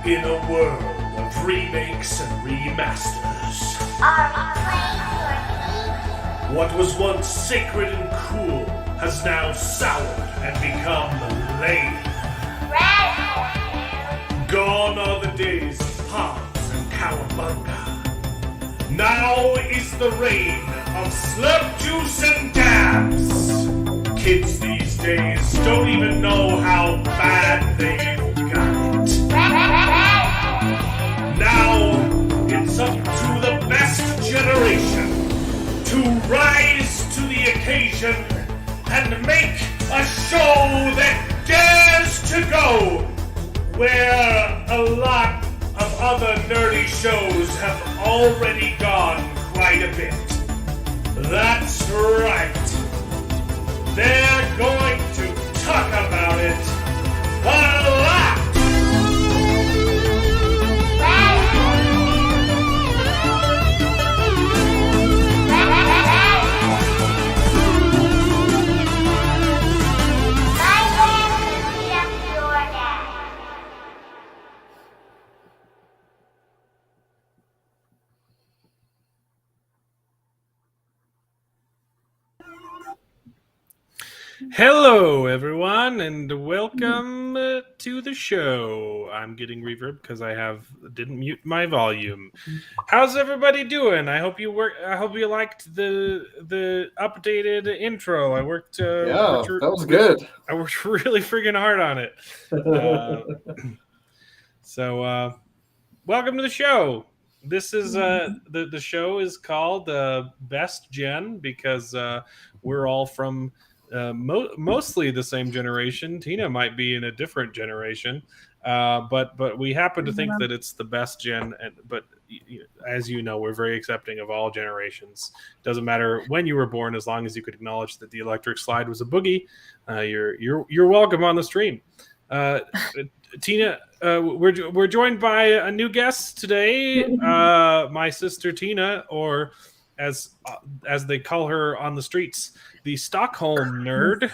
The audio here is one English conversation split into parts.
In a world of remakes and remasters, Are we playing what was once sacred and cool has now soured and become lame. Red? Gone are the days of Pons and Cowabunga. Now is the reign of slurp juice and dabs. Kids these days don't even know how bad they've got it. Now it's up to the best generation to rise to the occasion and make a show that dares to go where a lot of other nerdy shows have already gone quite a bit. That's right. They're going to talk about it a lot. Hello, everyone, and welcome to the show. I'm getting reverb because I didn't mute my volume. How's everybody doing? I hope you liked the updated intro. I worked. That was good. I worked really freaking hard on it. So, welcome to the show. This is the show is called Best Gen because we're all from. Mostly the same generation. Tina might be in a different generation, but we happen to think that it's the best gen. But as you know, we're very accepting of all generations. Doesn't matter when you were born, as long as you could acknowledge that the electric slide was a boogie. You're welcome on the stream. Tina, we're joined by a new guest today. My sister Tina, or as they call her on the streets, the Stockholm nerd.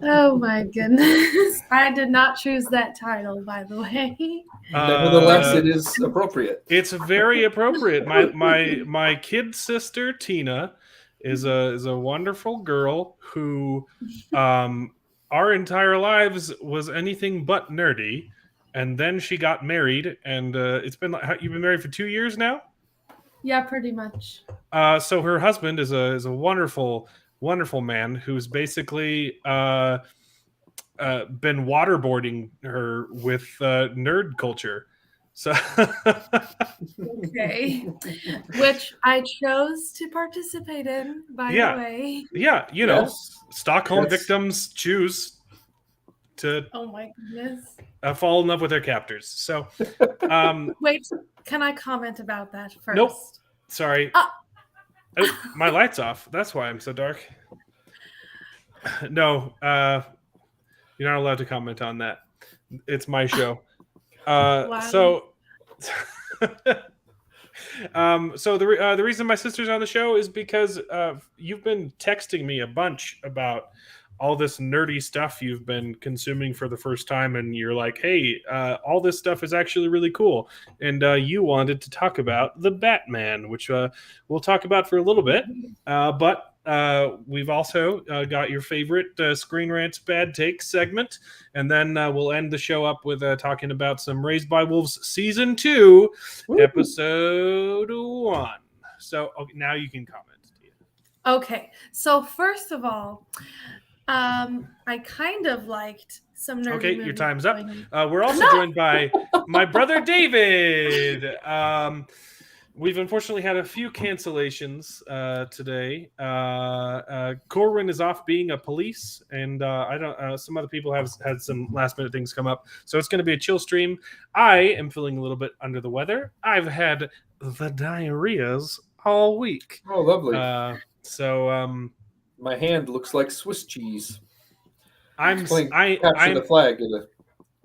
Oh my goodness. I did not choose that title, by the way. Nevertheless, it is appropriate. It's very appropriate. My kid sister Tina is a wonderful girl who our entire lives was anything but nerdy, and then she got married, and you've been married for 2 years now? Yeah, pretty much. So her husband is a wonderful, wonderful man who's basically been waterboarding her with nerd culture. So Okay. Which I chose to participate in, by the way. Yeah, Yes. Stockholm victims choose to Oh my goodness. fall in love with their captors. So Wait, can I comment about that first? Nope. Sorry. Oh, my light's off. That's why I'm so dark. No, you're not allowed to comment on that. It's my show. Wow. So the reason my sister's on the show is because you've been texting me a bunch about all this nerdy stuff you've been consuming for the first time, and you're like, hey, all this stuff is actually really cool, and you wanted to talk about the Batman, which we'll talk about for a little bit, but we've also got your favorite Screen Rant's Bad Takes segment, and then we'll end the show up with talking about some Raised by Wolves Season 2, Episode 1. So now you can comment. Okay, so first of all, I kind of liked some nerdy Okay, your movies time's up. going- We're also joined by my brother David. We've unfortunately had a few cancellations today. Corwin is off being a police, and I don't. Some other people have had some last minute things come up, so it's going to be a chill stream. I am feeling a little bit under the weather. I've had the diarrheas all week. Oh, lovely. My hand looks like Swiss cheese. Capture the flag at a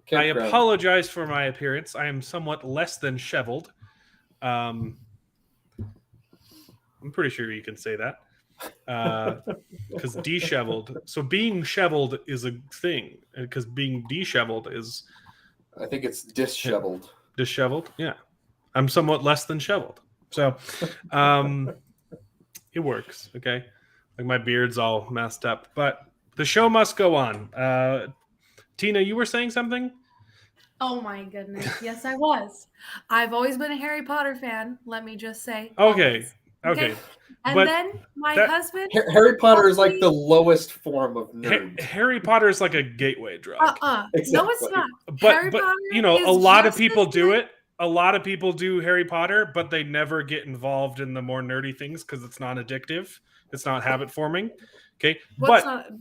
campground. I apologize for my appearance. I am somewhat less than shoveled. I'm pretty sure you can say that. Because disheveled. So being shoveled is a thing. Because being disheveled is I think it's disheveled. Disheveled? Yeah. I'm somewhat less than shoveled. So it works, okay? Like my beard's all messed up. But the show must go on. Tina, you were saying something? Oh my goodness. Yes, I was. I've always been a Harry Potter fan, let me just say. Okay. Always. Okay. And but then my husband. Harry Potter is like the lowest form of nerd. Harry Potter is like a gateway drug. Exactly. No, it's not. But Harry Potter you know, is a lot of just people as do good. it. A lot of people do Harry Potter, but they never get involved in the more nerdy things because it's not addictive. It's not habit forming. Okay,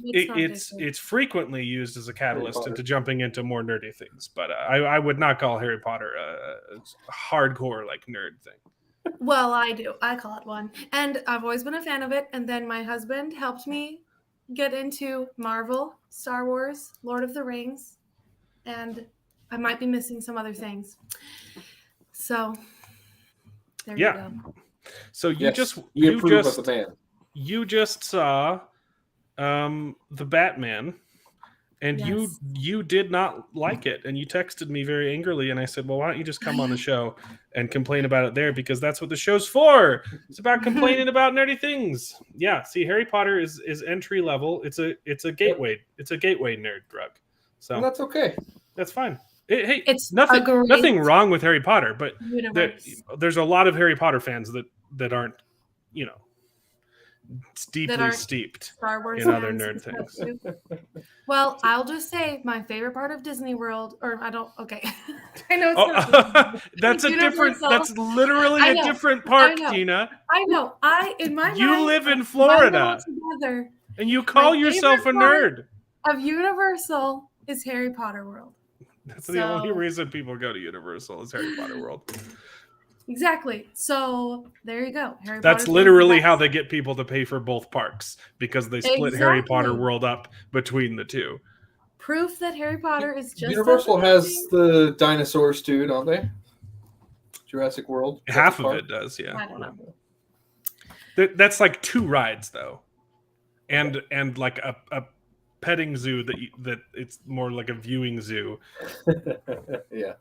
it's frequently used as a catalyst into jumping into more nerdy things. But I would not call Harry Potter a hardcore like nerd thing. Well, I do. I call it one, and I've always been a fan of it. And then my husband helped me get into Marvel, Star Wars, Lord of the Rings, and I might be missing some other things. So there you go. So you just saw the Batman, and you did not like it, and you texted me very angrily, and I said, well, why don't you just come on the show and complain about it there, because that's what the show's for. It's about complaining about nerdy things. Yeah, see, Harry Potter is entry level. It's a gateway. It's a gateway nerd drug. So and that's okay. That's fine. Hey, it's nothing wrong with Harry Potter, but there's a lot of Harry Potter fans that aren't, you know, deeply steeped in other nerd things. Well, I'll just say my favorite part of Disney World, or I don't. Okay, I know it's not. That's a different. That's literally a different park, Tina. I know. In my mind, you live in Florida, together, and you call yourself a nerd. Of Universal is Harry Potter World. That's the only reason people go to Universal is Harry Potter World. Exactly. So there you go. That's literally how they get people to pay for both parks, because they split Harry Potter World up between the two. Proof that Harry Potter is just Universal has the dinosaurs too, don't they? Jurassic World. Half of it does, yeah. I don't know. That's like 2 rides though, and like a petting zoo that it's more like a viewing zoo. Yeah,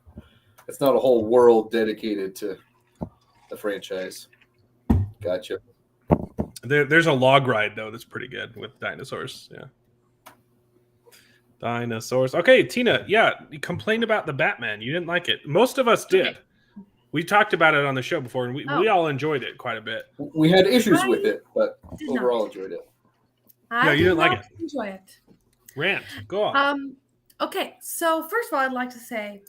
it's not a whole world dedicated to the franchise. Gotcha. There's a log ride though that's pretty good with dinosaurs. Yeah, dinosaurs. Okay, Tina. Yeah, you complained about the Batman. You didn't like it. Most of us did. Okay. We talked about it on the show before, and we all enjoyed it quite a bit. We had issues with it, but overall enjoyed it. Yeah, you didn't like it. Enjoy it. Rant. Go on. Okay, so first of all, I'd like to say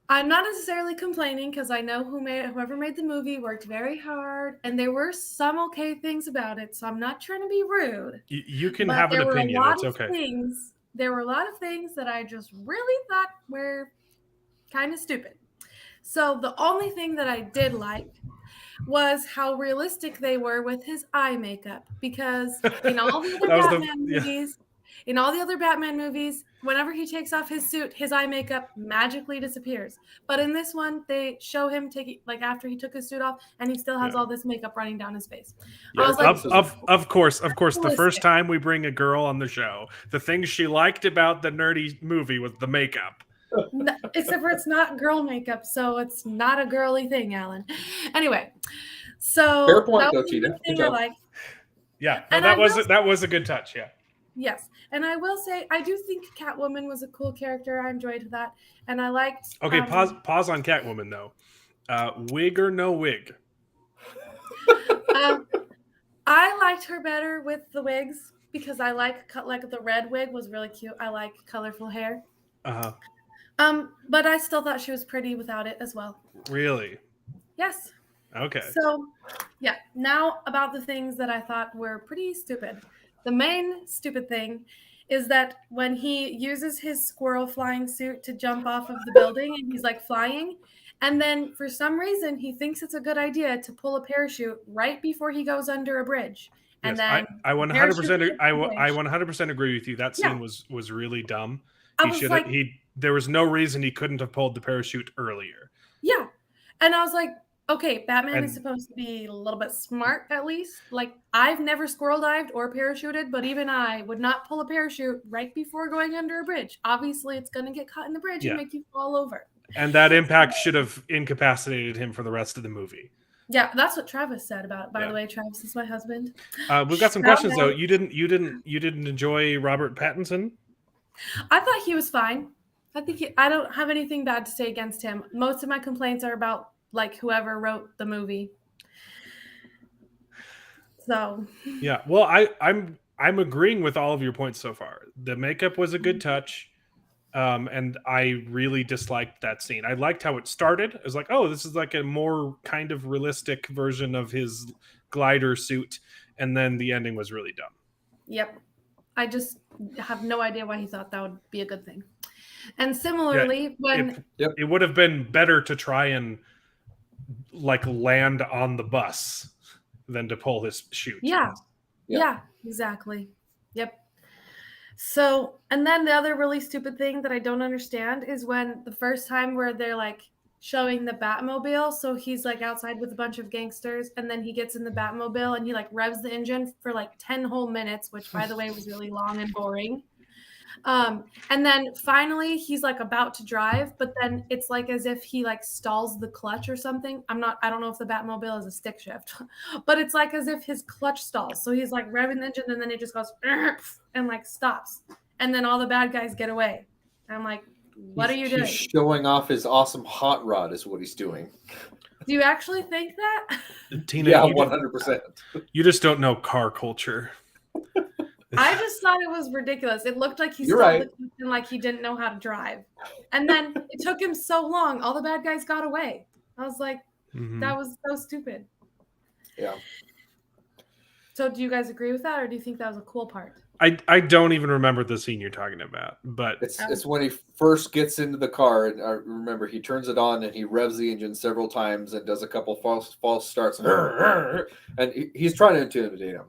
I'm not necessarily complaining, because I know whoever made the movie worked very hard, and there were some okay things about it. So I'm not trying to be rude. You can have an opinion. It's okay. There were a lot of things that I just really thought were kind of stupid. So the only thing that I did like was how realistic they were with his eye makeup, because in all the other Batman movies, whenever he takes off his suit, his eye makeup magically disappears. But in this one, they show him after he took his suit off, and he still has all this makeup running down his face. Yeah, I was like, of course, the first time we bring a girl on the show, the thing she liked about the nerdy movie was the makeup. No, except for it's not girl makeup, so it's not a girly thing, Alan. Anyway, so fair point, though, Tina. Yeah, no, that was a good touch. Yeah. Yes, and I will say I do think Catwoman was a cool character. I enjoyed that, and I liked. Okay, pause on Catwoman though. Wig or no wig? I liked her better with the wigs, because I like the red wig was really cute. I like colorful hair. But I still thought she was pretty without it as well. Really? Yes. Okay. So, yeah. Now about the things that I thought were pretty stupid. The main stupid thing is that when he uses his squirrel flying suit to jump off of the building, and he's like flying, and then for some reason he thinks it's a good idea to pull a parachute right before he goes under a bridge. And yes, then I 100% agree with you. That scene was really dumb. There was no reason he couldn't have pulled the parachute earlier. Yeah. And I was like, Okay, Batman is And- supposed to be a little bit smart, at least. Like, I've never squirrel dived or parachuted, but even I would not pull a parachute right before going under a bridge. Obviously, it's going to get caught in the bridge Yeah. and make you fall over. And that impact should have incapacitated him for the rest of the movie. Yeah, that's what Travis said about it. By Yeah. the way, Travis is my husband. We've got some Shout questions though. out. You didn't enjoy Robert Pattinson? I thought he was fine. I don't have anything bad to say against him. Most of my complaints are about like whoever wrote the movie. So Yeah. Well, I'm agreeing with all of your points so far. The makeup was a good touch. And I really disliked that scene. I liked how it started. I was like, oh, this is like a more kind of realistic version of his glider suit. And then the ending was really dumb. yep. I just have no idea why he thought that would be a good thing. And similarly, when It would have been better to try and like land on the bus than to pull his chute. yeah, exactly. Yep. So, and then the other really stupid thing that I don't understand is when the first time where they're like showing the Batmobile. So he's like outside with a bunch of gangsters, and then he gets in the Batmobile and he like revs the engine for like 10 whole minutes, which by the way was really long and boring. And then finally he's like about to drive, but then it's like as if he like stalls the clutch or something. I don't know if the Batmobile is a stick shift, but it's like as if his clutch stalls. So he's like revving the engine and then it just goes and like stops. And then all the bad guys get away. And I'm like, what are you doing? He's showing off his awesome hot rod is what he's doing. Do you actually think that? Tina, Yeah, you, 100%. you just don't know car culture. I just thought it was ridiculous. It looked like he You're stole right. the clutch and like he didn't know how to drive. And then it took him so long. All the bad guys got away. I was like, Mhm. that was so stupid. Yeah. So do you guys agree with that, or do you think that was a cool part? I don't even remember the scene you're talking about, but It's when he first gets into the car, and I remember he turns it on and he revs the engine several times and does a couple false starts, and he's trying to intimidate him.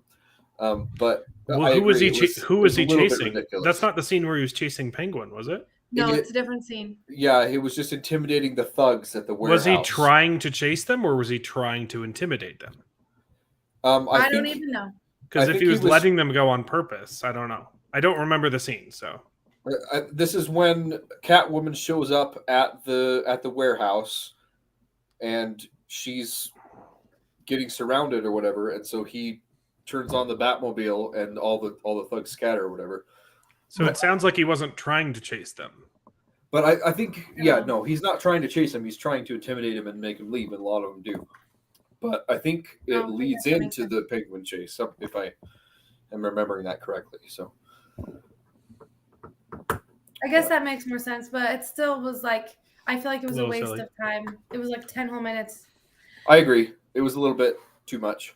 But well, I who was agree, he? Who was it he a little bit chasing? ridiculous. That's not the scene where he was chasing Penguin, was it? No, It- it's a different scene. Yeah, he was just intimidating the thugs at the warehouse. Was he trying to chase them, or was he trying to intimidate them? I don't even know. Because I if think he he was was- letting them go on purpose, I don't know. I don't remember the scene, so This is when Catwoman shows up at the warehouse, and she's getting surrounded or whatever, and so he turns on the Batmobile, and all the thugs scatter or whatever. it sounds like he wasn't trying to chase them. But I think, no, he's not trying to chase him. He's trying to intimidate him and make him leave, and a lot of them do. But I think it Oh, leads that makes into the Penguin chase, if I am remembering that correctly. So I guess that makes more sense, but it still was like, I feel like it was a Little waste silly. of time. It was like 10 whole minutes. I agree. It was a little bit too much.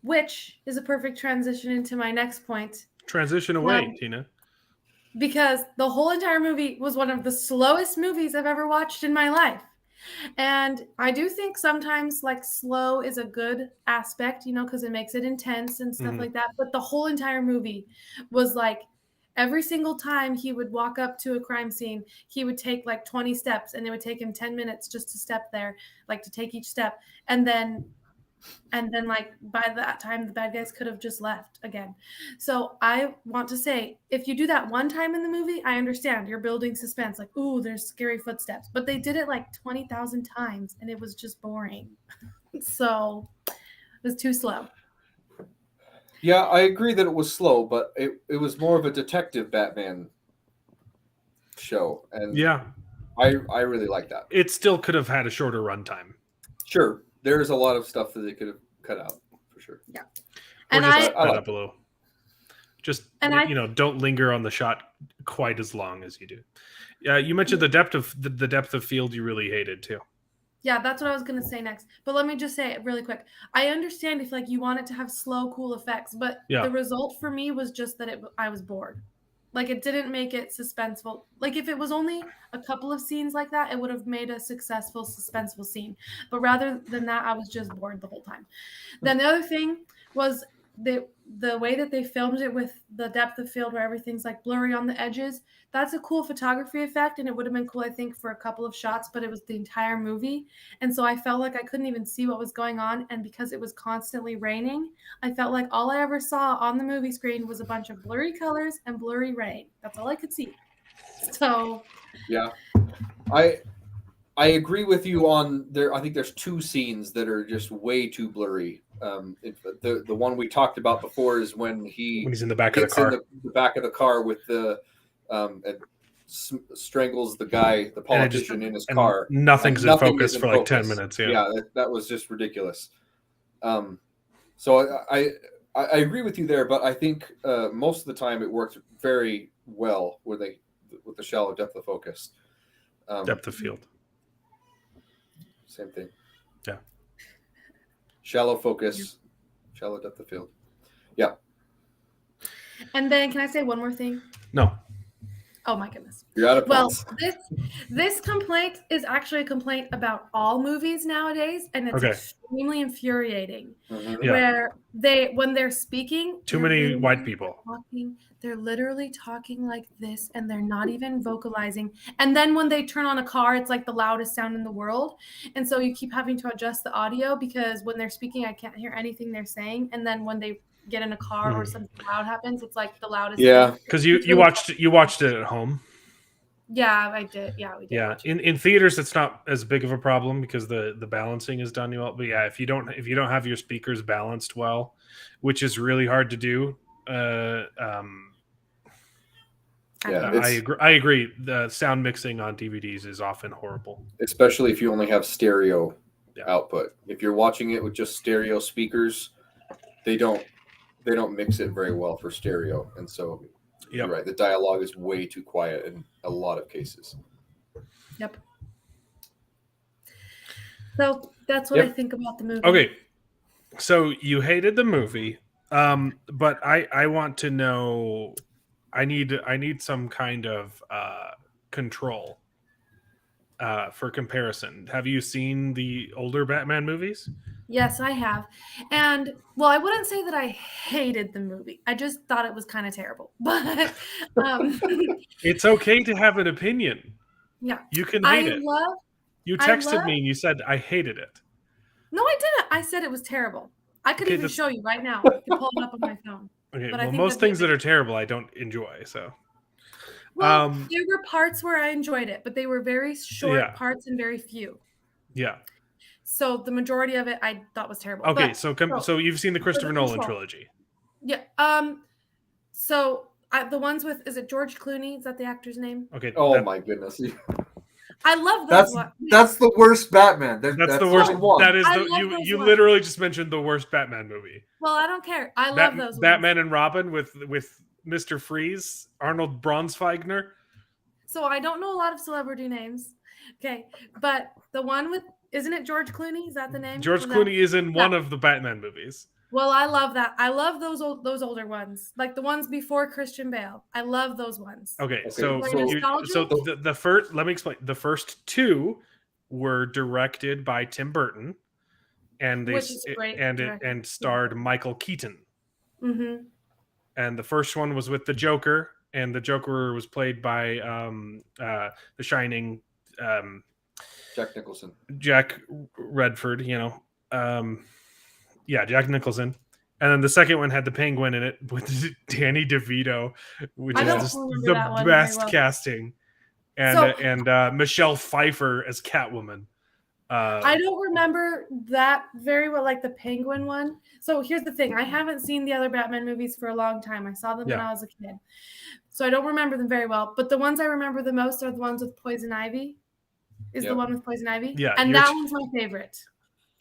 Which is a perfect transition into my next point. Transition away, Tina. Because the whole entire movie was one of the slowest movies I've ever watched in my life. And I do think sometimes like slow is a good aspect, you know, because it makes it intense and stuff like that. But the whole entire movie was like every single time he would walk up to a crime scene, he would take like 20 steps and it would take him 10 minutes just to step there, like to take each step. And then like by that time the bad guys could have just left again. So I want to say, if you do that one time in the movie, I understand you're building suspense, like, ooh, there's scary footsteps, but they did it like 20,000 times and it was just boring. So it was too slow. Yeah, I agree that it was slow, but it was more of a detective Batman show, and Yeah, I really like that. it still could have had a shorter runtime. Sure, there's a lot of stuff that they could have cut out for sure. Yeah. Or And just I sped like up a little. Just And I- don't linger on the shot quite as long as you do. Yeah, you mentioned the depth of field you really hated too. Yeah, that's what I was going to say next. But let me just say it really quick. I understand if like you want it to have slow, cool effects, but Yeah. the result for me was just that I was bored. Like it didn't make it suspenseful. Like if it was only a couple of scenes like that, it would have made a successful, suspenseful scene. But rather than that, I was just bored the whole time. Then the other thing was that the way that they filmed it with the depth of field where everything's like blurry on the edges, that's a cool photography effect, and it would have been cool, I think, for a couple of shots, but it was the entire movie. And so I felt like I couldn't even see what was going on. And because it was constantly raining, I felt like all I ever saw on the movie screen was a bunch of blurry colors and blurry rain. That's all I could see. So Yeah, I agree with you on there. I think there's two scenes that are just way too blurry. The one we talked about before is when he's in the back of the gets car. in the back of the car with the and strangles the guy, the politician, in his car. Nothing's in nothing focus is in for like focus. 10 minutes. That was just ridiculous. So I agree with you there, but I think most of the time it worked very well with the shallow depth of focus. Depth of field. Same thing. Yeah. Shallow focus, shallow depth of field. Yeah. And then can I say one more thing? No. Oh my goodness. You're out of Well, points. this complaint is actually a complaint about all movies nowadays, and it's extremely infuriating. Mhm. Yeah. Where when they're speaking, Too many white people. They're literally talking like this, and they're not even vocalizing. And then when they turn on a car, it's like the loudest sound in the world. And so you keep having to adjust the audio because when they're speaking, I can't hear anything they're saying. And then when they get in a car or something loud happens, it's like the loudest thing. Because you watched it at home. Yeah, I did. Yeah, we did. Yeah, in theaters it's not as big of a problem because the balancing is done well. But yeah, if you don't have your speakers balanced well, which is really hard to do, I agree. The sound mixing on DVDs is often horrible, especially if you only have stereo output. If you're watching it with just stereo speakers, they don't mix it very well for stereo, and so you're right. The dialogue is way too quiet in a lot of cases. Yep. So that's what I think about the movie. Okay, so you hated the movie, but I want to know. I need some kind of control for comparison. Have you seen the older Batman movies? Yes, I have. And well, I wouldn't say that I hated the movie. I just thought it was kind of terrible. But it's okay to have an opinion. Yeah. You can hate it. You texted me and you said I hated it. No, I didn't. I said it was terrible. I could even show you right now. I can pull it up on my phone. Okay, but well, most things that are terrible I don't enjoy, so. Well, there were parts where I enjoyed it, but they were very short parts and very few. Yeah. So the majority of it I thought was terrible. Okay, so you've seen the Christopher Nolan trilogy. Yeah. So the ones with, is it George Clooney? Is that the actor's name? Okay. Oh my goodness. I love those. That's the worst Batman. That's the worst one. That is you literally just mentioned the worst Batman movie. Well, I don't care. I love those. Batman and Robin with Mr. Freeze, Arnold Braunschweigner. So I don't know a lot of celebrity names. Okay, but the one with, isn't it George Clooney? Is that the name? George Clooney is in one of the Batman movies. Well, I love that. I love those older ones, like the ones before Christian Bale. I love those ones. Okay. So the first, let me explain. The first two were directed by Tim Burton, and and starred Michael Keaton. Mm-hmm. And the first one was with the Joker, and the Joker was played by The Shining. Jack Nicholson. Jack Redford, Jack Nicholson. And then the second one had the Penguin in it with Danny DeVito, which is just the best casting. And Michelle Pfeiffer as Catwoman. I don't remember that very well, like the Penguin one. So here's the thing. I haven't seen the other Batman movies for a long time. I saw them when I was a kid. So I don't remember them very well. But the ones I remember the most are the ones with Poison Ivy. The one with Poison Ivy. Yeah. And that one's my favorite.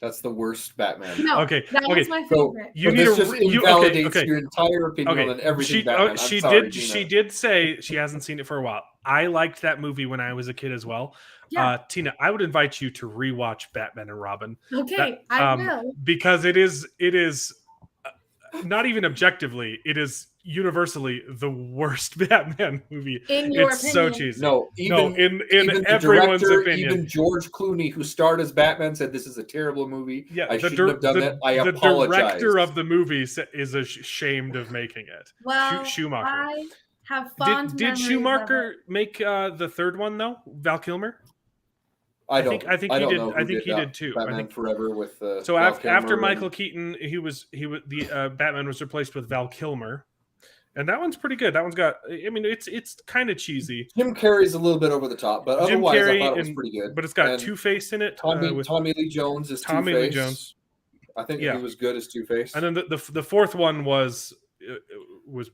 That's the worst Batman. No, okay. That was my favorite. You need to invalidate your entire opinion on everything Batman. She did say she hasn't seen it for a while. I liked that movie when I was a kid as well. Yeah. Tina, I would invite you to rewatch Batman and Robin. Okay, I will. Because it is not even objectively, it is universally the worst Batman movie. In your It's so opinion. cheesy. No, in even the everyone's director, opinion. even George Clooney, who starred as Batman, said this is a terrible movie. Yeah, I shouldn't have done that. I the apologize. director of the movie is ashamed of making it. Well, Schumacher. I have fond Did memories of Schumacher it. make the third one though? Val Kilmer? I think he did. I think he did too. Batman Forever with so Val Kilmer after and- Michael Keaton, the Batman was replaced with Val Kilmer, and that one's pretty good. That one's got. I mean, it's kind of cheesy. Jim Carrey's a little bit over the top, but Jim otherwise Carrey I thought it was pretty good. But it's got And Two-Face in it. Tommy Lee Jones is Tommy Two-Face. Lee Jones. I think Yeah. he was good as Two-Face. And then the fourth one was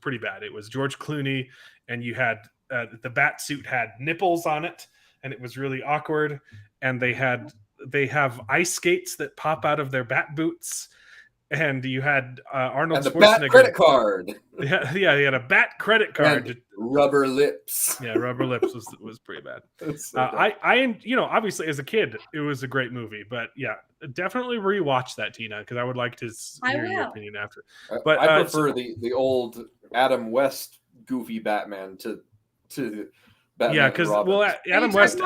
pretty bad. It was George Clooney, and you had the bat suit had nipples on it, and it was really awkward. And they have ice skates that pop out of their bat boots, and you had Arnold and the Schwarzenegger. Bat credit card. Yeah, he had a bat credit card. And rubber lips. Yeah, Rubber Lips was pretty bad. That's so dumb. I obviously as a kid it was a great movie, but yeah, definitely rewatch that, Tina, because I would like to hear your opinion after. But I prefer the old Adam West goofy Batman to Batman. Yeah, because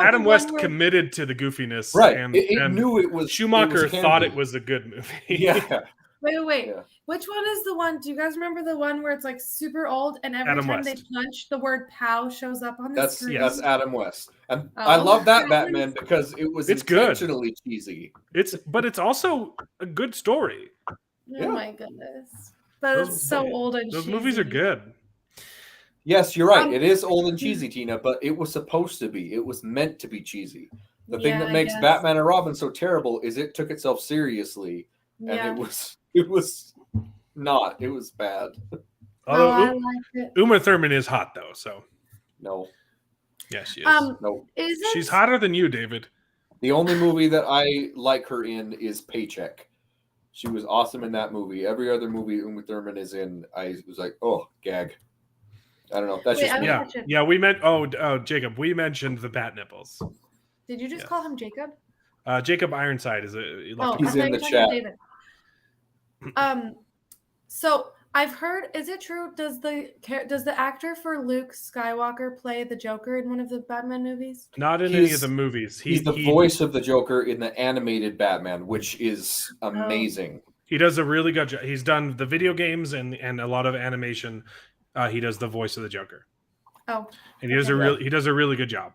Adam West committed to the goofiness, right? And, it knew it was. Schumacher it was thought campy. it was a good movie. Yeah. Wait. Yeah. Which one is the one? Do you guys remember the one where it's like super old and every Adam time West. they punch, the word "pow" shows up on the screen? That's Adam West, and I love that Batman because it was intentionally cheesy. But it's also a good story. Oh Yeah. my goodness! But it's so old and those cheesy. movies are good. Yes, you're right. It is old and cheesy, Tina, but it was supposed to be. It was meant to be cheesy. The thing that makes Batman and Robin so terrible is it took itself seriously, and it was not. It was bad. Although I like it. Uma Thurman is hot though, so No, yes, she is. no. She's hotter than you, David. The only movie that I like her in is Paycheck. She was awesome in that movie. Every other movie Uma Thurman is in, I was like, oh, gag. I don't know. That's just me. Yeah. We meant. Jacob. We mentioned the bat nipples. Did you just call him Jacob? Jacob Ironside is He's in the chat. David. So I've heard. Is it true? Does the actor for Luke Skywalker play the Joker in one of the Batman movies? Not in any of the movies. He's the voice of the Joker in the animated Batman, which is amazing. He does a really good job. He's done the video games and a lot of animation. He does the voice of the Joker. Oh, and he does a really good job.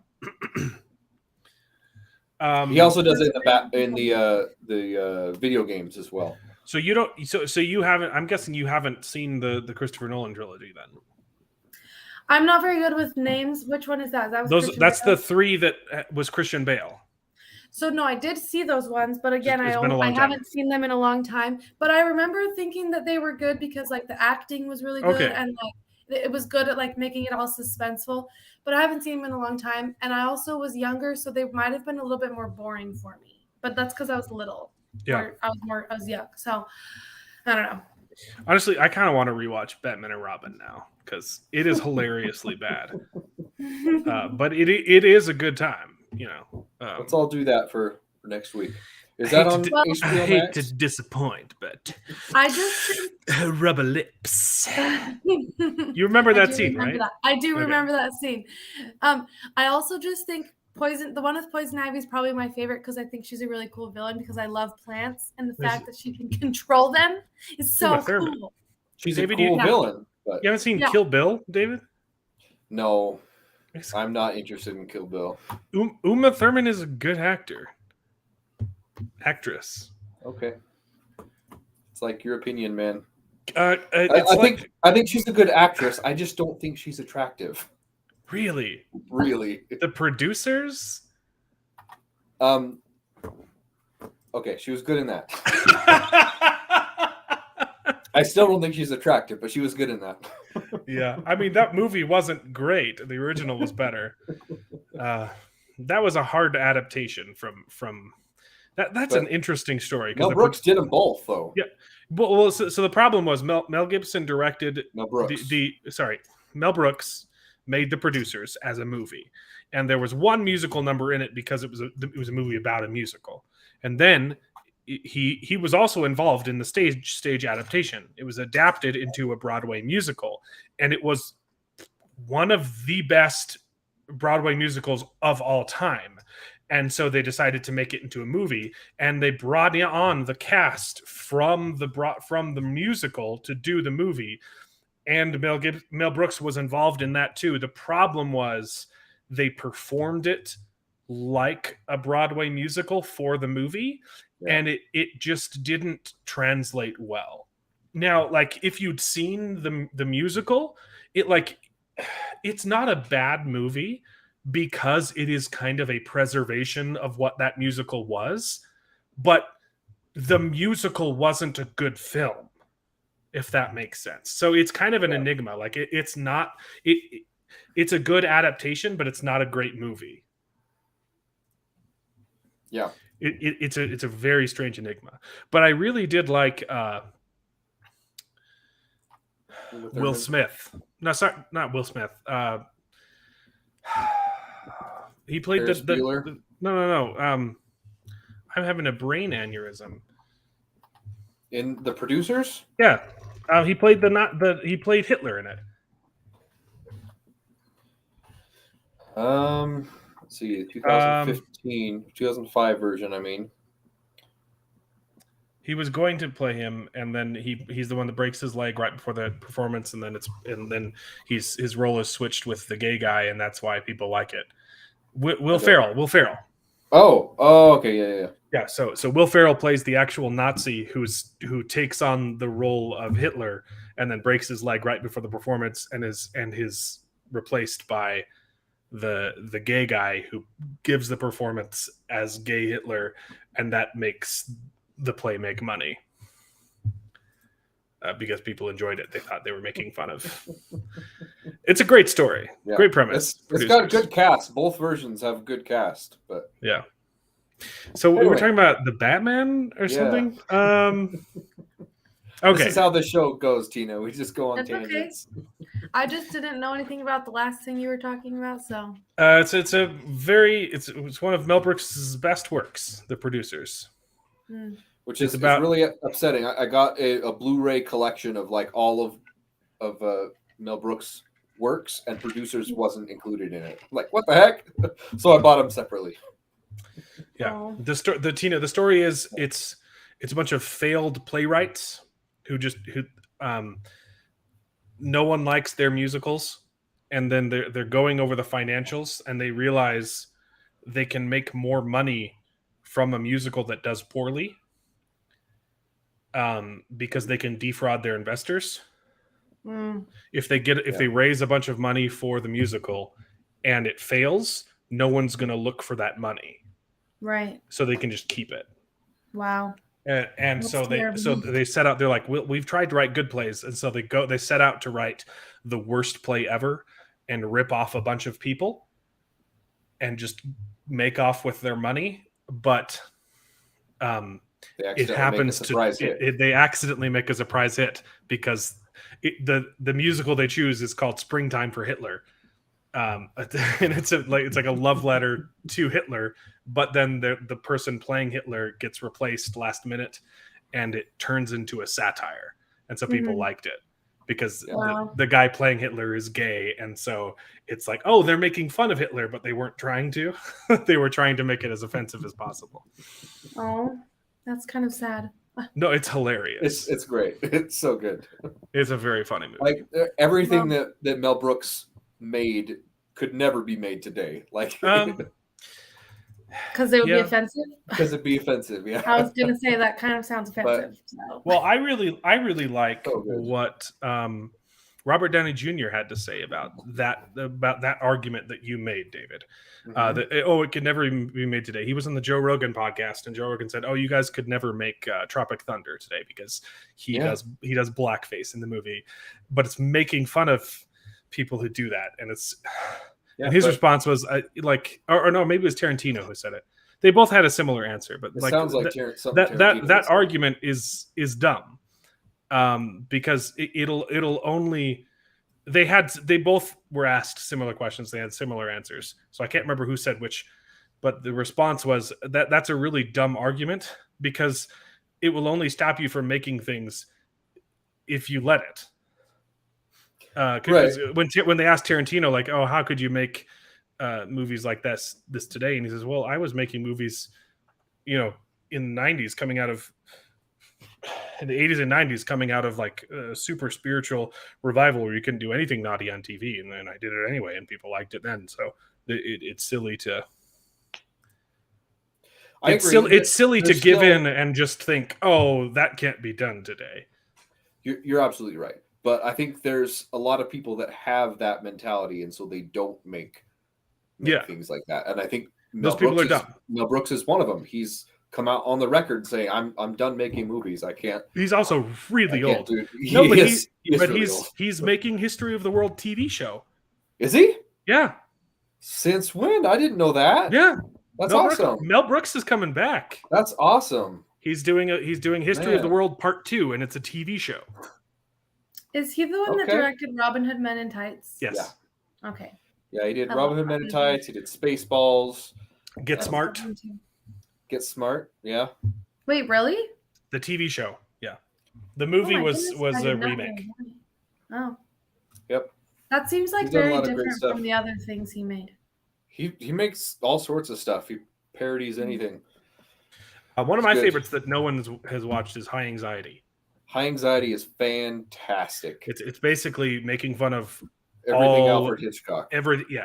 He also does it in the video games as well. So you don't. So you haven't. I'm guessing you haven't seen the Christopher Nolan trilogy then. I'm not very good with names. Which one is that? That's the three that was Christian Bale. So no, I did see those ones, but again, I haven't seen them in a long time. But I remember thinking that they were good because like the acting was really good and like it was good at like making it all suspenseful. But I haven't seen them in a long time, and I also was younger, so they might have been a little bit more boring for me. But that's because I was little. Yeah, I was young, so I don't know. Honestly, I kind of want to rewatch Batman and Robin now because it is hilariously bad. But it is a good time, you know. Let's all do that for next week. Is that on HBO Max? I hate to disappoint, but I just Rubber Lips. You remember that scene, right? I do remember that scene. I also just think the one with Poison Ivy is probably my favorite because I think she's a really cool villain because I love plants and the fact that she can control them is so cool. She's a cool villain. But... You haven't seen Kill Bill, David? No, I'm not interested in Kill Bill. Uma Thurman is a good actress. Okay, it's like your opinion, man. I think she's a good actress. I just don't think she's attractive. Really? The producers? Okay, she was good in that. I still don't think she's attractive, but she was good in that. Yeah, I mean that movie wasn't great. The original was better. That was a hard adaptation from that. That's an interesting story. Mel Brooks did them both, though. Yeah. Well, so the problem was Mel Gibson directed Mel Brooks. Mel Brooks made the producers as a movie, and there was one musical number in it because it was a movie about a musical, and then he was also involved in the stage adaptation. It was adapted into a Broadway musical, and it was one of the best Broadway musicals of all time. And so they decided to make it into a movie, and they brought on the cast from the musical to do the movie. And Mel Brooks was involved in that too. The problem was they performed it like a Broadway musical for the movie, and it just didn't translate well. Now, like, if you'd seen the musical, it's not a bad movie because it is kind of a preservation of what that musical was, but the musical wasn't a good film, if that makes sense. So it's kind of an enigma. Like, it's not it's a good adaptation, but it's not a great movie. Yeah. It's a very strange enigma. But I really did like Will Smith. No, sorry, not Will Smith. He played no. I'm having a brain aneurysm. In The Producers? Yeah. He played he played Hitler in it. Let's see, 2015, 2005 version, I mean. He was going to play him, and then he's the one that breaks his leg right before the performance, and then his role is switched with the gay guy, and that's why people like it. Will Ferrell. Oh, okay, yeah. Yeah, so Will Ferrell plays the actual Nazi who takes on the role of Hitler, and then breaks his leg right before the performance, and is replaced by the gay guy who gives the performance as gay Hitler, and that makes the play make money because people enjoyed it. They thought they were making fun of. It's a great story, great premise. It's got a good cast. Both versions have a good cast, but yeah. So anyway, we were talking about the Batman or something. Okay, this is how the show goes, Tina. We just go on tangents. Okay. I just didn't know anything about the last thing you were talking about, so. It's one of Mel Brooks' best works, The Producers. Which is really upsetting. I got a Blu-ray collection of like all of Mel Brooks' works, and Producers wasn't included in it. I'm like, what the heck? So I bought them separately. Yeah, the story is it's a bunch of failed playwrights who no one likes their musicals, and then they're going over the financials, and they realize they can make more money from a musical that does poorly, because they can defraud their investors. If they raise a bunch of money for the musical and it fails, no one's going to look for that money, right? So they can just keep it. Wow. And so they set out. They're like, we've tried to write good plays, and so they set out to write the worst play ever and rip off a bunch of people and just make off with their money. But it happens they accidentally make a surprise hit because the musical they choose is called Springtime for Hitler. And it's like a love letter to Hitler, but then the person playing Hitler gets replaced last minute, and it turns into a satire, and so people liked it because the guy playing Hitler is gay, and so it's like, oh, they're making fun of Hitler, but they weren't trying to. They were trying to make it as offensive as possible. Oh, that's kind of sad. No, it's hilarious. It's great. It's so good. It's a very funny movie. Like everything that Mel Brooks made could never be made today. Like because it would be offensive. Because it'd be offensive. Yeah. I was gonna say that kind of sounds offensive. Well, I really like what Robert Downey Jr. had to say about that argument that you made, David. It could never be made today. He was on the Joe Rogan podcast, and Joe Rogan said, "Oh, you guys could never make Tropic Thunder today because he does blackface in the movie, but it's making fun of people who do that." And it's and his response was or no, maybe it was Tarantino who said it. They both had a similar answer, but it sounds like that argument is dumb, because it'll only. They both were asked similar questions. They had similar answers. So I can't remember who said which. But the response was that's a really dumb argument because it will only stop you from making things if you let it. Because when they asked Tarantino, like, oh, how could you make movies like this today? And he says, well, I was making movies, in the 90s in the 80s and 90s coming out of like a super spiritual revival where you couldn't do anything naughty on TV. And then I did it anyway and people liked it then. So it's silly to... It's silly to give in and just think, oh, that can't be done today. You're absolutely right. But I think there's a lot of people that have that mentality, and so they don't make things like that. And I think those people are dumb. Mel Brooks is one of them. He's come out on the record saying, "I'm done making movies. I can't." He's also really old. He's making History of the World TV show. Is he? Yeah. Since when? I didn't know that. Yeah. That's awesome. Mel Brooks is coming back. That's awesome. He's doing History of the World Part 2, and it's a TV show. Is he the one that directed Robin Hood Men in Tights? Yes. Yeah. Okay. Yeah, he did Robin Hood Men in Tights. He did Spaceballs. Get Smart. Get Smart. Yeah. Wait, really? The TV show. Yeah. The movie was a remake. Oh. Yep. That seems like very different from the other things he made. He makes all sorts of stuff. He parodies anything. One of my favorites that no one has watched is High Anxiety. High Anxiety is fantastic. It's basically making fun of everything Alfred Hitchcock.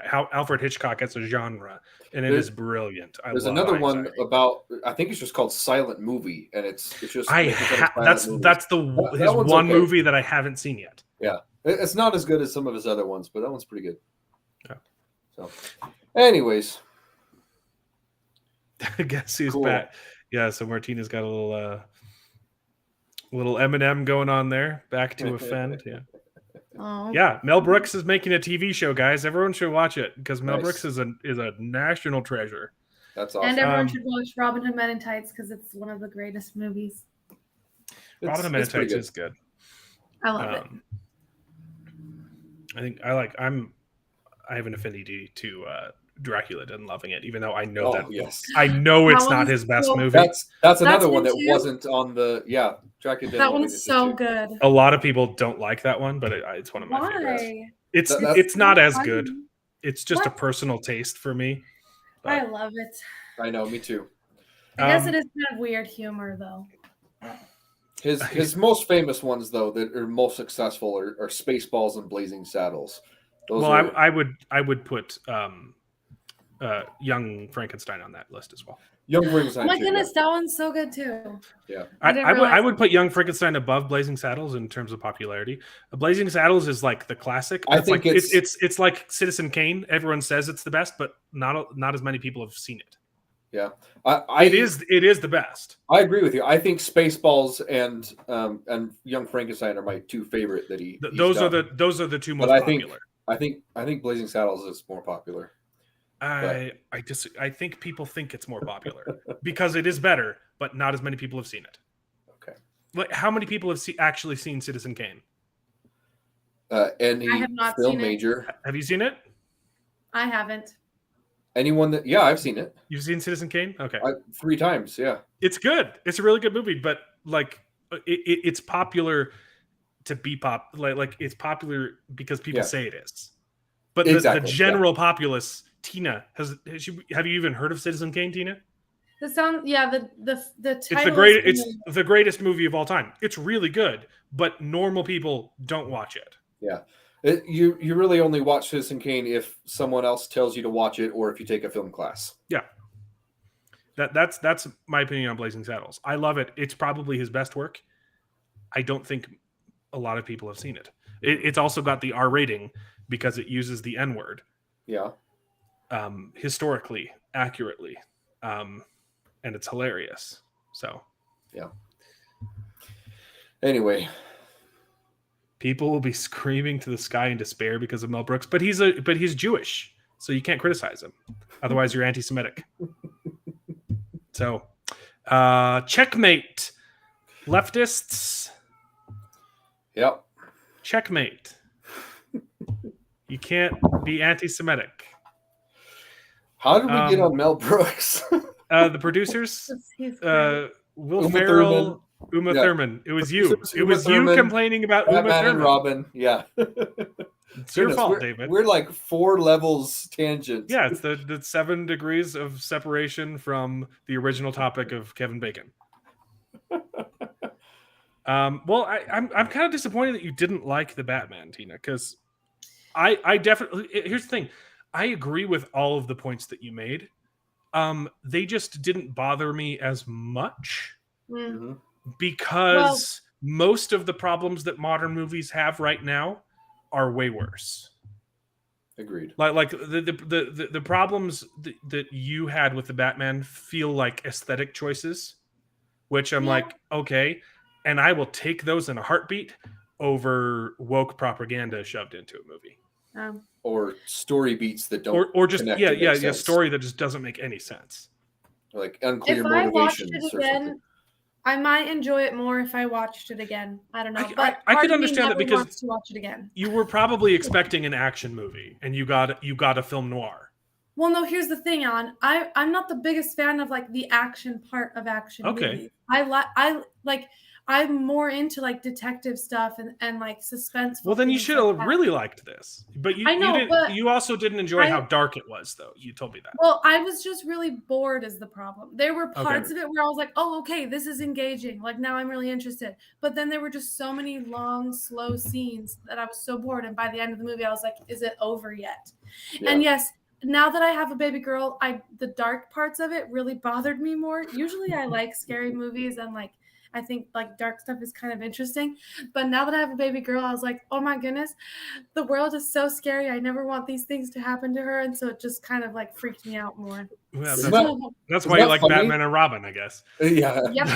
How Alfred Hitchcock as a genre, and it is brilliant. There's another one about, I think it's just called Silent Movie, and it's just that's his one movie that I haven't seen yet. Yeah, it's not as good as some of his other ones, but that one's pretty good. Yeah. So, anyways, I guess he's back. Yeah, so Martina's got a little Eminem going on there. Back to offend. Yeah. Oh. Yeah, Mel Brooks is making a TV show, guys. Everyone should watch it because Mel Brooks is a national treasure. That's awesome. And everyone should watch Robin Hood Men in Tights because it's one of the greatest movies. Robin Hood Men in Tights is good. I love it. I think I have an affinity to Dracula and loving it, even though I know I know it's not his best movie. That's another one that wasn't on the Dracula. That one's so good. A lot of people don't like that one, but it's one of my favorites. It's not as good. It's just a personal taste for me. But I love it. I know, me too. I guess it is kind of weird humor, though. His most famous ones, though, that are most successful are Spaceballs and Blazing Saddles. I would put Young Frankenstein on that list as well. Young Frankenstein. Oh my goodness, that one's so good too. Yeah, I would put Young Frankenstein above Blazing Saddles in terms of popularity. Blazing Saddles is like the classic. It's like Citizen Kane. Everyone says it's the best, but not as many people have seen it. Yeah, it is the best. I agree with you. I think Spaceballs and Young Frankenstein are my two favorite that he. Those are the two most popular. I think Blazing Saddles is more popular. I think people think it's more popular because it is better, but not as many people have seen it. Okay. Like, how many people have actually seen Citizen Kane? Any I have not film seen major. Have you seen it? I haven't. Anyone that? Yeah, I've seen it. You've seen Citizen Kane? Okay. 3 times. Yeah. It's good. It's a really good movie, but like it's popular to be like it's popular because people say it is. But the general populace. Tina, have you even heard of Citizen Kane, Tina? The title. It's the greatest movie of all time. It's really good, but normal people don't watch it. Yeah, you really only watch Citizen Kane if someone else tells you to watch it, or if you take a film class. Yeah, that's my opinion on Blazing Saddles. I love it. It's probably his best work. I don't think a lot of people have seen it. It's also got the R rating because it uses the N word. Yeah. Historically accurately, and it's hilarious. So, yeah. Anyway, people will be screaming to the sky in despair because of Mel Brooks, but he's Jewish, so you can't criticize him. Otherwise, you're anti-Semitic. So, checkmate, leftists. Yep. Checkmate. You can't be anti-Semitic. How did we get on Mel Brooks? The producers, He's great. Will Uma Ferrell, Uma Yeah. Thurman. It was you. Producers, It Uma was you Thurman, complaining about Uma Batman and Thurman. Robin. Yeah. It's your Goodness, fault, we're, David. We're like 4 levels tangent. Yeah, it's the 7 degrees of separation from the original topic of Kevin Bacon. Well, I'm kind of disappointed that you didn't like the Batman, Tina, because I definitely, here's the thing. I agree with all of the points that you made. They just didn't bother me as much Mhm. because most of the problems that modern movies have right now are way worse. Agreed. Like the problems that you had with the Batman feel like aesthetic choices, which I'm Yeah. like, okay, and I will take those in a heartbeat over woke propaganda shoved into a movie. Or story beats that don't Or just connect yeah, to make yeah, sense. story that just doesn't make any sense. Like unclear If I watched motivations it or something. again, I might enjoy it more if I watched it again. I don't know. But I part could of me understand that never because wants to watch it again. you were probably expecting an action movie, and you got a film noir. Well, no, here's the thing, I'm not the biggest fan of like the action part of action Okay. movies. I'm more into like detective stuff and like suspenseful. Well, then you things should like have that. really liked this. But you I know, didn't. but You also didn't enjoy how dark it was, though. You told me that. Well, I was just really bored is the problem. There were parts Okay. of it where I was like, oh, okay, this is engaging. Like now I'm really interested. But then there were just so many long, slow scenes that I was so bored. And by the end of the movie, I was like, is it over yet? Yeah. And yes, now that I have a baby girl, the dark parts of it really bothered me more. Usually I like scary movies and like I think like dark stuff is kind of interesting. But now that I have a baby girl, I was like, oh my goodness, the world is so scary. I never want these things to happen to her. And so it just kind of like freaked me out more. Well, Isn't that's isn't why you that like funny? Batman and Robin, I guess. Yeah. Yep.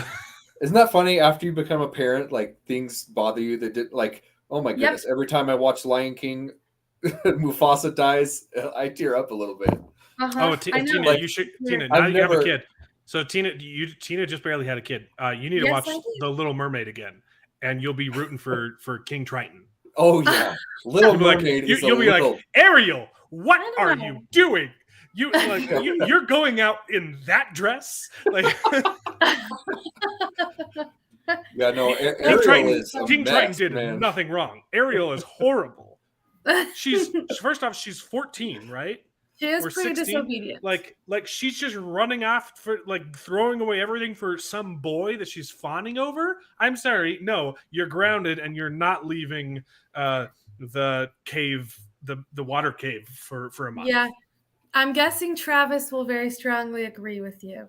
Isn't that funny? After you become a parent, like things bother you that did like, oh my goodness. Every time I watch Lion King, Mufasa dies, I tear up a little bit. Oh, I know. Tina, Like, you should. Yeah. Tina, now I've you have a never- kid. So Tina just barely had a kid. You need to Yes, watch I did. The Little Mermaid again, and you'll be rooting for King Triton. Oh yeah. Little You'll be like, Mermaid is you'll a be little like, Ariel, what I are don't you know. doing? You're going out in that dress? Like yeah, no, King Ariel Triton, is a King mess, Triton did man. nothing wrong. Ariel is horrible. She's first off, she's 14, right? She is Or pretty 16, disobedient. Like she's just running off for like throwing away everything for some boy that she's fawning over. I'm sorry, no, you're grounded and you're not leaving the cave, the water cave for a month. Yeah. I'm guessing Travis will very strongly agree with you.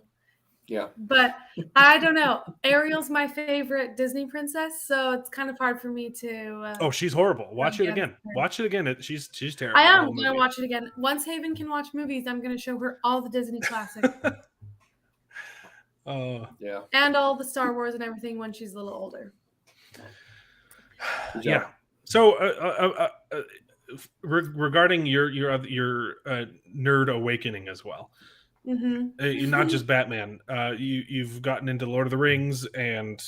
Yeah. But I don't know. Ariel's my favorite Disney princess, so it's kind of hard for me to. Oh, she's horrible. Watch it against again. her. Watch it again. She's terrible. I the am whole going to movie. watch it again. Once Haven can watch movies, I'm going to show her all the Disney classics Yeah. and all the Star Wars and everything when she's a little older. Good job. Yeah. So regarding your nerd awakening as well, Mm-hmm. not just Batman. You've gotten into Lord of the Rings and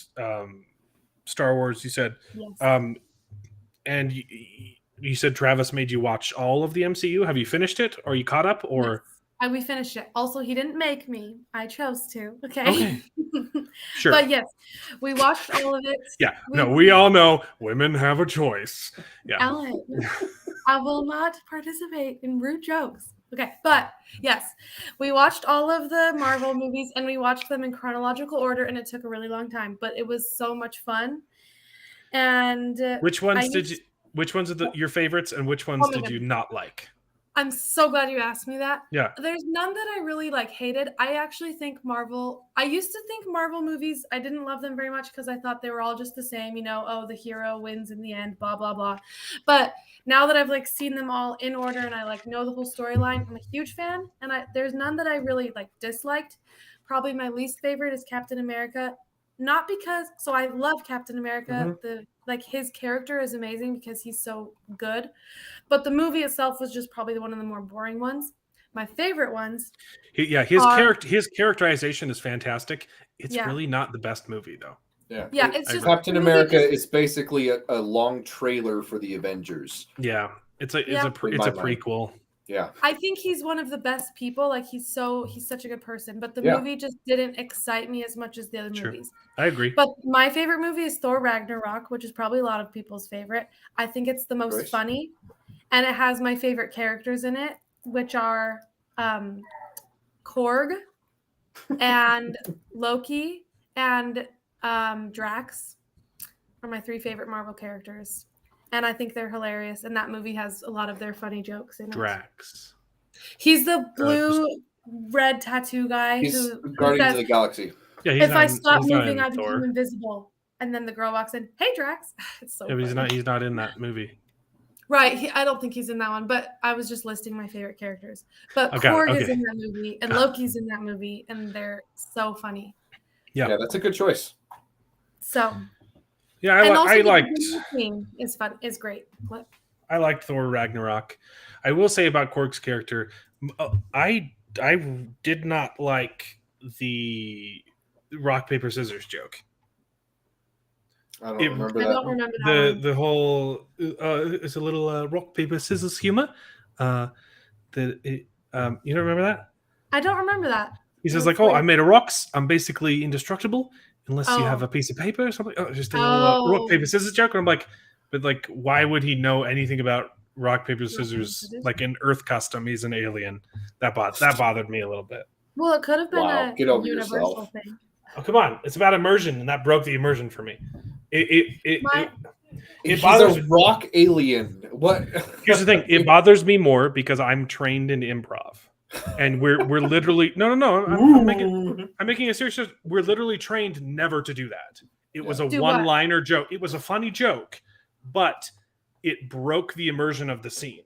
Star Wars. You said, Yes. and you said Travis made you watch all of the MCU. Have you finished it? Are you caught up? Or We finished it. Also, he didn't make me. I chose to. Okay. Sure. But yes, we watched all of it. Yeah. We all know women have a choice. Yeah. Alan, I will not participate in rude jokes. Okay, but yes, we watched all of the Marvel movies and we watched them in chronological order, and it took a really long time, but it was so much fun. And Which ones Which ones are your favorites, and which ones did you not like? I'm so glad you asked me that. Yeah. There's none that I really hated. I actually think I used to think Marvel movies, I didn't love them very much because I thought they were all just the same, oh, the hero wins in the end, blah, blah, blah. But now that I've seen them all in order and I know the whole storyline, I'm a huge fan. And there's none that I really disliked. Probably my least favorite is Captain America. Not because, so I love Captain America. Mm-hmm. His character is amazing because he's so good. But the movie itself was just probably one of the more boring ones. My favorite ones. His characterization is fantastic. It's really not the best movie, though. Yeah. It's just Captain America is basically a long trailer for the Avengers. Yeah, it's a prequel. Yeah. I think he's one of the best people. Like he's such a good person. But the Yeah. movie just didn't excite me as much as the other Sure. movies. I agree. But my favorite movie is Thor Ragnarok, which is probably a lot of people's favorite. I think it's the most Right. funny, and it has my favorite characters in it, which are Korg and Loki and Drax are my 3 favorite Marvel characters. And I think they're hilarious. And that movie has a lot of their funny jokes in it. Drax. He's the blue, red tattoo guy He's who Guardians says, of the Galaxy. Yeah, he's if not. I stop he's not moving, in I become Thor. invisible. And then the girl walks in, hey, Drax. It's so Yeah, but funny. he's not in that movie. Right. I don't think he's in that one, but I was just listing my favorite characters. But Okay, Korg is okay. in that movie, and Loki's in that movie, and they're so funny. Yeah. That's a good choice. So Yeah, and also I the liked. beginning scene is fun. Is great. What? I liked Thor Ragnarok. I will say about Korg's character, I did not like the rock paper scissors joke. I don't remember I that. don't remember that one. The whole it's a little rock paper scissors humor. You don't remember that? I don't remember that. He says That's like, "Oh, weird. I'm made of rocks. I'm basically indestructible unless you have Oh. a piece of paper or something." Oh, just a little rock Oh. paper scissors joke. And I'm like, but like, why would he know anything about rock paper scissors? scissors? Like in Earth custom, he's an alien. That bothered me a little bit. Well, it could have been Wow, a get over universal yourself. thing. Oh, come on! It's about immersion, and that broke the immersion for me. It He's bothers a me. rock alien. What? Here's the thing: it bothers me more because I'm trained in improv, and we're literally no. I'm making a serious. We're literally trained never to do that. It was a Do what? one-liner joke. It was a funny joke, but it broke the immersion of the scene.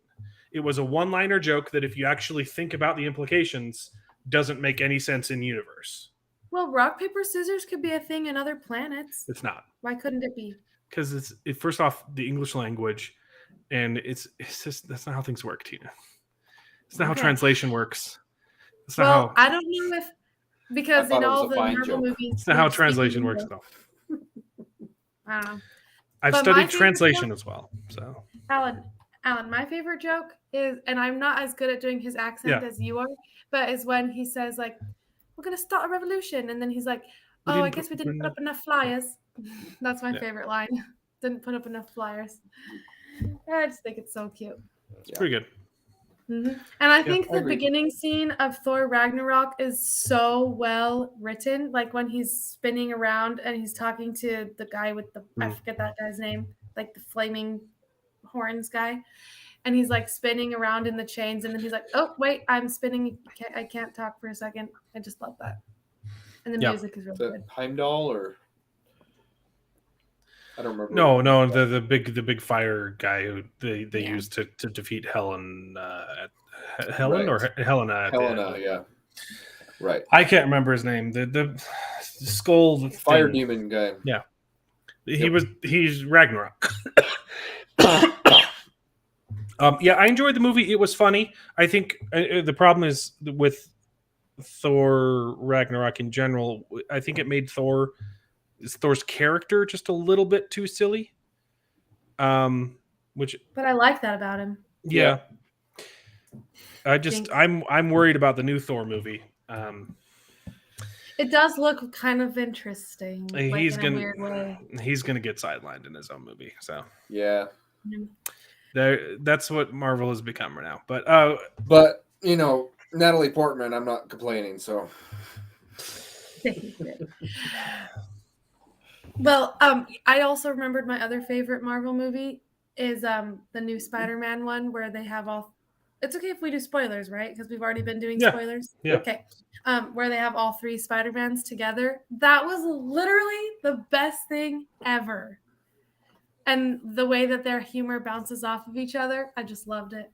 It was a one-liner joke that, if you actually think about the implications, doesn't make any sense in universe. Well, rock paper scissors could be a thing in other planets. It's not. Why couldn't it be? Because first off the English language, and it's just that's not how things work, Tina. It's not how Okay. translation works. It's not Well, how I don't know if because thought in it was all a the fine Marvel joke. movies, it's not how they speak translation in works English. though. I don't know. I've But my studied favorite translation joke- as well. So Alan, my favorite joke is, and I'm not as good at doing his accent Yeah. as you are, but is when he says like, "We're gonna start a revolution," and then he's like, We "Oh, I didn't guess we put didn't put up enough flyers." That's my Yeah. favorite line. Didn't put up enough flyers. I just think it's so cute. it's pretty good. And I think I the agree. beginning scene of Thor Ragnarok is so well written. Like when he's spinning around and he's talking to the guy with the, I forget that guy's name, like the flaming horns guy. And he's like spinning around in the chains. And then he's like, oh, wait, I'm spinning. I can't talk for a second. I just love that. And the Yeah. music is Is really that good. Heimdall or I don't remember. No, the big fire guy who they Yeah. used to defeat Helen Helen or Right. Helena. At the Helena, end. yeah. Right. I can't remember his name. The skull Fire thing. demon guy. Yeah. Yep. He's Ragnarok. Yeah, I enjoyed the movie. It was funny. I think the problem is with Thor Ragnarok in general. I think it made Thor's character just a little bit too silly. Which But I like that about him. yeah. Think- I'm worried about the new Thor movie. It does look kind of interesting. Like He's in a weird way. gonna get sidelined in his own movie. So Yeah. that's what Marvel has become right now. But But, you know, Natalie Portman, I'm not complaining, so Well, I also remembered my other favorite Marvel movie is the new Spider-Man one where they have all. It's okay if we do spoilers, right? Because we've already been doing Yeah. spoilers. Yeah. Okay. Where they have all 3 Spider-Mans together. That was literally the best thing ever. And the way that their humor bounces off of each other, I just loved it.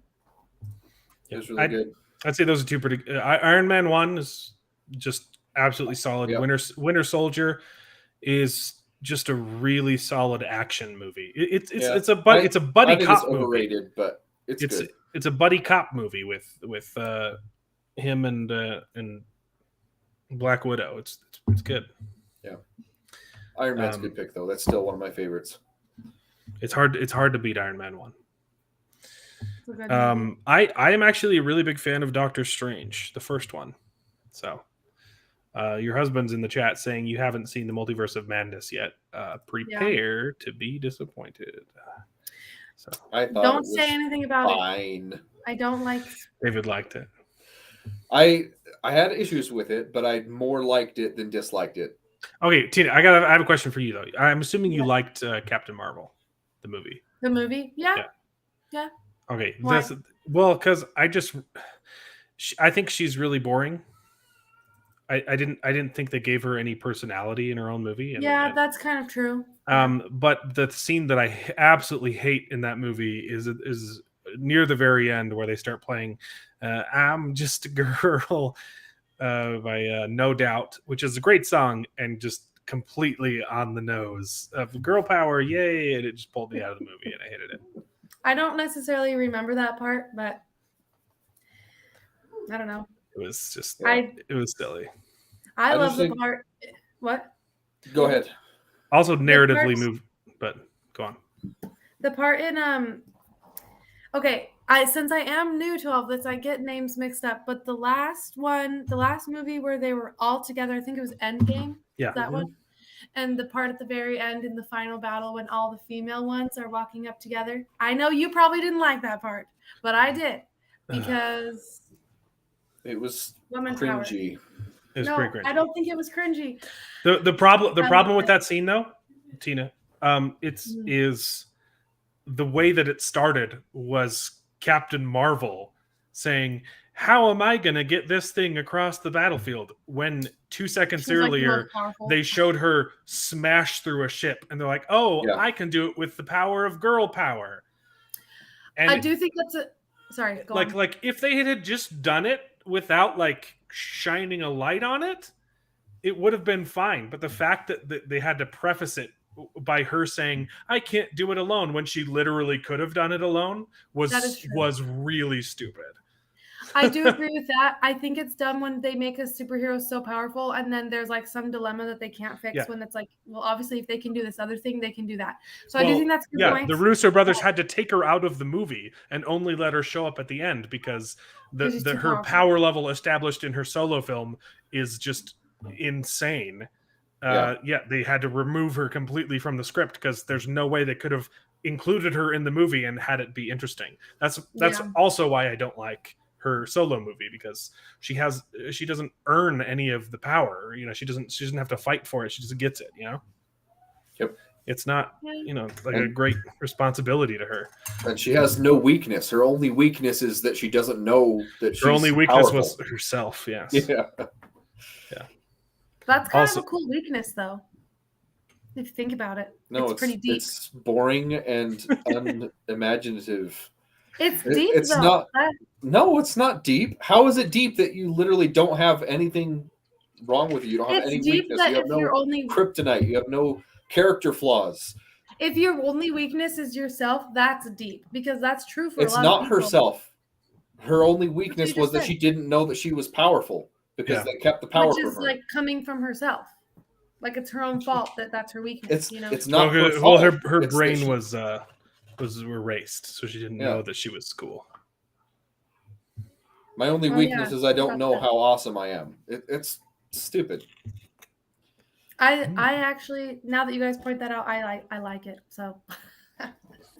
it was really good. I'd say those are two pretty. Iron Man 1 is just absolutely solid. Yep. Winter Soldier is just a really solid action movie. It's a buddy I think cop it's movie. overrated, but it's good. It's a buddy cop movie with him and Black Widow. It's good. Iron Man's a good pick, though. That's still one of my favorites. It's hard to beat Iron Man 1. a good movie. I am actually a really big fan of Doctor Strange, the first one. So, your husband's in the chat saying you haven't seen the Multiverse of Madness yet. Prepare to be disappointed. So I thought Don't it was say anything about fine. it. I don't like. David liked it. I had issues with it, but I more liked it than disliked it. Okay, Tina, I have a question for you though. I'm assuming you liked Captain Marvel, the movie. The movie? Yeah. Okay, Why? because I think she's really boring. I didn't think they gave her any personality in her own movie. And Yeah, that's kind of true. But the scene that I absolutely hate in that movie is near the very end where they start playing "I'm Just a Girl" by No Doubt, which is a great song and just completely on the nose of girl power, yay! And it just pulled me out of the movie, and I hated it. I don't necessarily remember that part, but I don't know. It was just it was silly. I I love just the think- part. What? Go ahead. Also narratively parts- moved, but go on. The part in Okay, since I am new to all this, I get names mixed up. But the last movie where they were all together, I think it was Endgame. Yeah. That one. And the part at the very end in the final battle when all the female ones are walking up together. I know you probably didn't like that part, but I did because It was woman power. cringy. It was No, pretty cringy. I don't think it was cringy. The problem with it. that scene though, Tina, is the way that it started was Captain Marvel saying, "How am I going to get this thing across the battlefield?" When 2 seconds She's, like, the earlier most powerful. they showed her smash through a ship, and they're like, "Oh, Yeah. I can do it with the power of girl power." And I do think that's a. Sorry, go on. like if they had just done it without like shining a light on it, it would have been fine. But the fact that they had to preface it by her saying, "I can't do it alone," when she literally could have done it alone That is true. was really stupid. I do agree with that. I think it's dumb when they make a superhero so powerful and then there's like some dilemma that they can't fix Yeah. when it's like, well, obviously if they can do this other thing, they can do that. So I do think that's a good point. The Russo brothers had to take her out of the movie and only let her show up at the end because she's too her powerful. power level established in her solo film is just insane. They had to remove her completely from the script because there's no way they could have included her in the movie and had it be interesting. That's also why I don't like her solo movie, because she doesn't earn any of the power. You know, she doesn't have to fight for it. She just gets it, you know? Yep. It's not, a great responsibility to her. And she has no weakness. Her only weakness is that she doesn't know that she's Her only weakness powerful. was herself, yes. Yeah. That's kind Also- of a cool weakness though. If you think about it. No, it's pretty deep. It's boring and unimaginative. It's deep it's though. not- No, it's not deep. How is it deep that you literally don't have anything wrong with you? You don't have It's any deep weakness. that You have if no your only kryptonite. You have no character flaws. if your only weakness is yourself, that's deep because that's true for It's a lot not of people. herself. Her only weakness you just was that said. she didn't know that she was powerful because Yeah. they kept the power Which from is her. like coming from herself. Like it's her own fault that that's her weakness. It's not her Well, fault. her It's that brain she- was erased, so she didn't know that she was cool. My only Oh, weakness yeah. is I don't know Gotcha. how awesome I am. It's stupid. I actually, now that you guys point that out, I like it. So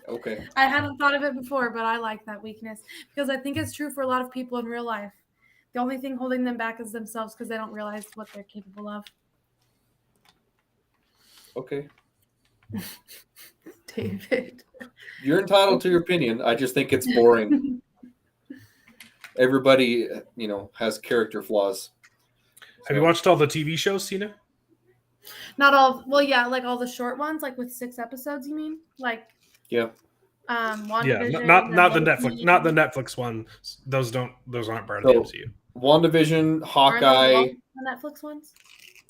Okay. I hadn't thought of it before, but I like that weakness because I think it's true for a lot of people in real life. The only thing holding them back is themselves because they don't realize what they're capable of. Okay. David. You're entitled to your opinion. I just think it's boring. Everybody, has character flaws. Have you watched all the TV shows, Tina? Not all. Well, yeah, like all the short ones, like with 6 episodes. You mean like? Yeah. WandaVision, not the and Netflix, Loki. not the Netflix one. Those aren't part of So- the MCU. WandaVision, Aren't Hawkeye. those all the Netflix ones?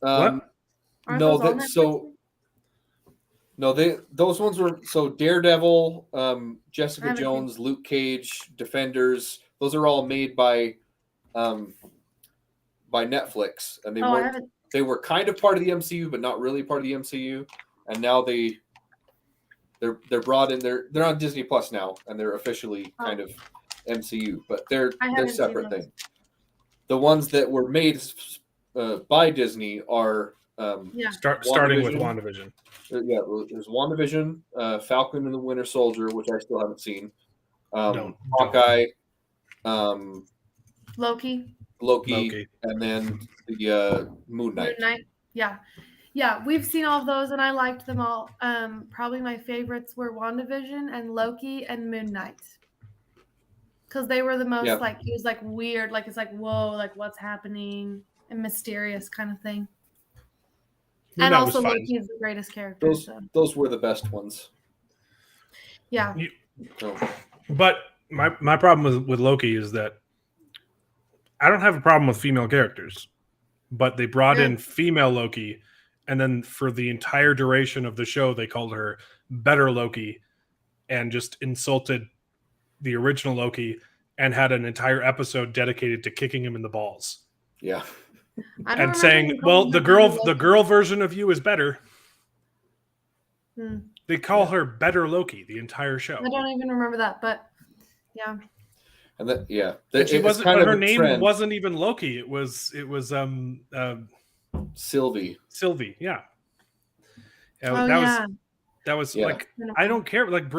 What? Aren't No, those all that Netflix so ones? no, those ones were so Daredevil, I Jessica haven't seen- Jones, Luke Cage, Defenders. Those are all made by Netflix, and they Oh, I weren't. haven't. They were kind of part of the MCU, but not really part of the MCU. And now they they're brought in. They're on Disney Plus now, and they're officially kind of MCU, but they're I haven't seen separate those. thing. The ones that were made by Disney are Yeah. Starting with WandaVision. Yeah, there's WandaVision, Falcon and the Winter Soldier, which I still haven't seen. Don't. Hawkeye, Loki. Loki, and then the Moon Knight. Moon Knight. Yeah. Yeah, we've seen all of those and I liked them all. Probably my favorites were WandaVision and Loki and Moon Knight. Because they were the most like, it was like weird, like it's like, whoa, like what's happening and mysterious kind of thing. And also Loki is the greatest character. Those were the best ones. Yeah. But my problem with Loki is that I don't have a problem with female characters, but they brought in female Loki, and then for the entire duration of the show, they called her Better Loki and just insulted the original Loki and had an entire episode dedicated to kicking him in the balls. Yeah. And saying, well, the girl version of you is better. They call her Better Loki the entire show. I don't even remember that, but yeah. And that, yeah, and she wasn't. But her name wasn't even Loki. It was Sylvie. Sylvie, yeah. That was like, I don't care. Like,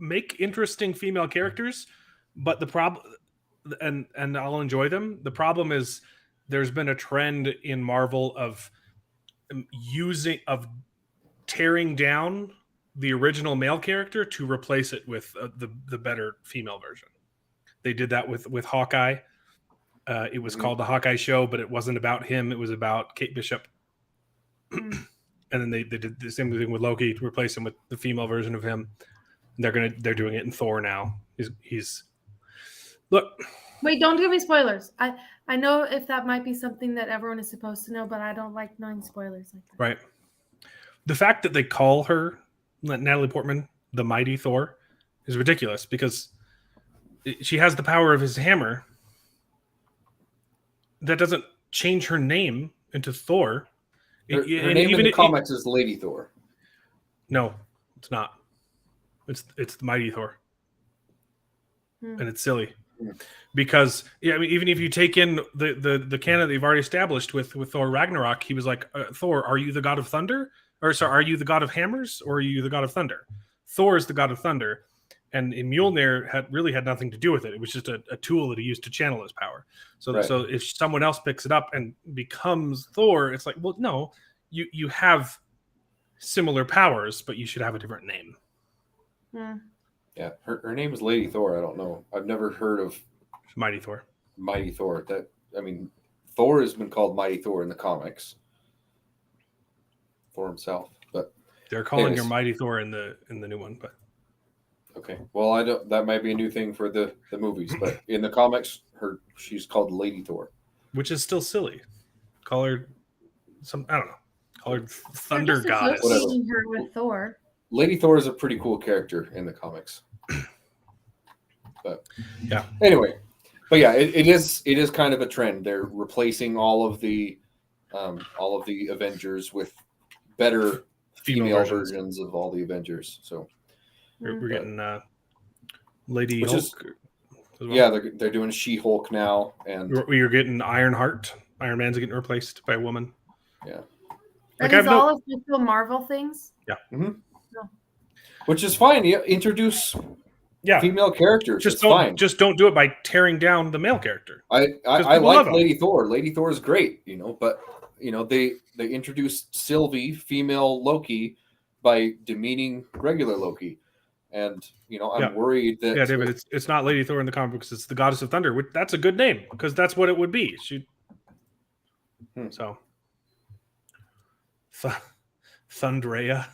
make interesting female characters, but the problem, and I'll enjoy them. The problem is there's been a trend in Marvel of tearing down the original male character to replace it with the better female version. They did that with Hawkeye. It was called the Hawkeye Show, but it wasn't about him. It was about Kate Bishop. And then they did the same thing with Loki to replace him with the female version of him. And they're doing it in Thor now. He's look. Wait, don't give me spoilers. I know if that might be something that everyone is supposed to know, but I don't like knowing spoilers like that. Right. The fact that they call her, Natalie Portman, the Mighty Thor, is ridiculous because she has the power of his hammer. That doesn't change her name into Thor. Her name in the comics is Lady Thor. No, it's not. It's the Mighty Thor. And it's silly. Because even if you take in the canon they've already established with Thor Ragnarok, he was like, Thor, are you the god of thunder? Or sorry, are you the god of hammers, or are you the god of thunder? Thor is the god of thunder, and Mjolnir had nothing to do with it. It was just a tool that he used to channel his power. So so if someone else picks it up and becomes Thor, it's like, well, no, you have similar powers, but you should have a different name. Yeah, her name is Lady Thor. I don't know. I've never heard of Mighty Thor. Mighty Thor. Thor has been called Mighty Thor in the comics. Thor himself, but they're calling her Mighty Thor in the new one. But okay, well, I don't. That might be a new thing for the movies, but in the comics, she's called Lady Thor, which is still silly. Call her I don't know. Call her Thunder Goddess. Associating her with Thor. Lady Thor is a pretty cool character in the comics. But yeah. Anyway, but yeah, it is kind of a trend. They're replacing all of the Avengers with better female versions of all the Avengers. So we're getting Lady Hulk. Well. Yeah, they're doing She-Hulk now, and you're getting Ironheart. Iron Man's getting replaced by a woman. Yeah. Like all of the Marvel things. Yeah. Mm-hmm. Which is fine. You introduce female characters. Just don't do it by tearing down the male character. I like Lady Thor. Lady Thor is great, but they introduced Sylvie, female Loki, by demeaning regular Loki. And I'm worried that David, it's not Lady Thor in the comic books, it's the Goddess of Thunder. That's a good name because that's what it would be. So Thundrea.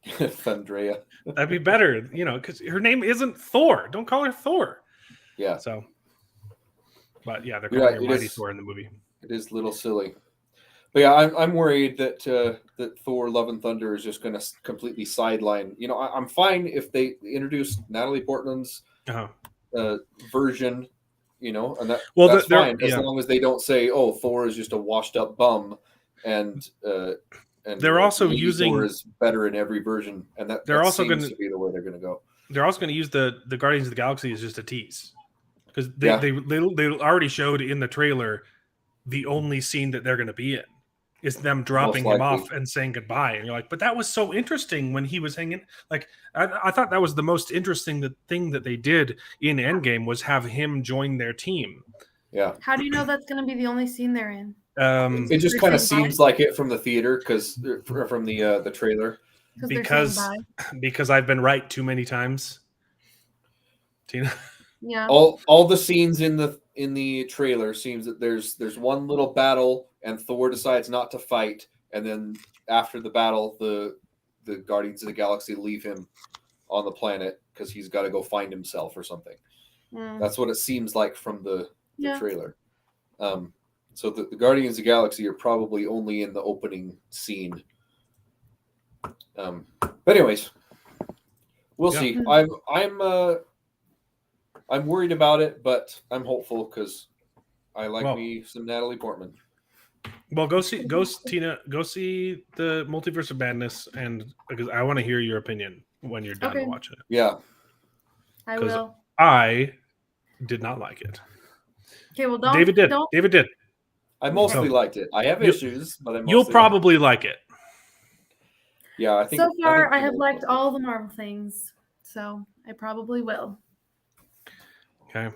Thundrea. That'd be better, because her name isn't Thor. Don't call her Thor. Yeah. So, but yeah, they're calling her Mighty Thor in the movie. It is a little silly, but yeah, I'm worried that Thor: Love and Thunder is just going to completely sideline. I'm fine if they introduce Natalie Portman's version, and that's fine as long as they don't say, "Oh, Thor is just a washed-up bum," and and They're also Lady using- Thor is better in every version, and that They're also seems gonna- to be the way they're going to go. They're also going to use the Guardians of the Galaxy as just a tease, because Yeah. they already showed in the trailer the only scene that they're going to be in is them dropping him likely. off and saying goodbye, and you're like, but that was so interesting when he was hanging. Like, I thought that was the most interesting thing that they did in Endgame was have him join their team. Yeah, How do you know that's going to be the only scene they're in? it just They're kind of saying seems like it from the theater because from the trailer. because they're saying because I've been right too many times, Tina. bye. Yeah. All the scenes in the trailer seems that there's one little battle and Thor decides not to fight, and then after the battle the Guardians of the Galaxy leave him on the planet because he's got to go find himself or something. Mm. That's what it seems like from the Yeah. trailer. So the Guardians of the Galaxy are probably only in the opening scene. But anyways, we'll Yeah. see. Hmm. I'm worried about it, but I'm hopeful because I like Well- me some Natalie Portman. Well, Tina, go see the Multiverse of Madness, and because I want to hear your opinion when you're done Okay. watching it. Yeah, I 'cause- will. I did not like it. Okay, well, don't. David did. Don't. David did. I mostly So- liked it. I have You- issues, but I mostly You'll liked it. probably like it. Yeah, I think So far, think I have people- liked all the Marvel things, so I probably will. Okay.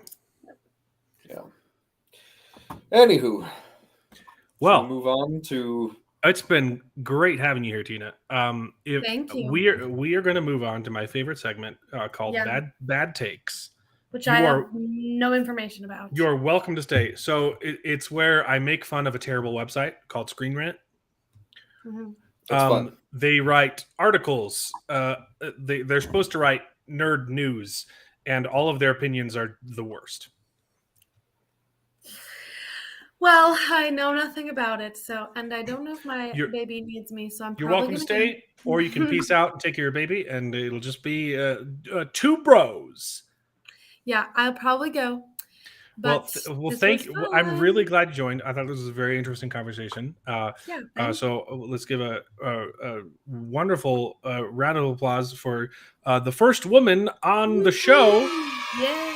Yeah. Anywho, shall Well, we move on to it's been great having you here, Tina. If Thank you. we are going to move on to my favorite segment called Yeah. Bad Takes. Which You I are- have no information about. You're welcome to stay. So it's where I make fun of a terrible website called Screen Rant. Mhm. It's fun. They write articles. They're supposed to write nerd news, and all of their opinions are the worst. Well, I know nothing about it, and I don't know if my You're- baby needs me, so I'm You're probably welcome to gonna stay, or you can peace out and take care of your baby, and it'll just be two bros. Yeah, I'll probably go. But Well, this thank was you. I'm fun. really glad you joined. I thought this was a very interesting conversation. Yeah. thanks. So let's give a wonderful round of applause for the first woman on the show, Yay!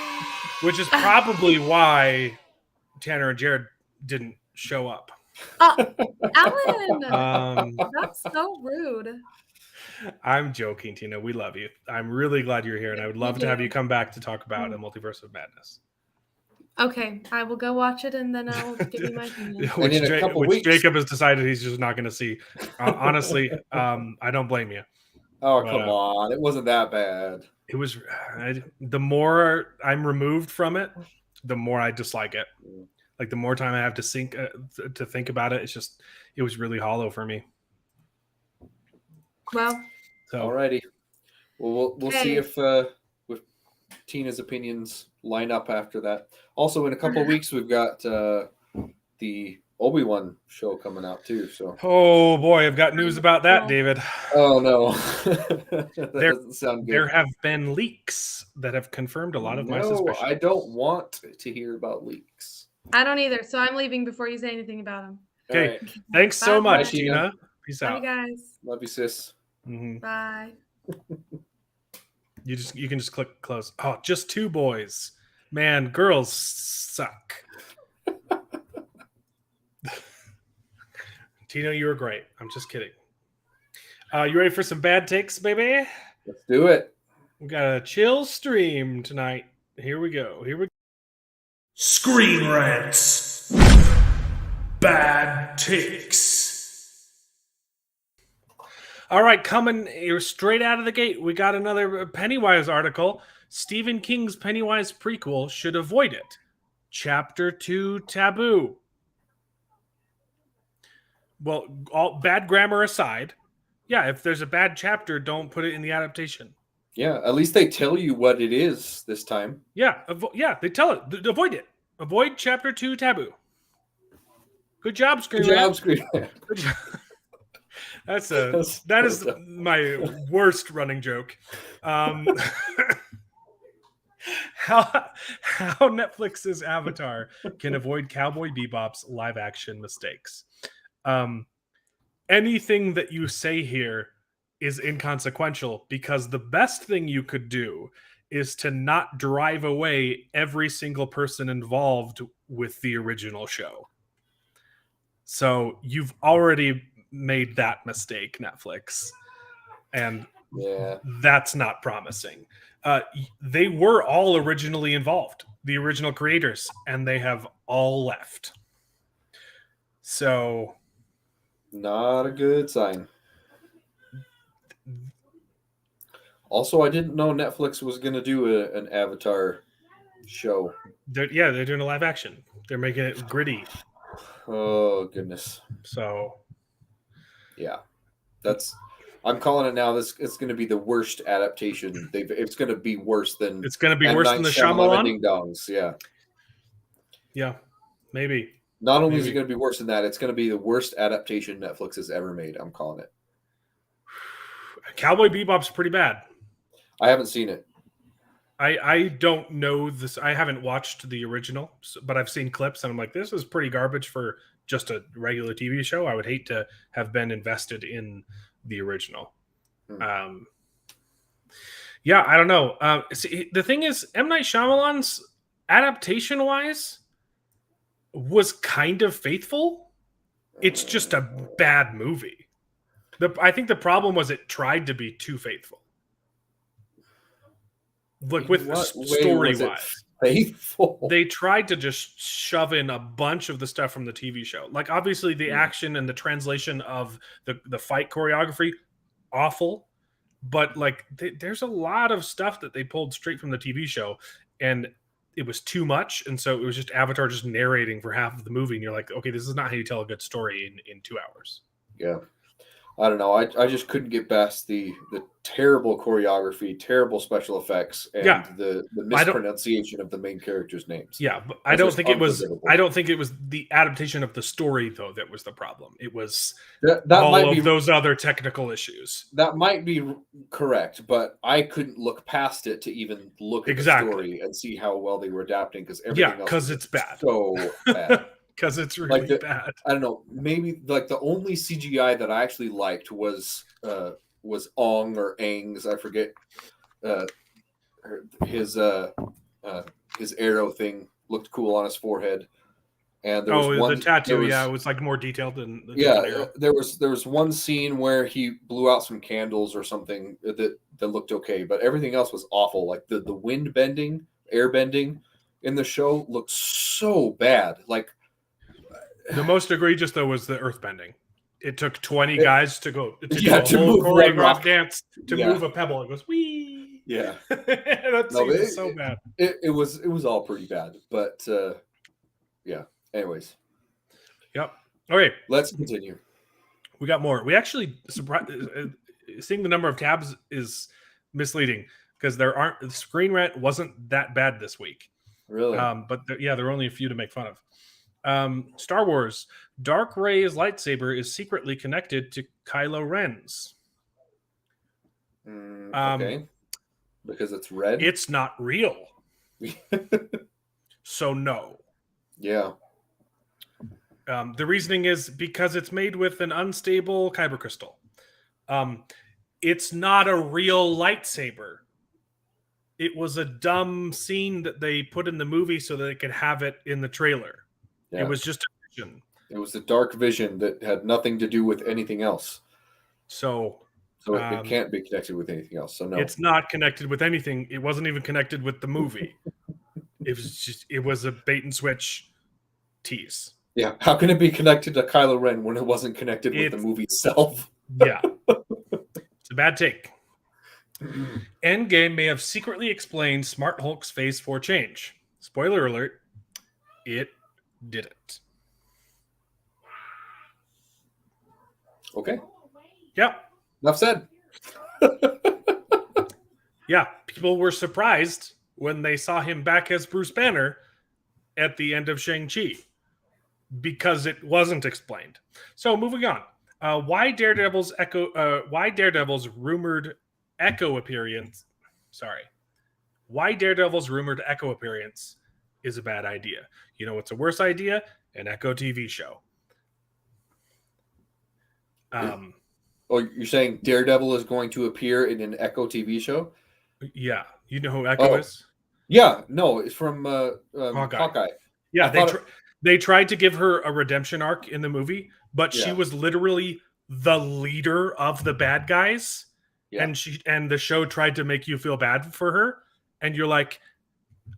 which is probably why Tanner and Jared didn't show up. Alan, Um, that's so rude. I'm joking, Tina. We love you. I'm really glad you're here, and I would We love to have do. you come back to talk about a Multiverse of Madness. Okay, I will go watch it and then I'll give you my opinion. which in a couple weeks- Jacob has decided he's just not going to see. Honestly, I don't blame you. Oh, But, come on. It wasn't that bad. It was the more I'm removed from it, the more I dislike it. Like the more time I have to think about it, it was really hollow for me. Well, So Alrighty. Well, we'll see Okay. if Tina's opinions line up after that. Also, in a couple of weeks, we've got the Obi-Wan show coming out too. So, oh boy, I've got news about that, Oh. David. oh no, that There- doesn't sound good. There have been leaks that have confirmed a lot of my No, suspicions. I don't want to hear about leaks. I don't either, so I'm leaving before you say anything about him. Okay. All right. Thanks so Bye, much, Tina. Tina. Peace Bye, out. guys. Love you, sis. Mhm. Bye. You can just click close. Oh, just two boys. Man, girls suck. Tina, you were great. I'm just kidding. You ready for some bad takes, baby? Let's do it. We got a chill stream tonight. Here we go. Screen rants. Bad takes. All right, coming straight out of the gate, we got another Pennywise article. Stephen King's Pennywise prequel should avoid it. Chapter 2 taboo. Well, all bad grammar aside, yeah, if there's a bad chapter, don't put it in the adaptation. Yeah, at least they tell you what it is this time. Yeah, they tell it. Avoid it. Avoid chapter 2 taboo. Good job, Screen Good Rant. job, Screen. Good job. That That's is my worst running joke. How Netflix's Avatar can avoid Cowboy Bebop's live action mistakes. anything that you say here is inconsequential because the best thing you could do is to not drive away every single person involved with the original show. So you've already made that mistake, Netflix, and Yeah. that's not promising. They were all originally involved, the original creators, and they have all left. So Not a good sign. Also, I didn't know Netflix was going to do an Avatar show. they're doing a live action. They're making it gritty. Oh, goodness. So Yeah. I'm calling it now. It's going to be the worst adaptation. It's going to be worse than it's going to be M. worse Night than the Shyamalan Shyamalan. Ding Dongs. Yeah. Yeah, maybe. Not only is it Maybe. going to be worse than that, it's going to be the worst adaptation Netflix has ever made. I'm calling it. Cowboy Bebop's pretty bad. I haven't seen it. I don't know this. I haven't watched the original, but I've seen clips, and I'm like, this is pretty garbage for just a regular TV show. I would hate to have been invested in the original. Yeah, I don't know. See, the thing is, M. Night Shyamalan's adaptation-wise was kind of faithful. It's just a bad movie. I think the problem was it tried to be too faithful. Like with story-wise, faithful. they tried to just shove in a bunch of the stuff from the TV show. Like obviously the action and the translation of the fight choreography, awful. But like there's a lot of stuff that they pulled straight from the TV show, and it was too much. And so it was just Avatar just narrating for half of the movie, and you're like, okay, this is not how you tell a good story in 2 hours. Yeah. I don't know. I just couldn't get past the terrible choreography, terrible special effects, and the mispronunciation of the main characters' names. Yeah, but I don't think it was the adaptation of the story though that was the problem. It was that all might of those other technical issues. That might be correct, but I couldn't look past it to even look at the story and see how well they were adapting because everything else because it's bad. So bad. Because it's really bad. I don't know. Maybe like the only CGI that I actually liked was Ong or Aang's. I forget his arrow thing looked cool on his forehead. And there was the tattoo. It was like more detailed than the arrow. There was one scene where he blew out some candles or something that looked okay, but everything else was awful. Like the wind bending, air bending in the show looked so bad. Like. The most egregious though was the earth bending. It took 20 guys to go to do a to whole choreographed dance to move a pebble. It goes wee. Yeah, that was so bad. It was all pretty bad, but yeah. Anyways, yep. Okay, let's continue. We got more. We actually seeing the number of tabs is misleading because the screen rant wasn't that bad this week. Really? But there are only a few to make fun of. Star Wars, Dark Rey's lightsaber is secretly connected to Kylo Ren's. Okay. Because it's red? It's not real. So no. Yeah. The reasoning is because it's made with an unstable kyber crystal. It's not a real lightsaber. It was a dumb scene that they put in the movie so that they could have it in the trailer. Yeah. It was just a vision. It was the dark vision that had nothing to do with anything else. So it can't be connected with anything else. So no, it's not connected with anything. It wasn't even connected with the movie. It was a bait and switch tease. Yeah, how can it be connected to Kylo Ren when it wasn't connected with the movie itself? Yeah, it's a bad take. Endgame may have secretly explained Smart Hulk's Phase 4 change. Spoiler alert: it didn't. Okay. Yeah. Enough said. Yeah. People were surprised when they saw him back as Bruce Banner at the end of Shang-Chi because it wasn't explained. So moving on. Why Daredevil's rumored Echo appearance is a bad idea. You know what's a worse idea? An Echo TV show. Um, Oh, you're saying Daredevil is going to appear in an Echo TV show? yeah, you know who Echo Oh, is? yeah. No, it's from Hawkeye. Hawkeye. Yeah, I thought they tried to give her a redemption arc in the movie, but she Yeah. was literally the leader of the bad guys, Yeah. and the show tried to make you feel bad for her, and you're like,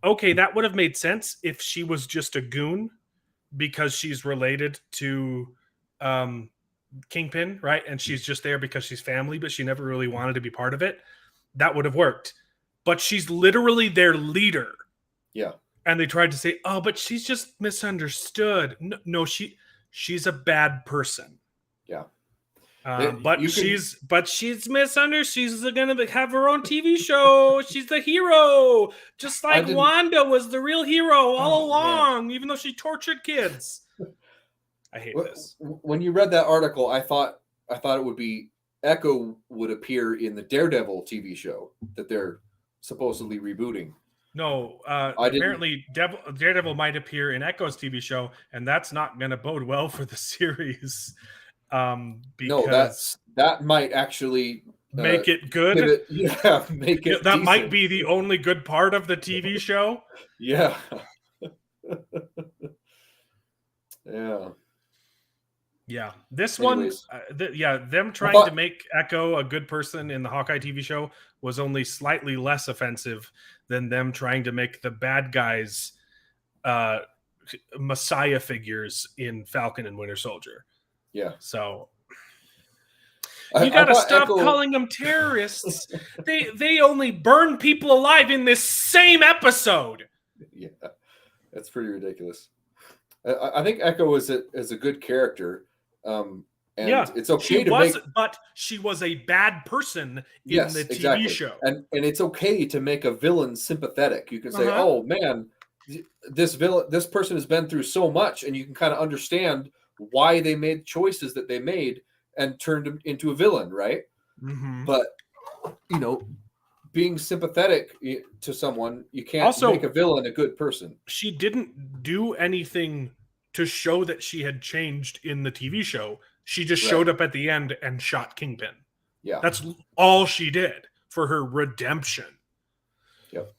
okay, that would have made sense if she was just a goon because she's related to um, Kingpin, right? And she's just there because she's family, but she never really wanted to be part of it. That would have worked. But she's literally their leader. Yeah. And they tried to say, "Oh, but she's just misunderstood." No, she's a bad person. Yeah. But she's misunderstood. She's gonna have her own TV show. She's the hero, just like Wanda was the real hero all along, even though she tortured kids. I hate this. When you read that article, I thought it would be Echo would appear in the Daredevil TV show that they're supposedly rebooting. No, apparently Daredevil might appear in Echo's TV show, and that's not going to bode well for the series. Because that might actually make it good. Make it. That decent. Might be the only good part of the TV show. Yeah. Yeah. Yeah, this Anyways. one, them trying to make Echo a good person in the Hawkeye TV show was only slightly less offensive than them trying to make the bad guys messiah figures in Falcon and Winter Soldier. Yeah. So you gotta stop calling them terrorists. they only burn people alive in this same episode. Yeah, that's pretty ridiculous. I think Echo is a good character. And it's okay but she was a bad person in the TV show. And it's okay to make a villain sympathetic. You can say, oh man, this person has been through so much, and you can kind of understand why they made choices that they made and turned him into a villain, right? Mm-hmm. But being sympathetic to someone, you can't also make a villain a good person. She didn't do anything to show that she had changed in the TV show. She just showed up at the end and shot Kingpin. Yeah. That's all she did for her redemption. Yep.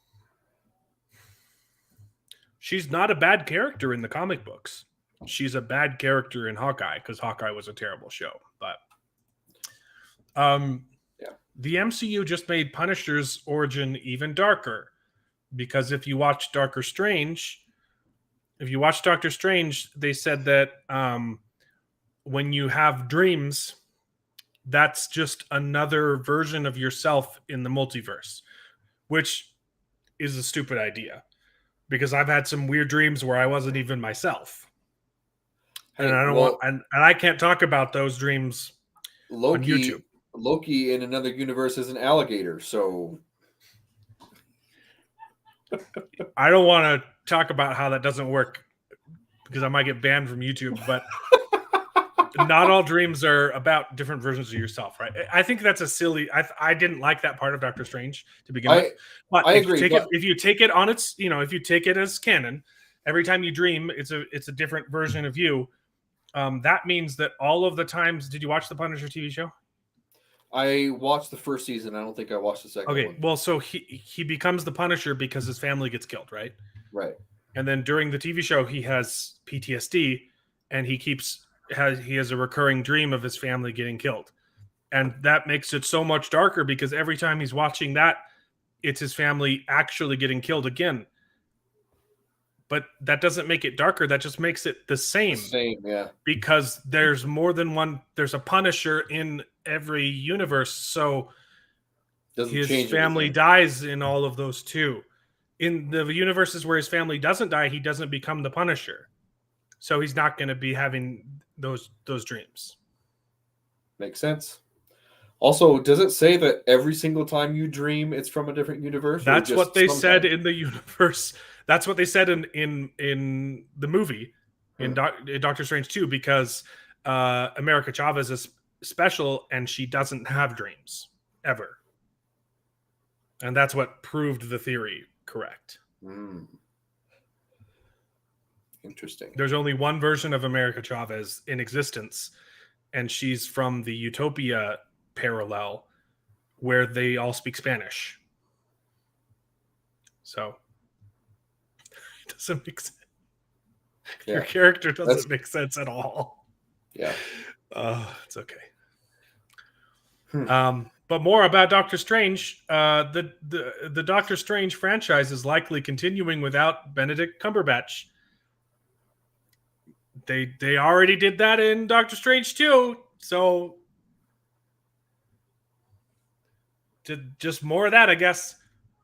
She's not a bad character in the comic books. She's a bad character in Hawkeye because Hawkeye was a terrible show. But the MCU just made Punisher's origin even darker, because if you watch Doctor Strange, they said that when you have dreams, that's just another version of yourself in the multiverse, which is a stupid idea, because I've had some weird dreams where I wasn't even myself. And I don't want, and I can't talk about those dreams on YouTube. Loki in another universe is an alligator, so I don't want to talk about how that doesn't work because I might get banned from YouTube, but not all dreams are about different versions of yourself, right? I think that's a silly. I didn't like that part of Doctor Strange to begin with. But I agree. If you take it on its, if you take it as canon, every time you dream, it's a different version of you. That means that all of the times, did you watch the Punisher TV show? I watched the first season. I don't think I watched the second one. Okay, well, so he becomes the Punisher because his family gets killed, right? Right. And then during the TV show, he has PTSD, and he has a recurring dream of his family getting killed. And that makes it so much darker because every time he's watching that, it's his family actually getting killed again. But that doesn't make it darker. That just makes it the same. Yeah. Because there's more than one. There's a Punisher in every universe. So his family dies in all of those too. In the universes where his family doesn't die, he doesn't become the Punisher. So he's not going to be having those dreams. Makes sense. Also, does it say that every single time you dream, it's from a different universe? That's what they said in the universe. That's what they said in the movie, in Doctor Strange 2, because America Chavez is special and she doesn't have dreams ever. And that's what proved the theory correct. Interesting. There's only one version of America Chavez in existence, and she's from the Utopia parallel where they all speak Spanish. So it doesn't make sense. Your character doesn't make sense at all. Yeah. It's okay. But more about Doctor Strange. The Doctor Strange franchise is likely continuing without Benedict Cumberbatch. They already did that in Doctor Strange 2, so just more of that, I guess.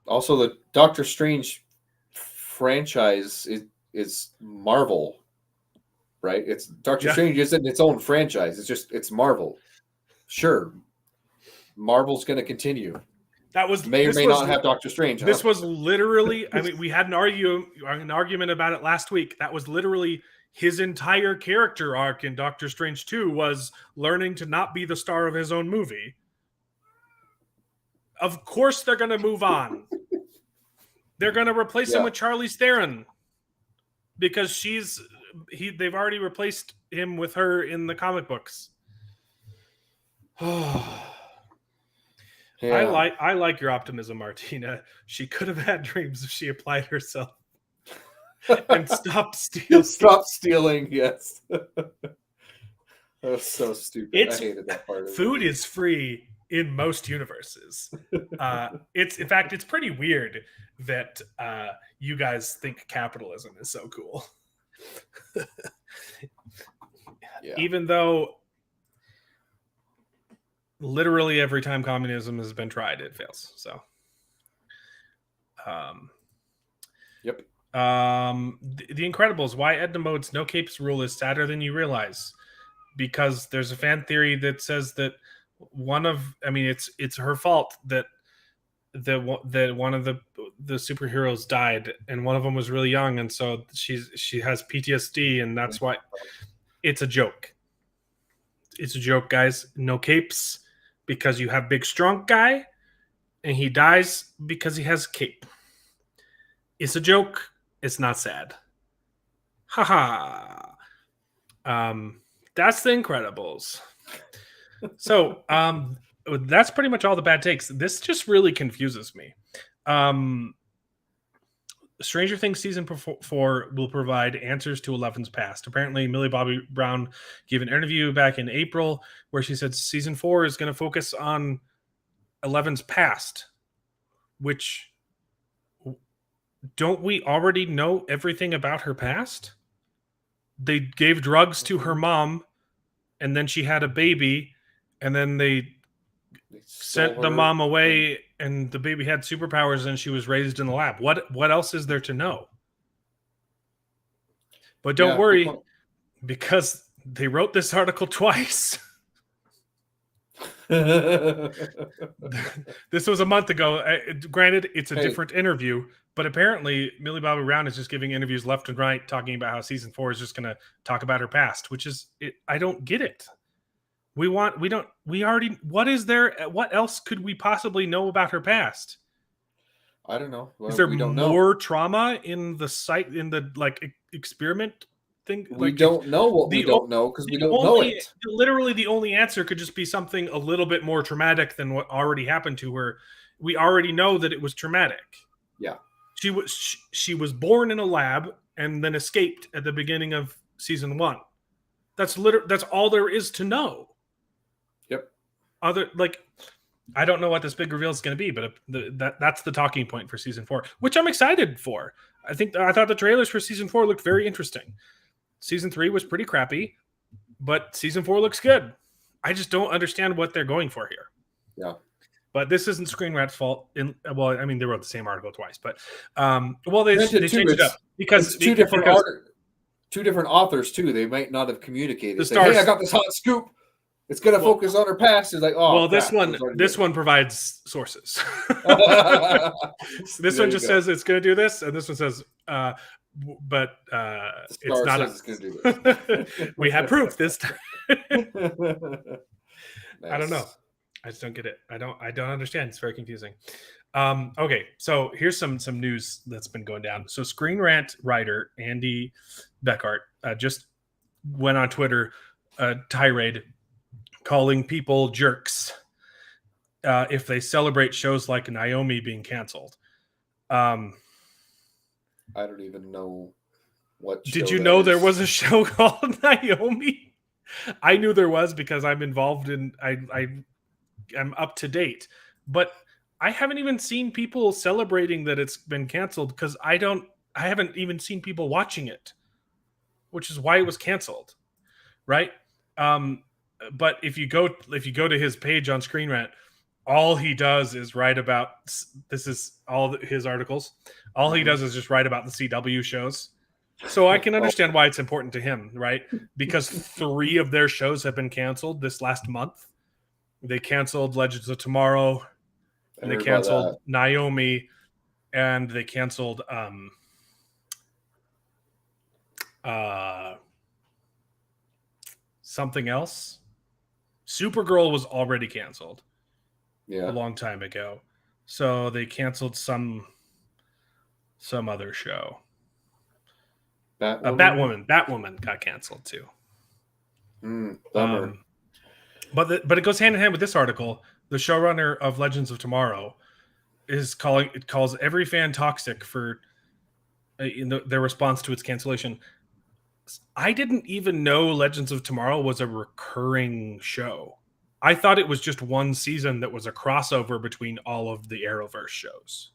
Also, the Doctor Strange franchise is Marvel, right? It's Doctor Strange isn't its own franchise. It's Marvel. Sure, Marvel's going to continue. That was may or may not have Doctor Strange. This was literally. I mean, we had an argument about it last week. That was literally his entire character arc in Doctor Strange 2 was learning to not be the star of his own movie. Of course, they're going to move on. They're going to replace him with Charlize Theron because they've already replaced him with her in the comic books. I like your optimism, Martina. She could have had dreams if she applied herself and stopped stealing. Stop stealing, yes. That was so stupid. I hated that part of it. Food is free in most universes. It's pretty weird that you guys think capitalism is so cool. Even though literally every time communism has been tried, it fails. So, yep. The Incredibles. Why Edna Mode's no capes rule is sadder than you realize. Because there's a fan theory that says that it's her fault that one of the superheroes died, and one of them was really young, and so she has PTSD, and that's why it's a joke. It's a joke, guys. No capes because you have big strong guy, and he dies because he has a cape. It's a joke. It's not sad. Haha. That's The Incredibles. So that's pretty much all the bad takes. This just really confuses me. Stranger Things season 4 will provide answers to Eleven's past. Apparently, Millie Bobby Brown gave an interview back in April where she said season 4 is going to focus on Eleven's past, which don't we already know everything about her past? They gave drugs to her mom, and then she had a baby, and then they sent the mom away, and the baby had superpowers, and she was raised in the lab. What else is there to know? But don't worry, because they wrote this article twice. This was a month ago. Granted, it's a different interview, but apparently Millie Bobby Brown is just giving interviews left and right, talking about how season 4 is just going to talk about her past, which is I don't get it. What is there? What else could we possibly know about her past? I don't know. Is there more trauma in the site, in the experiment thing? We don't know what we don't know because we don't know it. Literally, the only answer could just be something a little bit more traumatic than what already happened to her. We already know that it was traumatic. Yeah. She was born in a lab and then escaped at the beginning of season 1. That's all there is to know. Yep. I don't know what this big reveal is going to be, but that's the talking point for season 4, which I'm excited for. I thought the trailers for season 4 looked very interesting. Season 3 was pretty crappy, but season 4 looks good. I just don't understand what they're going for here. Yeah. But this isn't Screen Rat's fault. They wrote the same article twice, but they changed it up because two different authors too. They might not have communicated. Hey, I got this hot scoop. It's going to focus on her past. It's like, this one provides sources. This one just says it's going to do this, and this one says, but it's not. It's going to do this. We have proof this time. Nice. I don't know. I just don't get it. I don't understand. It's very confusing. Okay, so here's some news that's been going down. So Screen Rant writer Andy Beckart just went on Twitter tirade calling people jerks if they celebrate shows like Naomi being canceled. I don't even know what show Did you that know there is. was a show called Naomi? I knew there was because I'm involved in. I'm up to date, but I haven't even seen people celebrating that it's been canceled because I haven't even seen people watching it, which is why it was canceled, right? But if you go to his page on Screen Rant, all he does is write about this is all his articles. All he does is just write about the CW shows. So I can understand why it's important to him, right? Because 3 of their shows have been canceled this last month. They canceled Legends of Tomorrow, and they canceled Naomi, and they canceled something else. Supergirl was already canceled a long time ago. So they canceled some other show. Batwoman got canceled too. Bummer. But it goes hand in hand with this article. The showrunner of Legends of Tomorrow calls every fan toxic for their response to its cancellation. I didn't even know Legends of Tomorrow was a recurring show. I thought it was just one season that was a crossover between all of the Arrowverse shows.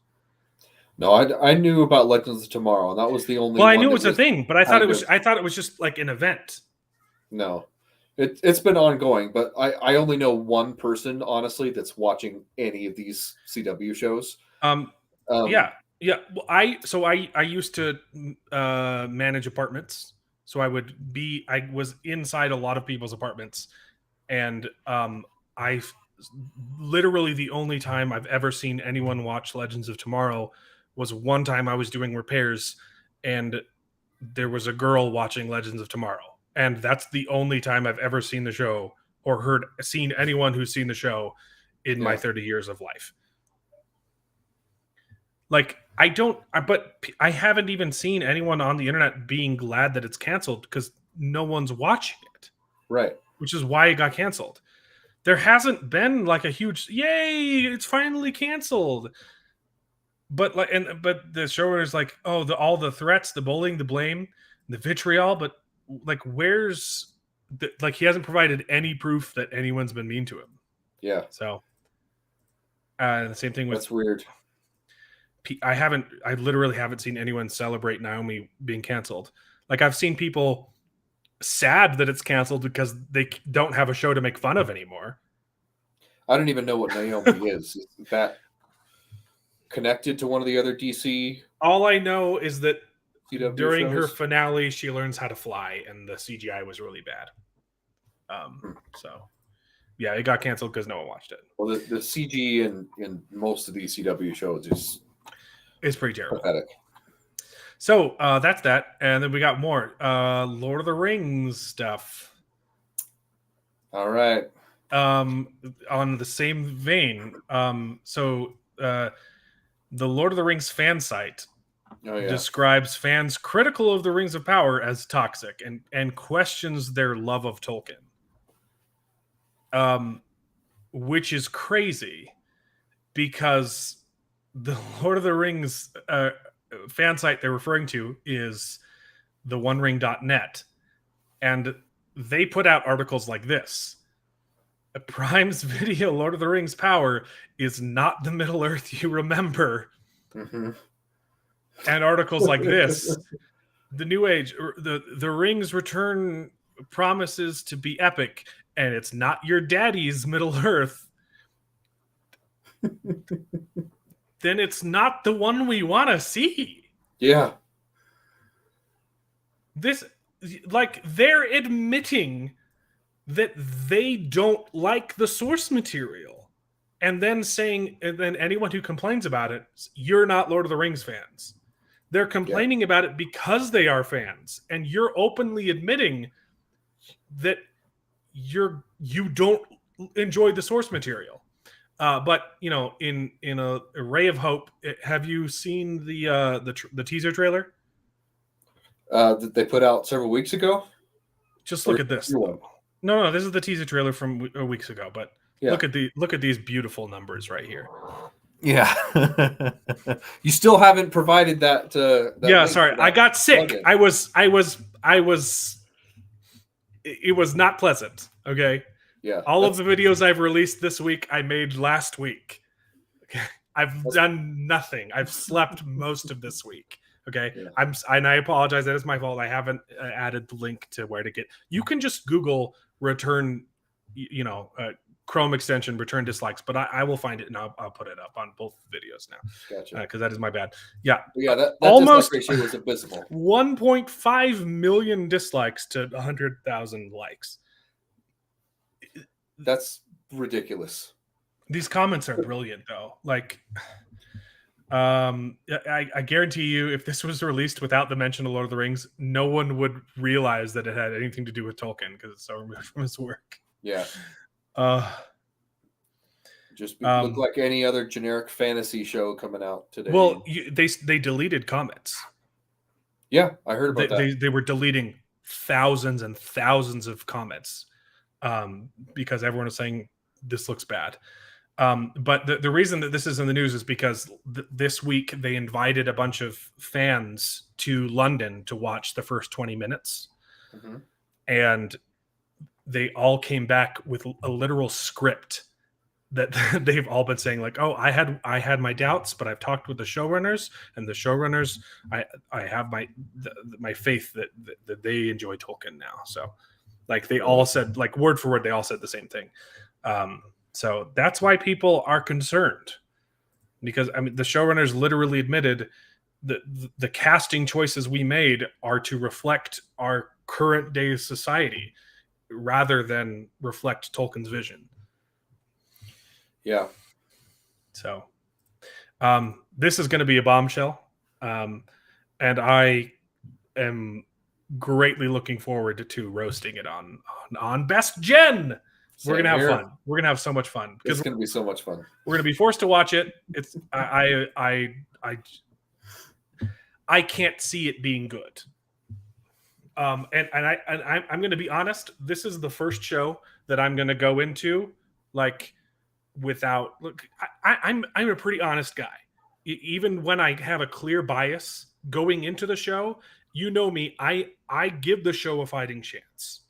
No, I knew about Legends of Tomorrow, and that was the only. Well, one I knew it was a thing, but I thought it was just like an event. No, it's been ongoing, but I only know one person, honestly, that's watching any of these CW shows. Yeah. Well, I used to manage apartments, so I was inside a lot of people's apartments, and I've literally the only time I've ever seen anyone watch Legends of Tomorrow was one time I was doing repairs, and there was a girl watching Legends of Tomorrow. And that's the only time I've ever seen the show or seen anyone who's seen the show in my 30 years of life. Like, but I haven't even seen anyone on the internet being glad that it's canceled because no one's watching it. Right. Which is why it got canceled. There hasn't been like a huge, yay, it's finally canceled. But the showrunner's like, oh, all the threats, the bullying, the blame, the vitriol, but like, where's he hasn't provided any proof that anyone's been mean to him. Yeah. So, the same thing with. That's weird. I literally haven't seen anyone celebrate Naomi being canceled. Like, I've seen people sad that it's canceled because they don't have a show to make fun of anymore. I don't even know what Naomi is. Is that connected to one of the other DC? All I know is that CW during her shows? finale, she learns how to fly, and the CGI was really bad. So, yeah, it got canceled because no one watched it. Well, the CG in most of these CW shows is pretty terrible. pathetic. So that's that, and then we got more Lord of the Rings stuff. All right. On the same vein, the Lord of the Rings fan site describes fans critical of the Rings of Power as toxic and questions their love of Tolkien. Which is crazy because the Lord of the Rings fan site they're referring to is the OneRing.net, and they put out articles like this. Prime's video Lord of the Rings Power is not the Middle Earth you remember. Mm-hmm. And articles like this, the New Age, the Rings Return promises to be epic, and it's not your daddy's Middle Earth. Then it's not the one we want to see. Yeah. They're admitting that they don't like the source material, and then anyone who complains about it, you're not Lord of the Rings fans. They're complaining about it because they are fans, and you're openly admitting that you don't enjoy the source material. But in a ray of hope, have you seen the teaser trailer That they put out several weeks ago? Just look at this. No, this is the teaser trailer from weeks ago. But Yeah. look at these beautiful numbers right here. Yeah. You still haven't provided that. Yeah, link sorry, for I that got sick. plugin. I was. It was not pleasant. Okay, Yeah. all of the videos I've released this week, I made last week. Okay, I've done nothing. I've slept most of this week. Okay, Yeah. and I apologize. That is my fault. I haven't added the link to where to get. You can just Google return, Chrome extension return dislikes, but I will find it and I'll put it up on both videos now Gotcha. because that is my bad. Yeah, Yeah, that almost dislike ratio was abysmal. 1.5 million dislikes to 100,000 likes. That's ridiculous. These comments are brilliant though. Like, I guarantee you, if this was released without the mention of Lord of the Rings, no one would realize that it had anything to do with Tolkien because it's so removed from his work. Yeah. Uh, Just look like any other generic fantasy show coming out today. Well, they deleted comments. Yeah, I heard about that. They were deleting thousands and thousands of comments because everyone was saying this looks bad. But the reason that this is in the news is because this week they invited a bunch of fans to London to watch the first 20 minutes. Mhm. And they all came back with a literal script that they've all been saying like, oh, I had my doubts, but I've talked with the showrunners, and the showrunners, I have my faith that they enjoy Tolkien now. So like they all said, like word for word, they all said the same thing. So that's why people are concerned, because I mean the showrunners literally admitted that the casting choices we made are to reflect our current day society rather than reflect Tolkien's vision. Yeah. So this is going to be a bombshell. And I am greatly looking forward to roasting it on Best Gen. We're going to have fun. We're going to have so much fun. It's going to be so much fun. We're going to be forced to watch it. It's I can't see it being good. And I'm going to be honest. This is the first show that I'm going to go into like without look. I'm a pretty honest guy. Even when I have a clear bias going into the show, you know me. I give the show a fighting chance.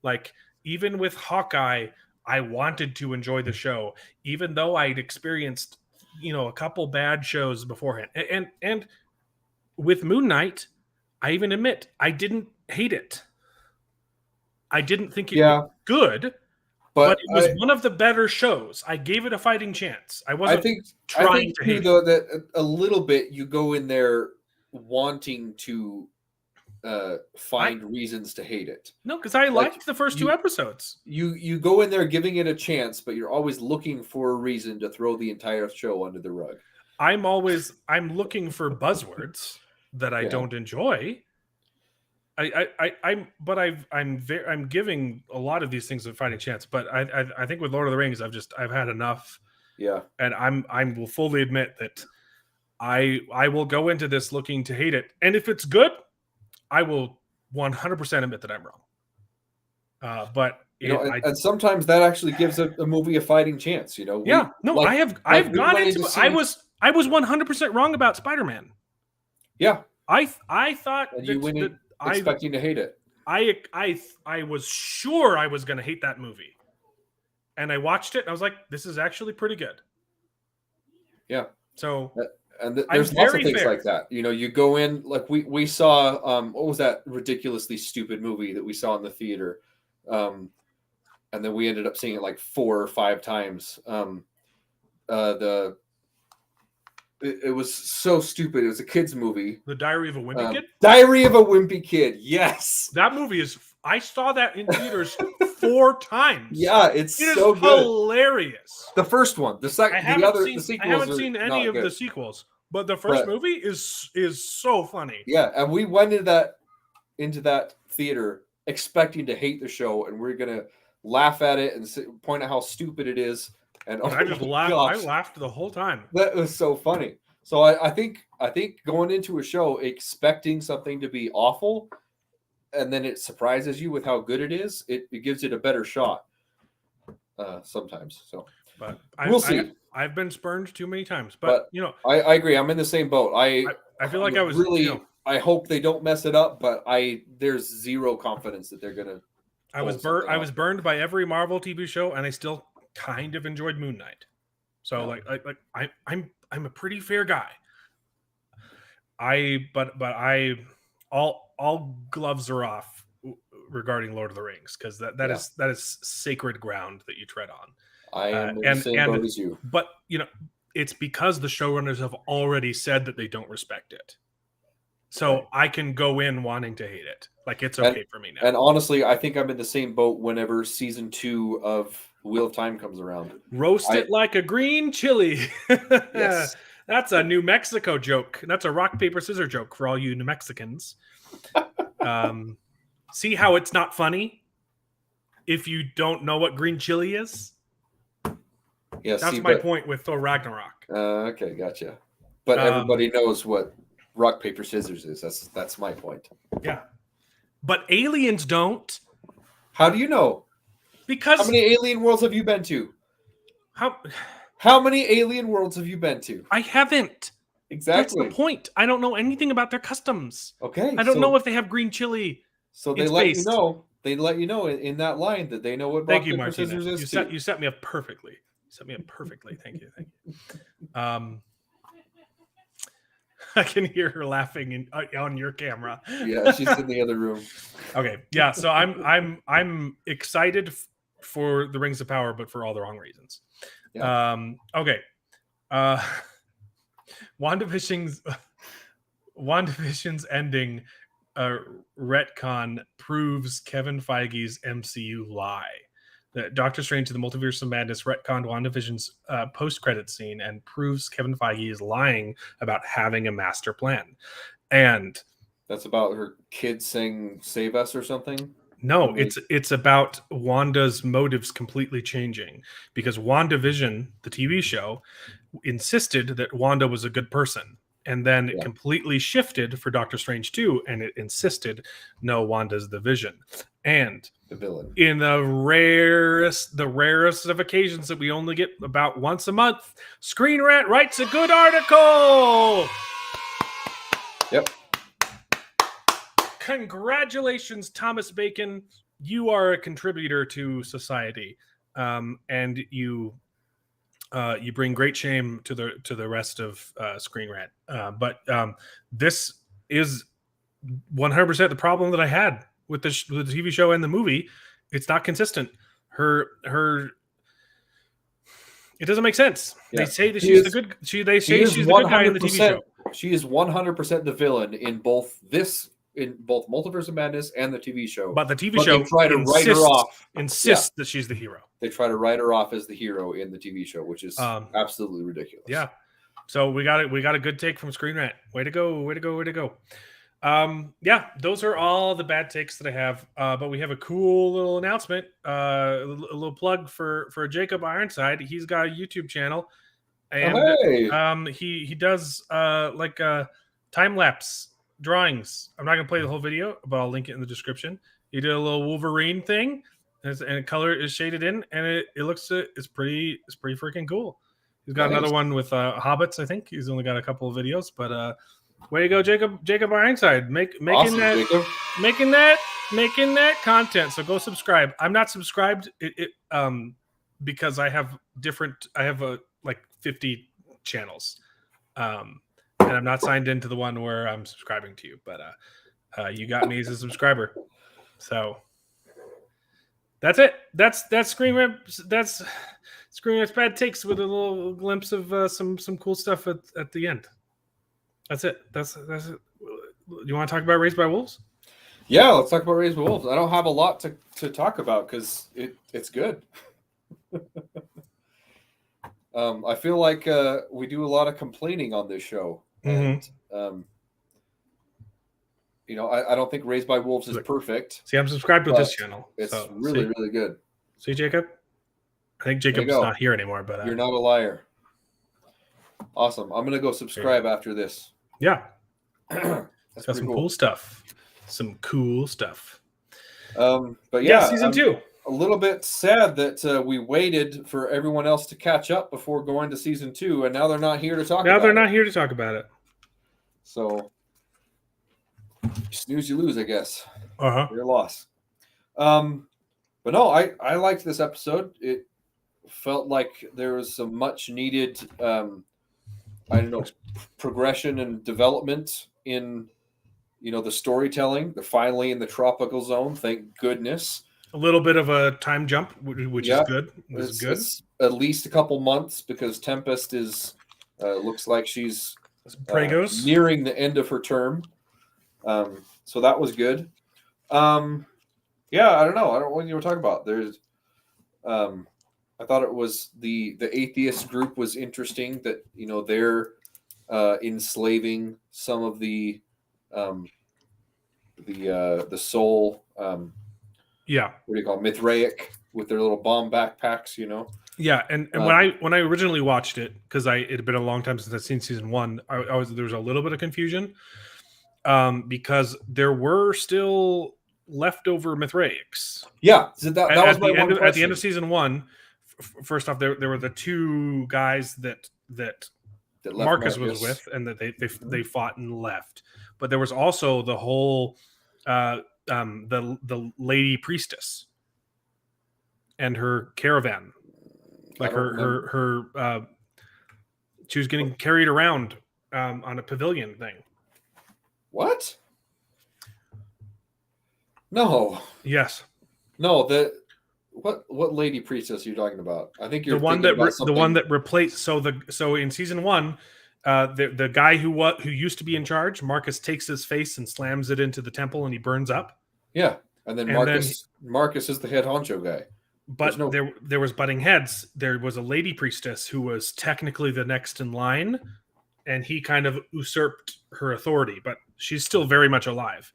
Like even with Hawkeye, I wanted to enjoy the show, even though I'd experienced a couple bad shows beforehand. And with Moon Knight, I even admit I didn't hate it. I didn't think it was good, but it was one of the better shows. I gave it a fighting chance. I wasn't trying to hate though, that a little bit you go in there wanting to find reasons to hate it. No, because I liked the first two episodes. You go in there giving it a chance, but you're always looking for a reason to throw the entire show under the rug. I'm looking for buzzwords that I don't enjoy. I'm giving a lot of these things a fighting chance, but I think with Lord of the Rings I've had enough. Yeah, and I will fully admit that I will go into this looking to hate it, and if it's good, I will 100% admit that I'm wrong. But and sometimes that actually gives a movie a fighting chance. I've gone into I was 100% wrong about Spider-Man. Yeah, I thought and you went in expecting to hate it. I was sure I was going to hate that movie, and I watched it. And I was like, this is actually pretty good. Yeah. So. And there's lots of things like that. You go in like we saw. What was that ridiculously stupid movie that we saw in the theater? And then we ended up seeing it like 4 or 5 times. It was so stupid. It was a kid's movie. The Diary of a Wimpy Kid? Diary of a Wimpy Kid. Yes. That movie is... I saw that in theaters 4 times. Yeah, it's so good. Hilarious. The first one. The second. I haven't seen any of the sequels, but the first movie is so funny. Yeah, and we went into that theater expecting to hate the show, and we're gonna laugh at it and point out how stupid it is. And I just laughed. I laughed the whole time. That was so funny. So I think going into a show expecting something to be awful and then it surprises you with how good it is, it gives it a better shot. Sometimes, so But we'll see. I've been spurned too many times, but you know, I agree. I'm in the same boat. I feel like I was really. you know, I hope they don't mess it up, but there's zero confidence that they're gonna. I was burned by every Marvel TV show, and I still kind of enjoyed Moon Knight. So Yeah. I'm a pretty fair guy. All gloves are off regarding Lord of the Rings, because that is sacred ground that you tread on. I am in the same boat as you. But you know, it's because the showrunners have already said that they don't respect it. So Right. I can go in wanting to hate it. Like, it's okay for me now. And honestly, I think I'm in the same boat whenever season 2 of Wheel of Time comes around. Roast it like a green chili. Yes. That's a New Mexico joke. That's a rock, paper, scissors joke for all you New Mexicans. See how it's not funny if you don't know what green chili is? Yeah, That's my point with Thor Ragnarok. Okay, gotcha. But everybody knows what rock, paper, scissors is. That's my point. Yeah. But aliens don't. How do you know? Because how many alien worlds have you been to? How many alien worlds have you been to? I haven't. Exactly. That's the point. I don't know anything about their customs. Okay. I don't know if they have green chili. So they let you know. They let you know in that line that they know what rock, paper, scissors is. You set me up perfectly. Thank you. I can hear her laughing on your camera. Yeah, she's in the other room. Okay, yeah. So I'm excited for the Rings of Power, but for all the wrong reasons. Yeah. Okay. WandaVision's ending retcon proves Kevin Feige's MCU lie. That Doctor Strange and the Multiverse of Madness retconned WandaVision's post-credit scene and proves Kevin Feige is lying about having a master plan. And that's about her kids saying "Save us" or something. No, it's about Wanda's motives completely changing, because WandaVision, the TV show, insisted that Wanda was a good person. And then it completely shifted for Doctor Strange 2, and it insisted, no, Wanda's the Vision. And the villain. In the rarest of occasions that we only get about once a month, Screen Rant writes a good article. Yep. Congratulations, Thomas Bacon. You are a contributor to society, and you bring great shame to the rest of Screen Rant. But this is 100% the problem that I had with the TV show and the movie. It's not consistent. It doesn't make sense. Yeah. They say that she's the good. They say she's the good guy in the TV show. She is 100% the villain in both Multiverse of Madness and the TV show. But the TV show try to write her off. Insists that she's the hero. They try to write her off as the hero in the TV show, which is absolutely ridiculous. Yeah. So we got a good take from Screen Rant. Way to go. Yeah, those are all the bad takes that I have. But we have a cool little announcement, a little plug for Jacob Ironside. He's got a YouTube channel, and he does time lapse drawings. I'm not gonna play the whole video, but I'll link it in the description. He did a little Wolverine thing, and color is shaded in, and it looks it's pretty freaking cool. He's got another one with hobbits. I think he's only got a couple of videos, but way to go, Jacob Ironside, making that content. So go subscribe. I'm not subscribed because I have 50 channels, and I'm not signed into the one where I'm subscribing to you. But you got me as a subscriber, so that's it. That's Screen Rant. That's Screen Rant's bad takes with a little glimpse of some cool stuff at the end. That's it. That's it. You want to talk about Raised by Wolves? Yeah, let's talk about Raised by Wolves. I don't have a lot to talk about because it's good. I feel like we do a lot of complaining on this show, and I don't think Raised by Wolves is perfect. See, I'm subscribed to this channel. It's really good. See, Jacob? I think Jacob's not here anymore, but you're not a liar. Awesome. I'm gonna go subscribe after this. Yeah. That's got some cool stuff. Some cool stuff. But Yeah, yeah, season 2. A little bit sad that we waited for everyone else to catch up before going to season 2, and now they're not here to talk Now about they're it. not here to talk about it. So, you snooze, you lose, I guess. Uh-huh. Your loss. But no, I liked this episode. It felt like there was some much needed, progression and development in, the storytelling. They're finally in the tropical zone. Thank goodness. A little bit of a time jump, which is good. It's at least a couple months because Tempest is looks like she's nearing the end of her term. So that was good. Yeah, I don't know. I don't know what you were talking about. There's, I thought it was the atheist group was interesting that they're enslaving some of the soul. Yeah. What do you call it? Mithraic with their little bomb backpacks? Yeah, and when I originally watched it, because it had been a long time since I'd seen season 1, there was a little bit of confusion, because there were still leftover Mithraics. Yeah, so that was my one question. At the end of season 1. First off, there were the 2 guys that Marcus was with, and that they fought and left. But there was also the whole the lady priestess and her caravan, like her she was getting carried around on a pavilion thing. What? No. Yes. No. What lady priestess are you talking about? I think you're the one that replaced. So in season 1, the guy who used to be in charge, Marcus takes his face and slams it into the temple, and he burns up. Yeah, and then Marcus is the head honcho guy. But there was butting heads. There was a lady priestess who was technically the next in line, and he kind of usurped her authority. But she's still very much alive.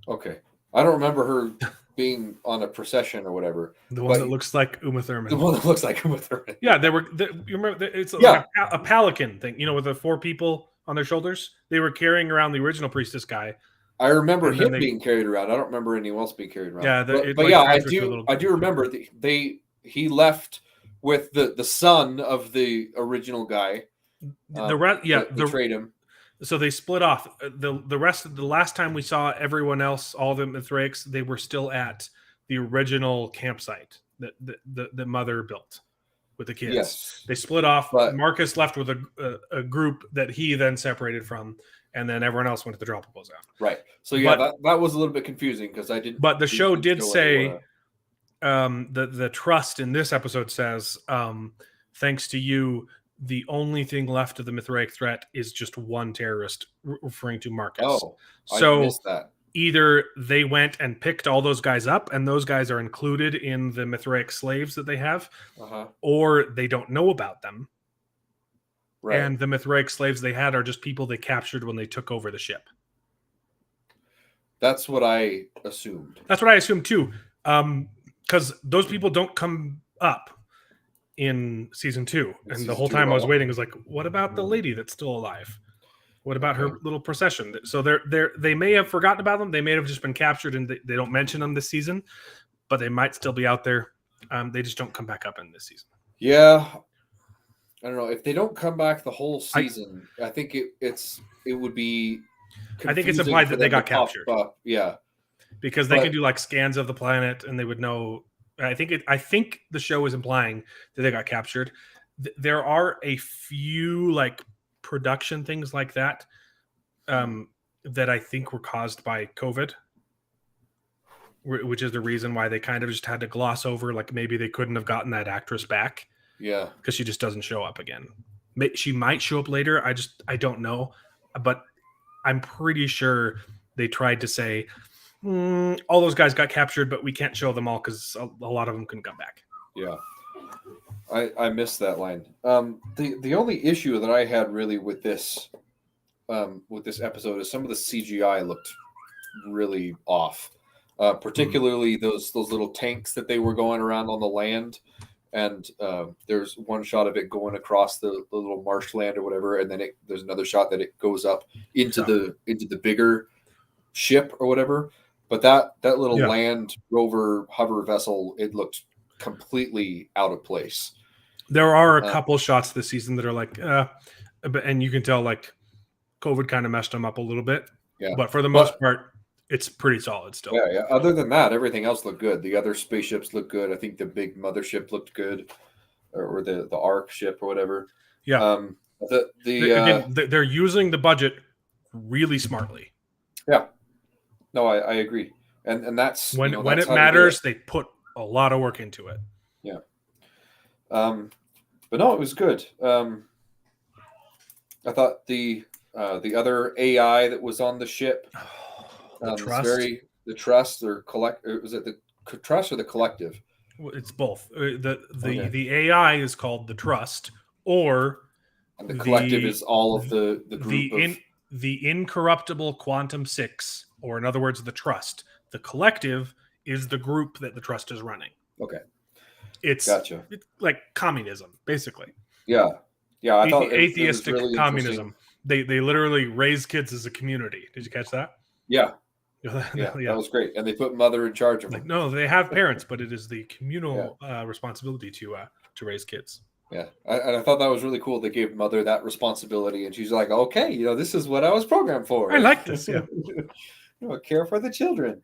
Okay, I don't remember her being on a procession or whatever. The one that looks like Uma Thurman. The one that looks like Uma Thurman. Yeah, you remember? It's like a pelican thing, with the 4 people on their shoulders. They were carrying around the original priestess guy. I remember him being carried around. I don't remember anyone else being carried around. Yeah, but I do remember he left with the son of the original guy. Betrayed him. So they split off. The rest of the last time we saw everyone else, all the Mithraics, they were still at the original campsite that the mother built with the kids. Yes. They split off. But Marcus left with a group that he then separated from, and then everyone else went to the tropical zone. Right. So that was a little bit confusing because I didn't. But the show did say the trust in this episode says, thanks to you, the only thing left of the Mithraic threat is just one terrorist, referring to Marcus. Oh, so I missed that. Either they went and picked all those guys up, and those guys are included in the Mithraic slaves that they have, or they don't know about them. Right. And the Mithraic slaves they had are just people they captured when they took over the ship. That's what I assumed. That's what I assumed too, because those people don't come up in season 2, and the whole time I was waiting, I was like, what about the lady that's still alive? What about her little procession? So they may have forgotten about them. They may have just been captured, and they don't mention them this season, but they might still be out there. They just don't come back up in this season. Yeah, I don't know if they don't come back the whole season. I think it would be. I think it's implied that they got captured. Yeah, because they can do like scans of the planet, and they would know. I think the show is implying that they got captured. There are a few like production things like that that I think were caused by COVID, which is the reason why they kind of just had to gloss over. Like maybe they couldn't have gotten that actress back. Yeah, because she just doesn't show up again. She might show up later. I don't know, but I'm pretty sure they tried to say. All those guys got captured, but we can't show them all because a lot of them couldn't come back. Yeah, I missed that line. The only issue that I had really with this episode is some of the CGI looked really off, particularly those little tanks that they were going around on the land, and there's one shot of it going across the little marshland or whatever, and then there's another shot that it goes up into the bigger ship or whatever. But that little Yeah. Land Rover hover vessel, it looked completely out of place. There are a couple shots this season that are like, and you can tell like COVID kind of messed them up a little bit. Yeah. But for the most part, it's pretty solid still. Yeah. Other than that, everything else looked good. The other spaceships looked good. I think the big mothership looked good, or the Ark ship or whatever. Yeah. Again, they're using the budget really smartly. Yeah. No, I agree. And that's when that's it how matters, they put a lot of work into it. Yeah. But no, it was good. I thought the other AI that was on the ship, the trust, the trust or was it the trust or the collective? It's both. The AI is called the trust, and the collective is all of the group the incorruptible quantum 6, or in other words, the trust. The collective is the group that the trust is running. Okay. It's like communism, basically. Yeah. I thought atheistic it was really communism. They literally raise kids as a community. Did you catch that? Yeah. That was great. And they put mother in charge of them. No, they have parents, but it is the communal responsibility to raise kids. Yeah, and I thought that was really cool. They gave mother that responsibility, and she's like, "Okay, this is what I was programmed for. I like this. Yeah, care for the children."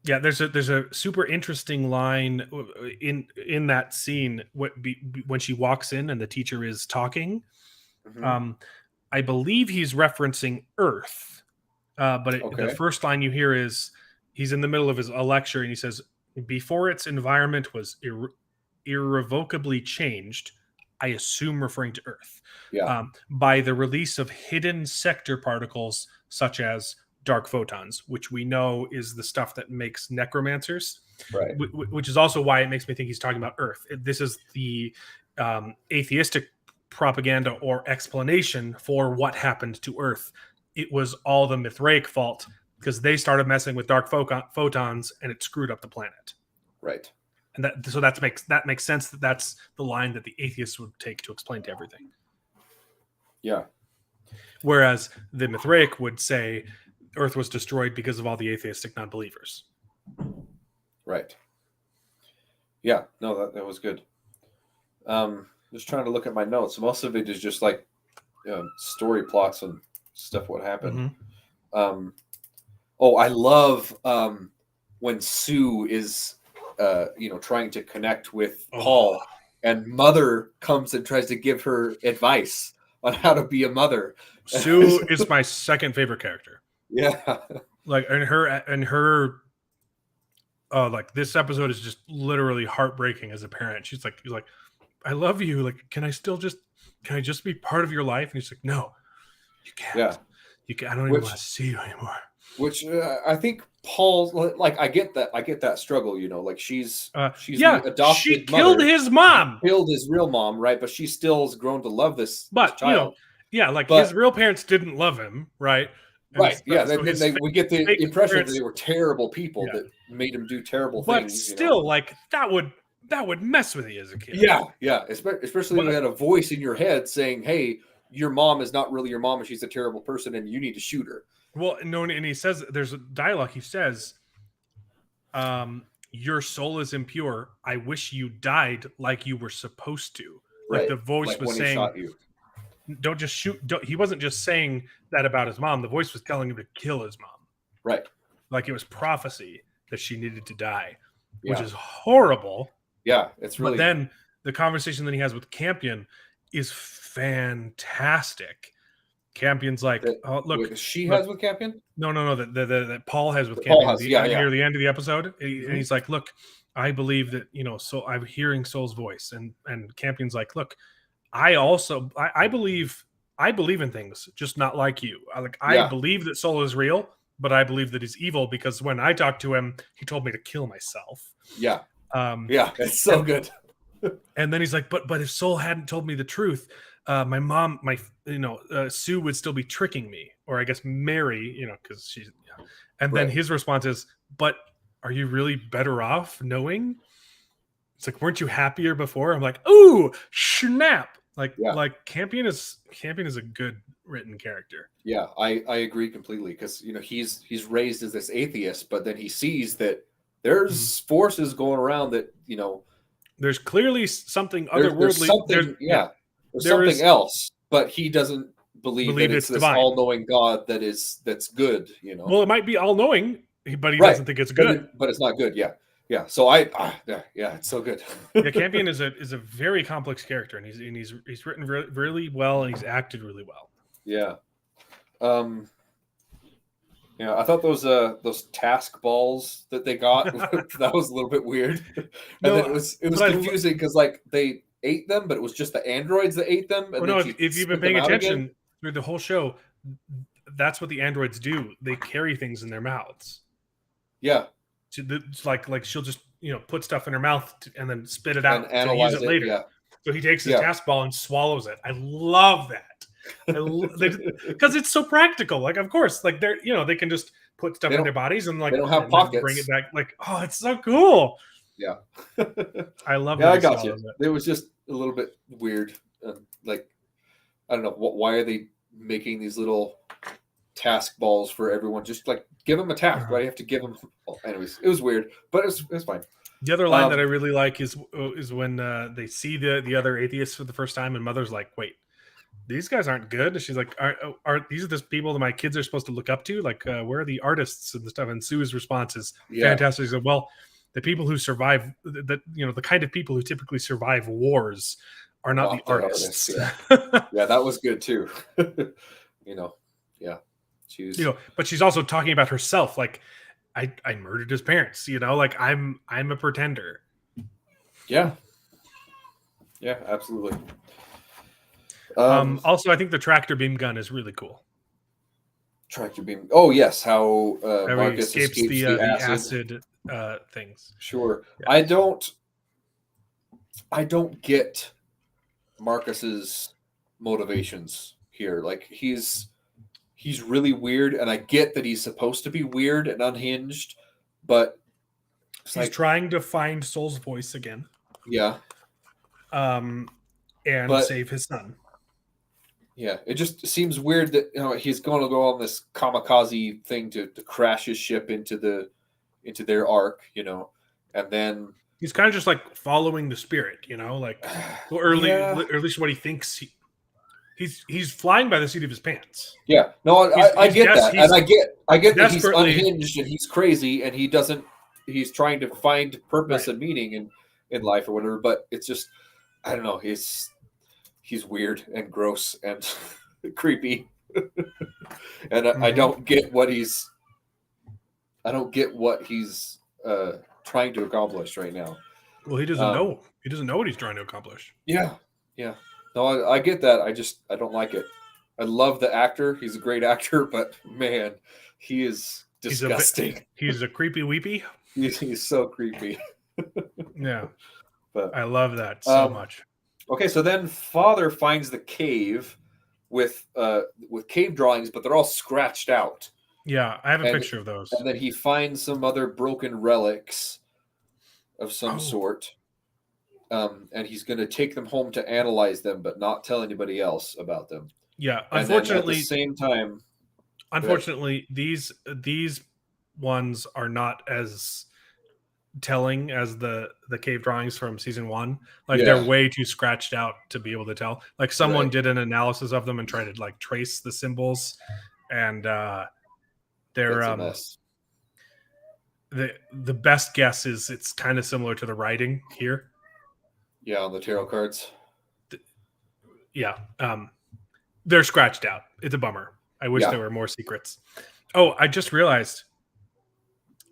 There's a super interesting line in that scene when she walks in and the teacher is talking. Mm-hmm. I believe he's referencing Earth, but the first line you hear is he's in the middle of a lecture and he says, "Before its environment was irrevocably changed," I assume referring to Earth, by the release of hidden sector particles such as dark photons, which we know is the stuff that makes necromancers, right? Which is also why it makes me think he's talking about Earth. This is the atheistic propaganda or explanation for what happened to Earth. It was all the Mithraic fault because they started messing with dark photons and it screwed up the planet. Right. And that makes sense. That's the line that the atheists would take to explain to everything. Yeah. Whereas the Mithraic would say Earth was destroyed because of all the atheistic non-believers. Right. Yeah. No, that was good. Just trying to look at my notes. Most of it is just like story plots and stuff. What happened? Mm-hmm. I love when Sue is trying to connect with Paul, and mother comes and tries to give her advice on how to be a mother. Sue is my second favorite character. Yeah. Like, and her like this episode is just literally heartbreaking as a parent. She's like, "I love you. Like, can I just be part of your life?" And he's like, "No, you can't. Yeah. You can't. I don't even want to see you anymore." Which I think Paul's like, I get that struggle, like she's the adopted she killed his mom, killed his real mom, right? But she still has grown to love this child. His real parents didn't love him, right? Right. We get the impression that they were terrible people that made him do terrible things. But still, like that would mess with you as a kid. Yeah. Especially when you had a voice in your head saying, "Hey, your mom is not really your mom, and she's a terrible person, and you need to shoot her." Well, no, and he says there's a dialogue. He says, "Your soul is impure. I wish you died like you were supposed to." Like right. The voice like was when saying, he shot you. "Don't just shoot." He wasn't just saying that about his mom. The voice was telling him to kill his mom. Right. Like it was prophecy that she needed to die, which is horrible. Yeah, it's really. But then the conversation that he has with Campion is fantastic. Campion's like, look, she has with Campion? No. That Paul has with Campion near the end of the episode. Mm-hmm. And he's like, "Look, I believe that, so I'm hearing Soul's voice." And Campion's like, "Look, I believe in things, just not like you. I believe that Soul is real, but I believe that he's evil because when I talked to him, he told me to kill myself." Yeah. It's so good. And then he's like, but if Soul hadn't told me the truth, my mom, Sue would still be tricking me, or I guess Mary, because she's. And then his response is, "But are you really better off knowing?" It's like, "Weren't you happier before?" I'm like, "Ooh, snap!" Yeah. Like Campion is a good written character. Yeah, I agree completely because he's raised as this atheist, but then he sees that there's forces going around that There's clearly something there's otherworldly. something there's There something is else, but he doesn't believe that believe it's it's this divine. all-knowing God that's good. Well, it might be all knowing, but he Right, doesn't think it's good. but it's not good. Yeah. So it's so good. Yeah, Campion is a very complex character, and he's written really well, and he's acted really well. Yeah. Yeah, I thought those task balls that they got that was a little bit weird, and No, then it was but I confusing because like they ate them, but it was just the androids that ate them. And Oh then no! she If you've been spit them paying out attention again. through the whole show, that's what the androids do. They carry things in their mouths. Yeah, Like she'll just put stuff in her mouth and then spit it out and to analyze use it later. Yeah, So he takes his Yeah. task ball and swallows it. I love that because it's so practical. Like, of course, like they can just put stuff They in don't- their bodies and like they don't have and then pockets. bring it back. Like, oh, it's so cool. Yeah. I love Yeah, that I he got you. swallows it. It was just a little bit weird. Like, I don't know why are they making these little task balls for everyone? Just like give them a task. Why do you have to give them? Well, anyways, it was weird, but it was fine. The other line that I really like is when they see the other atheists for the first time, and Mother's like, "Wait, these guys aren't good." And she's like, "Are these are the people that my kids are supposed to look up to? Like, where are the artists and the stuff?" And Sue's response is fantastic. She said, "Well, the people who survive, the kind of people who typically survive wars, are not the artists." Yeah, that was good too. Yeah, she was. But she's also talking about herself, like. I murdered his parents, like I'm a pretender. Yeah, absolutely. Also, I think the tractor beam gun is really cool. Tractor beam. Oh yes, how Marcus escapes the acid things. Sure. Yeah. I don't get Marcus's motivations here. Like he's really weird, and I get that he's supposed to be weird and unhinged, but he's trying to find Soul's voice again. Yeah. And save his son. Yeah, it just seems weird that he's going to go on this kamikaze thing to crash his ship into their ark, and then he's kind of just like following the spirit, like or at least what he thinks. He's flying by the seat of his pants. Yeah, no, I get that, and I get that he's unhinged and he's crazy and he's trying to find purpose and meaning in life or whatever. But it's just, I don't know, he's weird and gross and creepy, and I don't get what he's trying to accomplish right now. Well, he doesn't know. He doesn't know what he's trying to accomplish. Yeah. No, I get that. I don't like it. I love the actor. He's a great actor, but man, he is disgusting. He's a creepy weepy. He's so creepy. Yeah. But I love that so much. Okay, so then Father finds the cave with cave drawings, but they're all scratched out. Yeah, I have a picture of those. And then he finds some other broken relics of some sort. And he's going to take them home to analyze them, but not tell anybody else about them. Yeah, unfortunately, at the same time, these ones are not as telling as the cave drawings from season 1. Like they're way too scratched out to be able to tell. Like someone did an analysis of them and tried to like trace the symbols, and they're the best guess is it's kind of similar to the writing here. Yeah, on the tarot cards. Yeah. They're scratched out. It's a bummer. I wish there were more secrets. Oh, I just realized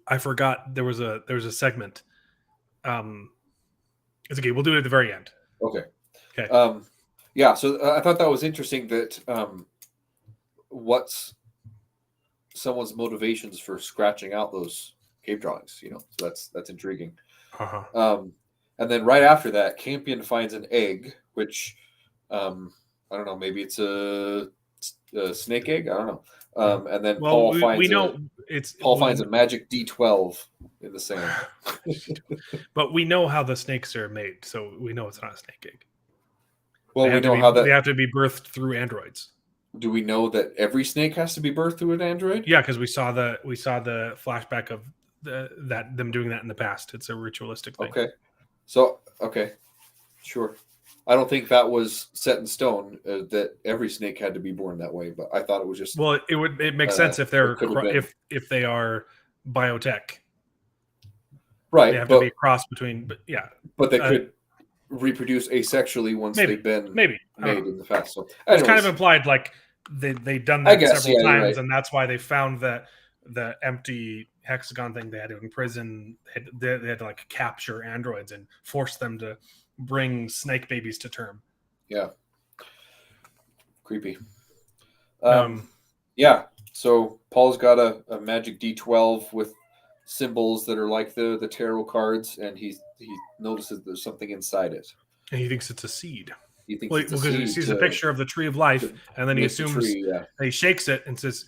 I forgot there was a segment. It's okay. We'll do it at the very end. Okay. Yeah. So I thought that was interesting that what's someone's motivations for scratching out those cave drawings, so that's intriguing. And then right after that, Campion finds an egg, which I don't know, maybe it's a snake egg. I don't know. And then Paul finds a magic D12 in the sand. But we know how the snakes are made, so we know it's not a snake egg. Well, They we have to know be how they that. have to be birthed through androids. Do we know that every snake has to be birthed through an android? Yeah, because we saw the flashback of them doing that in the past. It's a ritualistic thing. Okay. So, okay, sure. I don't think that was set in stone that every snake had to be born that way, but I thought it was just Well, it makes sense if it could have been if they are biotech. They right, have to be a cross between. But yeah, but they uh, could reproduce asexually once they've been maybe I don't made know. in the past. So, It's kind of anyways, implied like they've done I that guess several yeah, you're times, right. and that's why they found the empty hexagon thing they had to imprison. They had to like capture androids and force them to bring snake babies to term. Yeah, creepy. Um, Yeah. So Paul's got a magic D12 with symbols that are like the tarot cards, and he notices there's something inside it. and he thinks it's a seed. He thinks Well, it's a because he seed sees to, a picture of the tree of life, to and then he make the assumes, tree. Yeah. and he shakes it and says,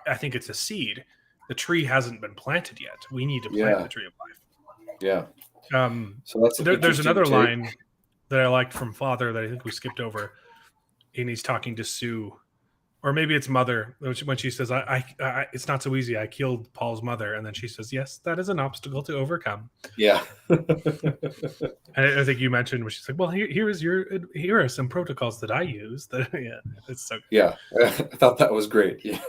I think it's a seed. The tree hasn't been planted yet. We need to plant Yeah. the tree of life. Yeah. Um, So that's there's another take. line that I liked from Father that I think we skipped over, and he's talking to Sue, or maybe it's Mother, when she says, I "It's not so easy. I killed Paul's mother," and then she says, "Yes, that is an obstacle to overcome." Yeah. And I think you mentioned when she's like, "Well, here are some protocols that I use." That yeah, it's so good. Yeah. I thought that was great. Yeah.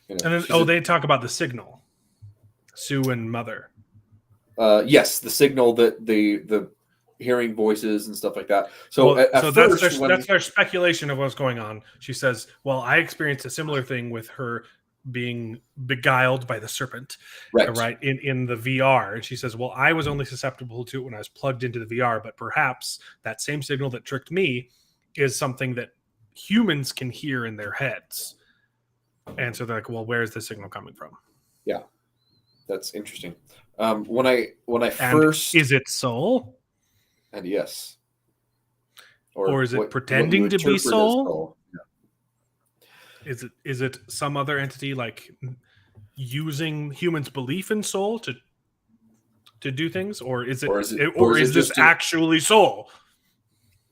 And then they talk about the signal, Sue and Mother. Yes, the signal that the hearing voices and stuff like that. So at first, that's their speculation of what's going on. She says, "Well, I experienced a similar thing with her being beguiled by the serpent, right in the VR." And she says, "Well, I was only susceptible to it when I was plugged into the VR, but perhaps that same signal that tricked me is something that humans can hear in their heads." And so they're like, "Well, where's the signal coming from?" Yeah, that's interesting. When I And first is it soul? and yes, Or is it what pretending you to be interpret as soul? Is it some other entity like using humans' belief in soul to do things, or is this just actually soul?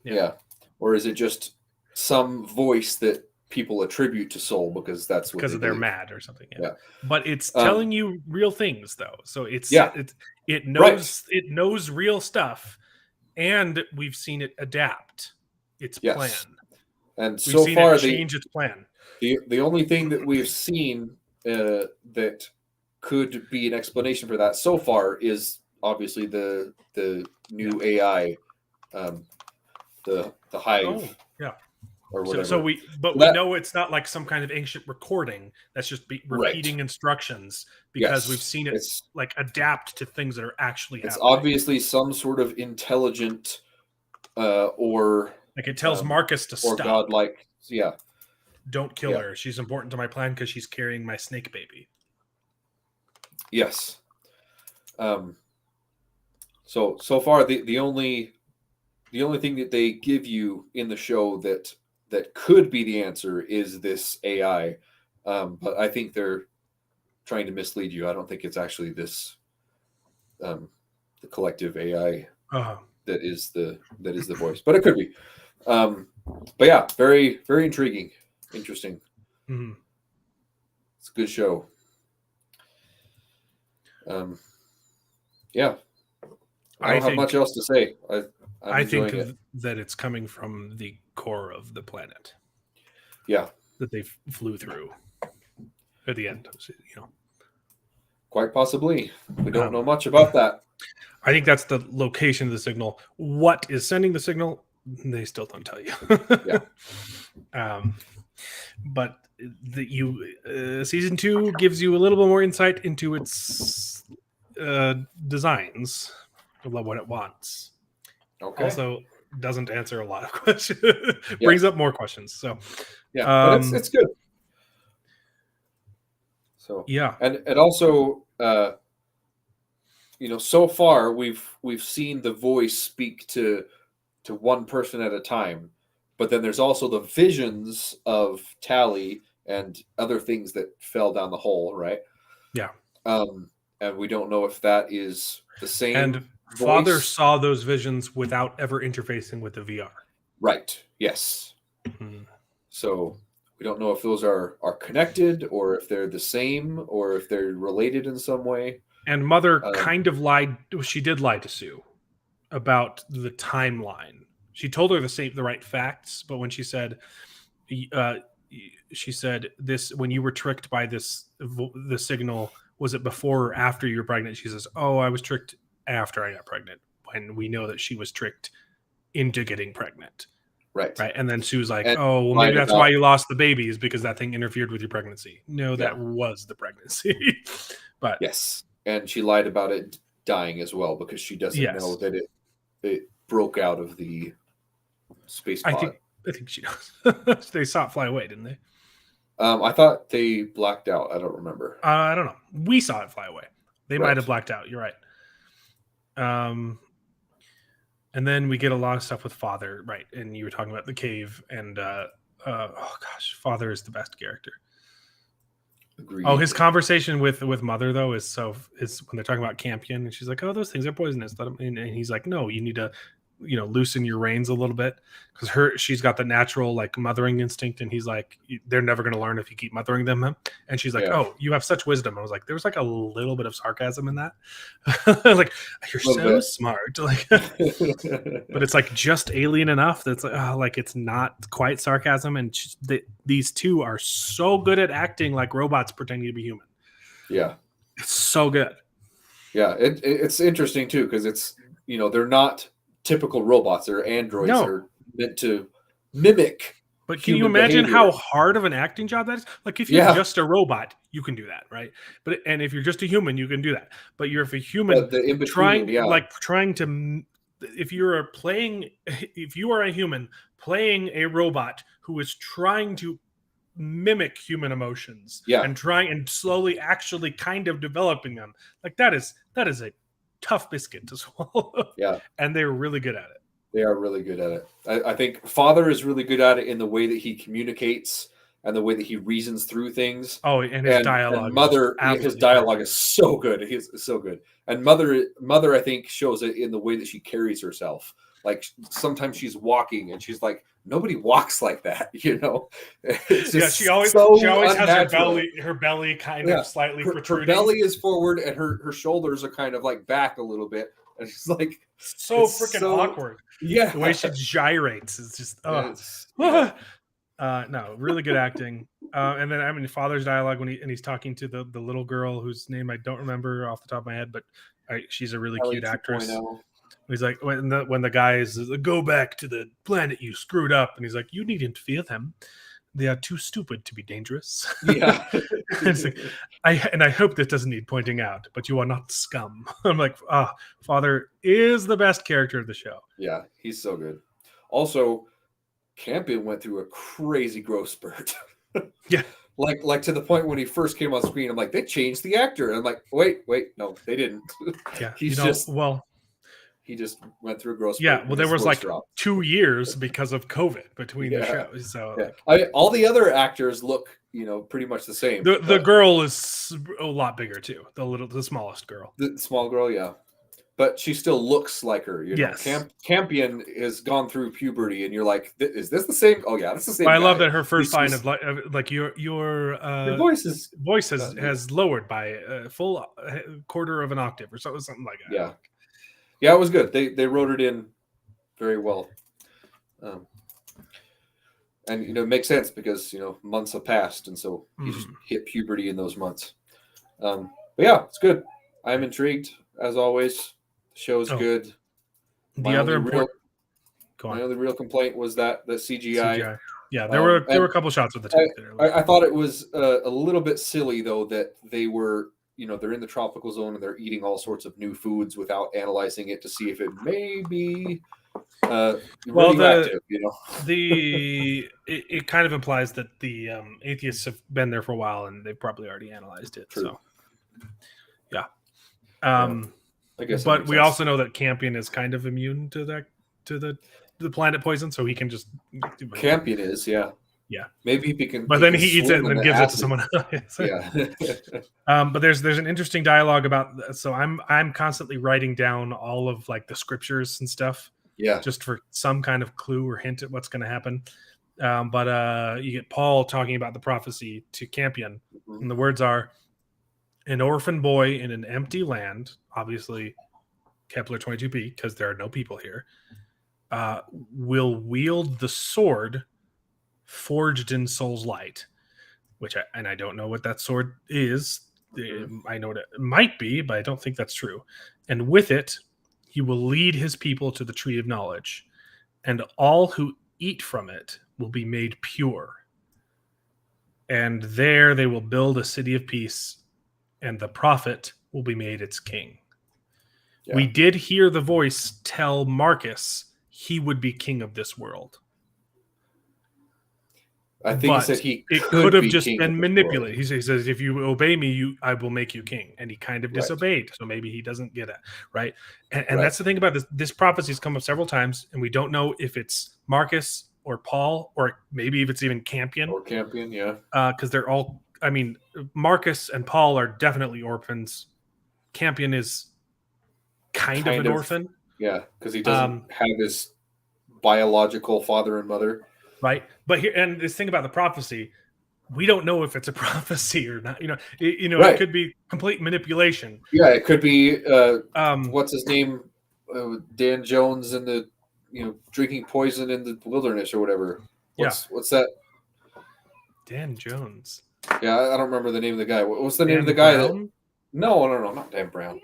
Yeah. Or is it just some voice that people attribute to soul because that's what Because they they're believe? mad or something. Yeah. Yeah. But it's telling you real things though, so it knows real stuff, and we've seen it adapt its plan. And We've so seen far, it change its plan. the only thing that we've seen that could be an explanation for that so far is obviously the new AI, the hive. Oh, yeah. Or whatever. So we know it's not like some kind of ancient recording that's just repeating instructions, because we've seen it like adapt to things that are actually happening. It's obviously some sort of intelligent or like it tells Marcus to or stop. godlike. Yeah. Don't kill her. She's important to my plan because she's carrying my snake baby. Yes. So far the only thing that they give you in the show that could be the answer is this AI. But I think they're trying to mislead you. I don't think it's actually this the collective AI that is the voice, but it could be. But yeah, very, very intriguing, interesting. Mm-hmm. It's a good show. Yeah, I don't have much else to say. I think that it's coming from the core of the planet. Yeah, that they flew through at the end. Quite possibly. We don't know much about that. I think that's the location of the signal. What is sending the signal? They still don't tell you. Yeah. But season 2 gives you a little bit more insight into its designs, what it wants. Okay. Also, doesn't answer a lot of questions. Brings up more questions. So yeah, but it's good. So yeah, and also so far we've seen the voice speak to one person at a time, but then there's also the visions of Tally and other things that fell down the hole, right? Yeah. And we don't know if that is the same Father voice. saw those visions without ever interfacing with the VR. Right. Yes. Mhm. So we don't know if those are connected or if they're the same or if they're related in some way. And Mother Um, kind of lied. She did lie to Sue about the timeline. She told her the right facts, but when she said, uh, this when you were tricked by the signal, was it before or after you were pregnant? She says, "Oh, I was tricked after I got pregnant." When we know that she was tricked into getting pregnant, right. right? And then Sue's like, And "Oh, well, maybe lied that's why about you lost the babies because that thing interfered with your pregnancy." No, that was the pregnancy. But yes, and she lied about it dying as well because she doesn't know yes, that it broke out of the space pod. I think she knows. They saw it fly away, didn't they? I thought they blacked out. I don't remember. I don't know. We saw it fly away. They might Right. have blacked out. You're right. And then we get a lot of stuff with Father, right? And you were talking about the cave, and oh gosh, Father is the best character. Agreed. Oh, his conversation with Mother though is when they're talking about Campion, and she's like, "Oh, those things are poisonous," and he's like, "No, you need to, loosen your reins a little bit because she's got the natural like mothering instinct," and he's like, "They're never going to learn if you keep mothering them." And she's like, Yeah. "Oh, you have such wisdom." I was like, there was like a little bit of sarcasm in that, like you're so smart, like, but it's like just alien enough that's like it's not quite sarcasm, and these two are so good at acting like robots pretending to be human. Yeah, it's so good. Yeah, it's interesting too because it's they're not typical robots; they're androids. No. They're meant to mimic. But can you imagine behavior. how hard of an acting job that is? Like if you're just a robot, you can do that, right? And if you're just a human, you can do that. But if a human trying to, if you are a human playing a robot who is trying to mimic human emotions, and slowly actually kind of developing them, like that is a tough biscuit to swallow. Yeah, and they're really good at it. They are really good at it. I think Father is really good at it in the way that he communicates and the way that he reasons through things. Oh, and his dialogue. And Mother, his dialogue is so good. He's so good. And Mother, I think, shows it in the way that she carries herself. Like sometimes she's walking and she's like, nobody walks like that, It's just she always has her belly kind of slightly protruding. Her belly is forward and her shoulders are kind of like back a little bit. And she's like so freaking awkward. Yeah, the way she gyrates is just no, really good acting. And then Father's dialogue when he's talking to the little girl whose name I don't remember off the top of my head, but she's a really cute actress. He's like when the guy is go back to the planet you screwed up, and he's like, you needn't fear them. They are too stupid to be dangerous. Yeah. It's like, I hope this doesn't need pointing out, but you are not scum. I'm like, Father is the best character of the show. Yeah, he's so good. Also, Campion went through a crazy growth spurt. Yeah. Like to the point when he first came on screen, I'm like, they changed the actor. And I'm like, wait, no, they didn't. Yeah. He just went through a growth spurt. Yeah, well, there was like 2 years because of COVID between the shows. So all the other actors look, pretty much the same. The girl is a lot bigger too. The smallest girl. The small girl, yeah. But she still looks like her. Yes. Campion has gone through puberty, and you're like, is this the same? Oh yeah, that's the same. I love that her first line of like your voice has lowered by a full quarter of an octave or something like that. Yeah. Yeah, it was good. They wrote it in very well. And it makes sense because months have passed, and so he just hit puberty in those months. But yeah, it's good. I'm intrigued as always. The show's good. My only real complaint was that the CGI. Yeah, there were a couple shots with the tank there. I thought it was a little bit silly though that they were. They're in the tropical zone and they're eating all sorts of new foods without analyzing it to see if it may be radioactive, it kind of implies that the atheists have been there for a while and they've probably already analyzed it. True. So yeah. I guess but we also know that Campion is kind of immune to the planet poison, so he can just Campion is, yeah. Yeah. Maybe he can. But then can he eats it swim and in then the gives it to acid. someone else. Yeah. But there's an interesting dialogue about. So I'm constantly writing down all of like the scriptures and stuff, Yeah. just for some kind of clue or hint at what's going to happen. But you get Paul talking about the prophecy to Campion, and the words are, "An orphan boy in an empty land," obviously Kepler 22b, because there are no people here, will wield the sword forged in Soul's light, which I don't know what that sword is. I know what it might be, but I don't think that's true. And with it, he will lead his people to the tree of knowledge, and all who eat from it will be made pure. And there they will build a city of peace, and the prophet will be made its king. Yeah. We did hear the voice tell Marcus he would be king of this world. I think he But said he it could could have be just king been of this world. manipulated. He says, if you obey me, I will make you king. And he kind of Right. disobeyed. So maybe he doesn't get it. Right. And Right. that's the thing about this. This prophecy has come up several times, and we don't know if it's Marcus or Paul, or maybe if it's even Campion. Or Campion, yeah. Because they're all, I mean, Marcus and Paul are definitely orphans. Campion is kind of an orphan. Yeah, because he doesn't have his biological father and mother. Right. But here, and this thing about the prophecy, we don't know if it's a prophecy or not. Right. It could be complete manipulation. Yeah, it could be what's his name, Dan Jones, in the drinking poison in the wilderness or whatever. What's that? Dan Jones. Yeah, I don't remember the name of the guy. What's the name Dan of the guy Brown? that? No, not Dan Brown.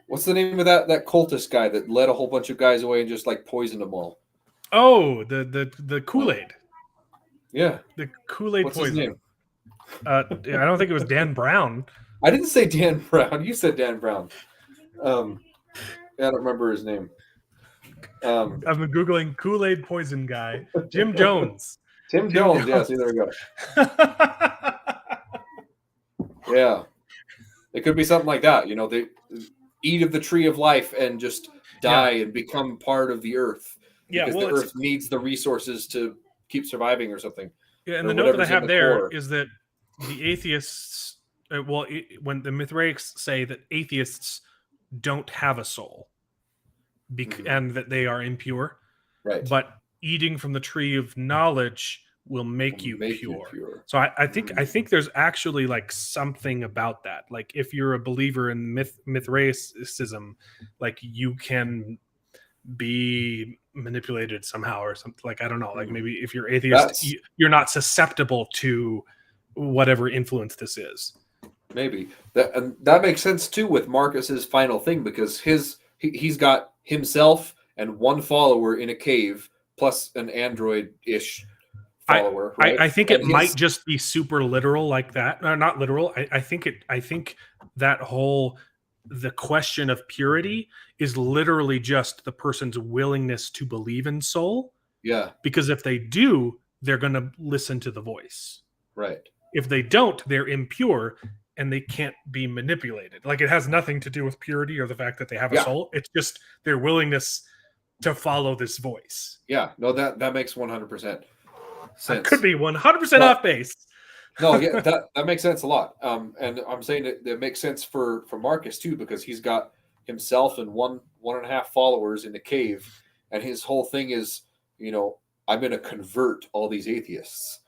What's the name of that cultist guy that led a whole bunch of guys away and just like poisoned them all? Oh, the Kool-Aid. Yeah, the Kool-Aid what's poison. his name? I don't think it was Dan Brown. I didn't say Dan Brown. You said Dan Brown. I don't remember his name. I've been Googling Kool-Aid poison guy. Jim Jones. Tim Jones. Yeah, see, there we go. Yeah. It could be something like that. They eat of the tree of life and just die and become part of the earth. Yeah, because the earth needs the resources to keep surviving or something. Yeah, and the note that I have there is that the atheists, when the Mithraics say that atheists don't have a soul, and that they are impure, right? But eating from the tree of knowledge will make you pure. So I think there's actually like something about that. Like if you're a believer in Mithraicism, like you can be manipulated somehow or something. Like I don't know. Like maybe if you're atheist, you're not susceptible to whatever influence this is. Maybe that makes sense too with Marcus's final thing, because he's got himself and one follower in a cave plus an android-ish follower. I think it might just be super literal like that. Not literal. I think that whole the question of purity is literally just the person's willingness to believe in soul. Yeah. Because if they do, they're going to listen to the voice. Right. If they don't, they're impure and they can't be manipulated. Like it has nothing to do with purity or the fact that they have a soul. It's just their willingness to follow this voice. Yeah. No, that makes 100% sense. I could be 100% off base. No, yeah, that makes sense a lot. And I'm saying that makes sense for Marcus too, because he's got himself and one and a half followers in the cave, and his whole thing is, I'm going to convert all these atheists.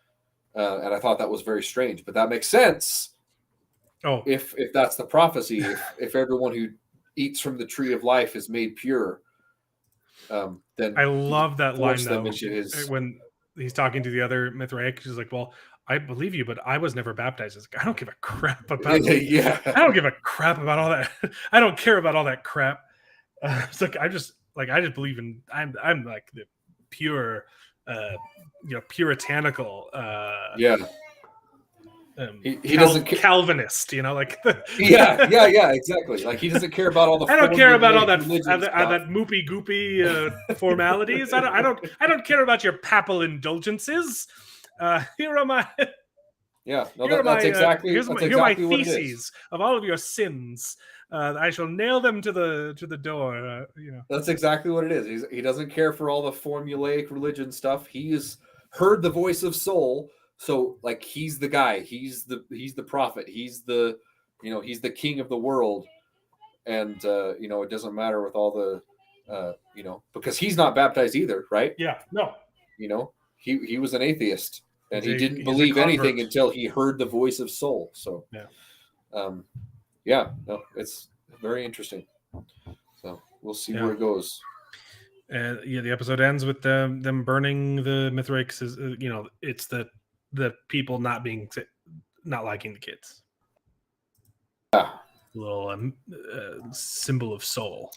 And I thought that was very strange, but that makes sense. Oh, if that's the prophecy, if everyone who eats from the tree of life is made pure, then I love that line though. When he's talking to the other Mithraic, he's like, "Well, I believe you, but I was never baptized." It's like, I don't give a crap about yeah. I don't give a crap about all that. I don't care about all that crap. It's like I just believe in I'm like the pure, puritanical. He doesn't Calvinist, like yeah, exactly. Like he doesn't care about all the. I don't care about all that moopy goopy formalities. I don't care about your papal indulgences. Here are my. Yeah, no, that's exactly. Here are my theses of all of your sins. I shall nail them to the door. That's exactly what it is. He doesn't care for all the formulaic religion stuff. He is heard the voice of Soul. So like he's the guy, he's the prophet, he's the he's the king of the world, and it doesn't matter with all the because he's not baptized either, right? Yeah, no, He was an atheist, and he didn't he's a believe anything convert. until he heard the voice of Soul. So it's very interesting. So we'll see where it goes. The episode ends with them burning the Mithrakes. It's the people not liking the kids. Yeah. A little symbol of Soul.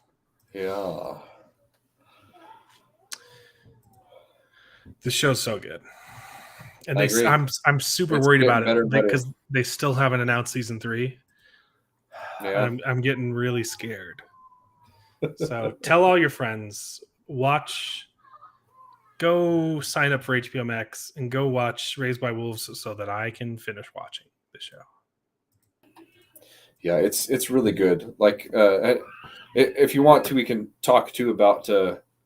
Yeah. This show's so good, and I agree. I'm super It's worried getting about better it and better. because they still haven't announced season 3. Yeah. I'm getting really scared. So tell all your friends, go sign up for HBO Max and go watch Raised by Wolves so that I can finish watching the show. Yeah, it's really good. Like, if you want to, we can talk too about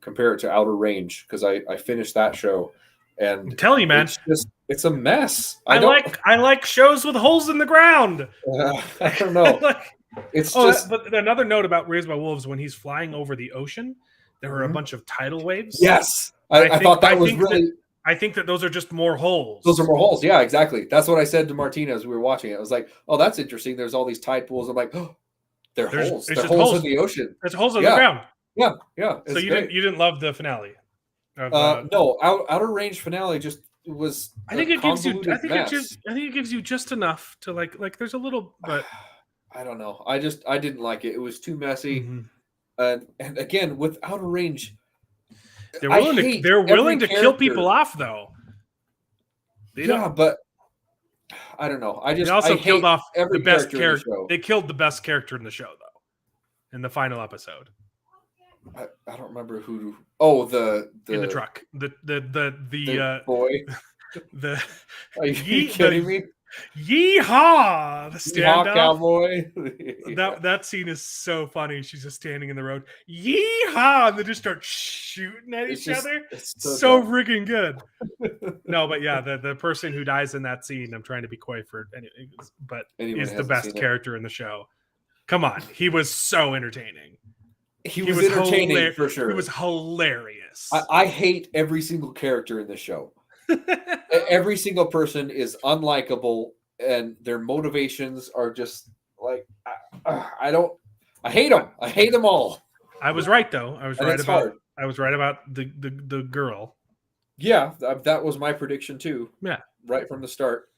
compare it to Outer Range, because I finished that show, and I'm telling you, man, it's a mess. I like shows with holes in the ground. I don't know. But another note about Raised by Wolves: when he's flying over the ocean, there are a bunch of tidal waves. Yes, I thought that was really. I think that those are just more holes. Those are more holes. Yeah, exactly. That's what I said to Martina as we were watching it. I was like, "Oh, that's interesting. There's all these tide pools." I'm like, "Oh, they're holes. They're holes in the ocean. There's holes in the ground." Yeah. So you didn't love the finale? No, Outer Range finale just was. I think it gives you just enough to like. There's a little, but I don't know. I didn't like it. It was too messy. Mm-hmm. And again, with Outer Range, they're willing to kill people off, though. But I don't know. They also killed off every the best character. They killed the best character in the show, though, in the final episode. I don't remember who. Oh, in the truck. The boy. Are you kidding me? Yeehaw! The stand-up cowboy. That scene is so funny. She's just standing in the road. Yeehaw! And they just start shooting at each other. It's so freaking good. No, but yeah, the person who dies in that scene, I'm trying to be coy for but is the best character in the show. Come on, he was so entertaining. He was entertaining for sure. He was hilarious. I hate every single character in the show. Every single person is unlikable, and their motivations are just like I hate them. I hate them all. I was right though. I was right about the girl. Yeah, that was my prediction too. Yeah, right from the start,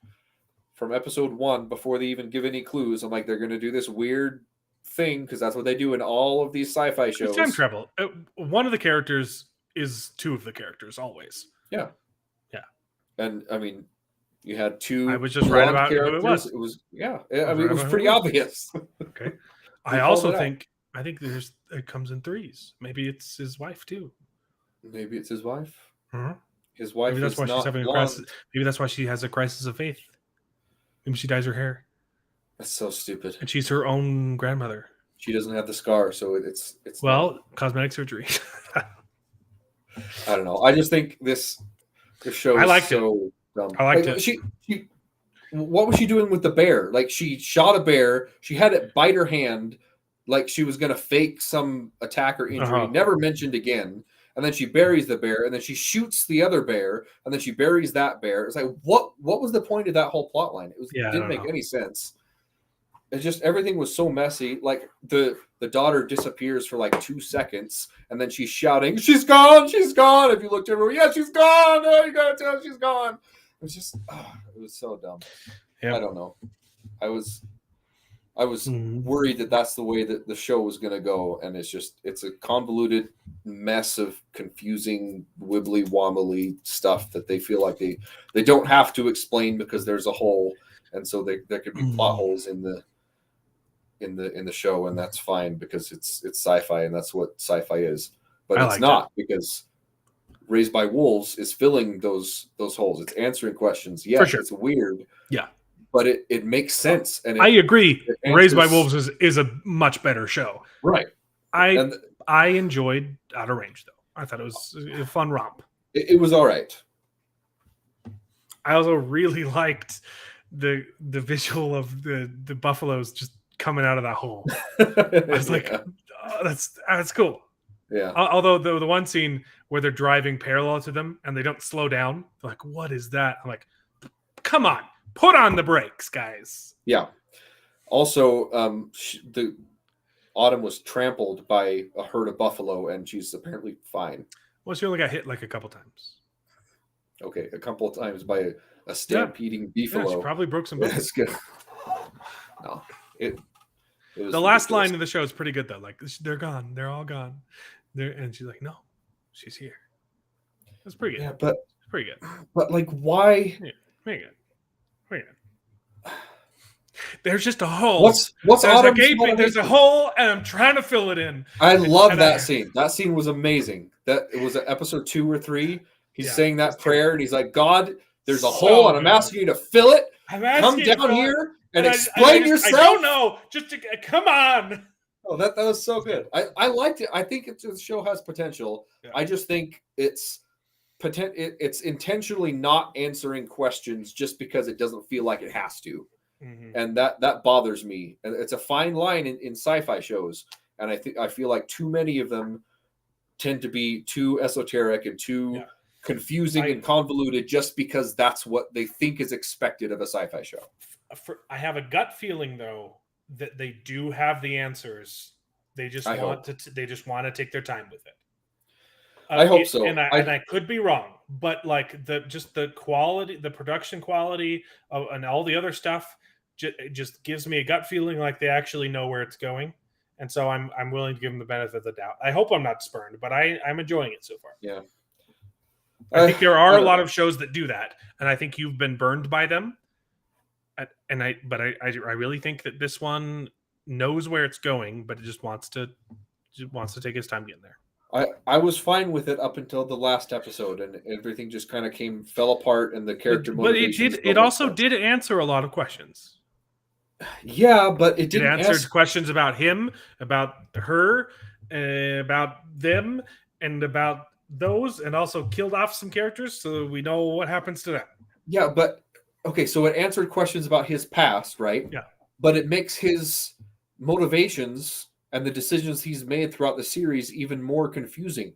from episode 1, before they even give any clues. I'm like, they're going to do this weird thing because that's what they do in all of these sci-fi shows. It's time travel. One of the characters is two of the characters always. Yeah. And I mean, you had two. I was just right about who it was. It was it was pretty obvious. Okay. I also think it comes in threes. Maybe it's his wife too. Maybe it's his wife. Mm-hmm. His wife. Maybe that's why she's having a crisis. Maybe that's why she has a crisis of faith. Maybe she dyes her hair. That's so stupid. And she's her own grandmother. She doesn't have the scar, so it's cosmetic surgery. I don't know. I just think this show is so dumb. I liked it. She what was she doing with the bear? Like, she shot a bear, she had it bite her hand, like she was gonna fake some attack or injury, never mentioned again. And then she buries the bear, and then she shoots the other bear, and then she buries that bear. It's like, what was the point of that whole plot line? It didn't make any sense. It's just everything was so messy. Like the daughter disappears for like 2 seconds, and then she's shouting, "She's gone! She's gone!" If you looked everywhere, yeah, she's gone! Oh, you gotta tell her she's gone. It was just, it was so dumb. Yep. I don't know. I was worried that that's the way that the show was gonna go, and it's a convoluted mess of confusing, wibbly wobbly stuff that they feel like they don't have to explain because there's a hole, and so there could be plot holes in the show, and that's fine because it's sci-fi, and that's what sci-fi is. But it's not, because Raised by Wolves is filling those holes. It's answering questions. Yeah, sure. It's weird. Yeah, but it makes sense. And I agree. Raised by Wolves is a much better show. Right. I enjoyed Outer Range though. I thought it was a fun romp. It was all right. I also really liked the visual of the buffaloes just coming out of that hole. I was like, oh, that's cool. yeah. Although the one scene where they're driving parallel to them and they don't slow down, they're like, what is that? I'm like, come on, put on the brakes, guys. Yeah. Also, the Autumn was trampled by a herd of buffalo, and she's apparently fine. Well, she only got hit like a couple times. Okay, a couple of times by a stampeding beefalo. Yeah, she probably broke some bones. That's good. No, it was The last ridiculous. line of the show is pretty good though. Like, they're gone, they're all gone. And she's like, no, she's here. That's pretty good. Yeah, but It's pretty good. but like, why? Pretty good. Pretty good. There's just a hole. What's there's a Autumn's gaping. There's a motivation? hole, and I'm trying to fill it in. I love And that scene. That scene was amazing. That it was episode 2 or 3. He's Yeah, saying that prayer, and he's like, God, there's a So hole, and I'm good. asking you to fill it. I'm Come asking down for- here and I explain just- yourself. I don't know. Just to, come on. Oh, that was so good. I liked it. I think the show has potential. Yeah. I just think it's intentionally not answering questions just because it doesn't feel like it has to, and that bothers me. And it's a fine line in sci-fi shows, and I feel like too many of them tend to be too esoteric and too confusing and convoluted just because that's what they think is expected of a sci-fi show. I have a gut feeling though that they do have the answers. They just want to. They just want to take their time with it. I hope so. And I could be wrong, but like the quality, the production quality, and all the other stuff, just gives me a gut feeling like they actually know where it's going, and so I'm willing to give them the benefit of the doubt. I hope I'm not spurned, but I'm enjoying it so far. Yeah, I think there are a lot of shows that do that, and I think you've been burned by them. But I really think that this one knows where it's going, but it just wants to take its time getting there. I was fine with it up until the last episode, and everything just kind of fell apart, and the character motivations. It also did answer a lot of questions. Yeah, but it didn't answer questions about him, about her, about them, and about those, and also killed off some characters, so we know what happens to them. Yeah, but okay, so it answered questions about his past, right? Yeah. But it makes his motivations and the decisions he's made throughout the series even more confusing.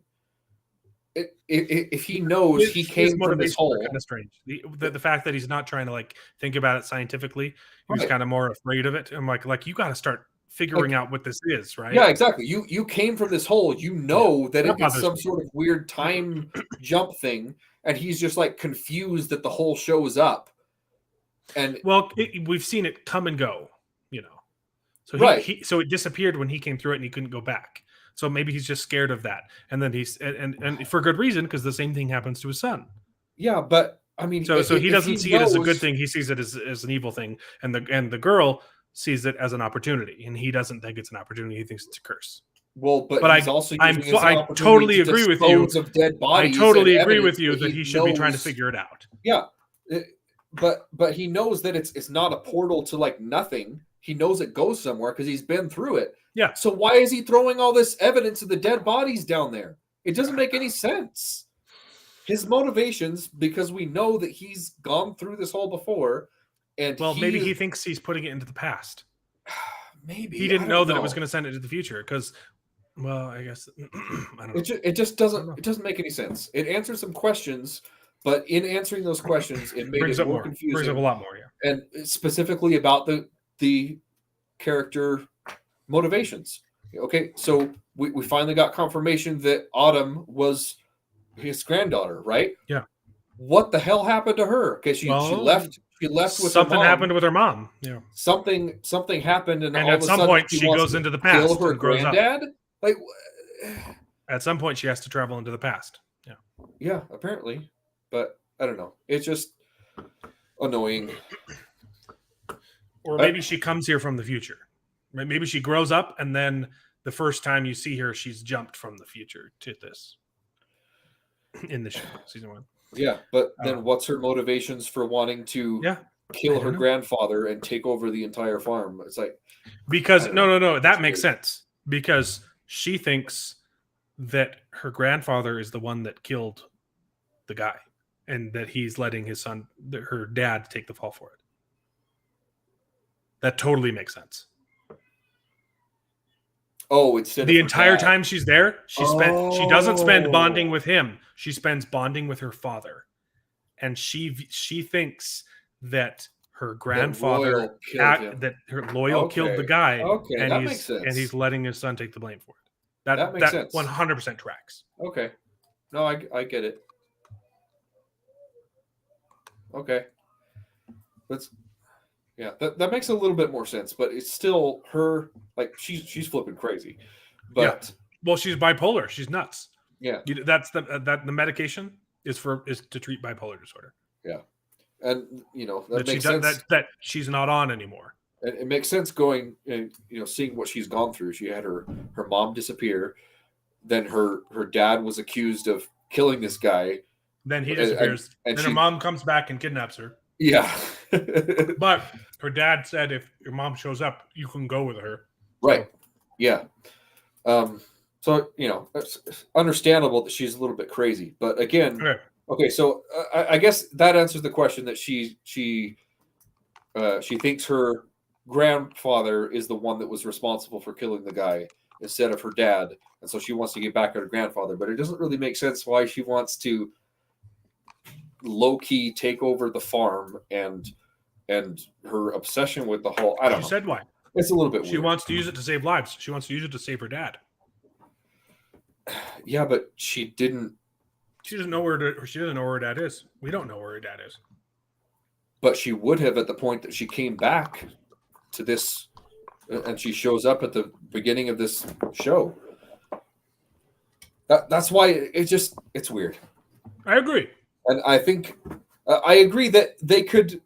If he knows he came from this hole, kind of strange. The fact that he's not trying to like think about it scientifically, he's kind of more afraid of it. I'm like you got to start figuring out what this is, right? Yeah, exactly. You came from this hole. You know that it's some sort of weird time jump thing, and he's just like confused that the hole shows up. And we've seen it come and go, So so it disappeared when he came through it, and he couldn't go back. So maybe he's just scared of that, and then he's and for good reason, because the same thing happens to his son. Yeah, but I mean, so he doesn't see it as a good thing. He sees it as an evil thing, and the girl sees it as an opportunity, and he doesn't think it's an opportunity. He thinks it's a curse. Well, but he's also using I totally agree with you. Of dead bodies I totally agree with you that he should be trying to figure it out. Yeah, but he knows that it's not a portal to like nothing. He knows it goes somewhere because he's been through it. Yeah. So why is he throwing all this evidence of the dead bodies down there? It doesn't make any sense. His motivations, because we know that he's gone through this hole before, and maybe he thinks he's putting it into the past. Maybe he didn't know that it was going to send it to the future because, I guess I don't know. It just doesn't make any sense. It answers some questions, but in answering those questions, it made it more confusing. Brings up a lot more, yeah. And specifically about the character motivations. Okay, so we finally got confirmation that Autumn was his granddaughter, right? Yeah. What the hell happened to her? Because she left. She left with something her mom. happened with her mom. Yeah. Something happened, and all at of a some sudden point she goes into the past. Kill her granddad. Like, at some point she has to travel into the past. Yeah. Yeah, apparently, but I don't know. It's just annoying. Or maybe she comes here from the future. Maybe she grows up, and then the first time you see her, she's jumped from the future to this in the show, season 1. Yeah, but then what's her motivations for wanting to kill her grandfather and take over the entire farm? It's like because no, that makes sense because she thinks that her grandfather is the one that killed the guy, and that he's letting her dad, take the fall for it. That totally makes sense. Oh, instead The of her entire dad. time she's there, she doesn't spend bonding with him. She spends bonding with her father, and she thinks that her grandfather That Loyal killed the guy, Okay, and that makes sense. he's letting his son take the blame for it. That makes sense. 100% tracks. Okay. No, I get it. Okay. That makes a little bit more sense, but it's still her, like she's flipping crazy. But well, she's bipolar. She's nuts. Yeah. That's the medication is to treat bipolar disorder. Yeah. And that makes sense. sense. That she's not on anymore. And it makes sense going and seeing what she's gone through. She had her mom disappear, then her dad was accused of killing this guy. Then he disappears, and then her mom comes back and kidnaps her. Yeah. But her dad said if your mom shows up, you can go with her. Right. Yeah. So it's understandable that she's a little bit crazy, but again, okay. So I guess that answers the question that she thinks her grandfather is the one that was responsible for killing the guy instead of her dad, and so she wants to get back at her grandfather. But it doesn't really make sense why she wants to low-key take over the farm and her obsession with the whole. I don't know. She said why. It's a little bit She weird. wants to use it to save lives. She wants to use it to save her dad. Yeah, but she didn't. She doesn't know where her dad is. We don't know where her dad is. But she would have at the point that she came back to this, and she shows up at the beginning of this show. That's why it's weird. I agree. And I think I agree that they could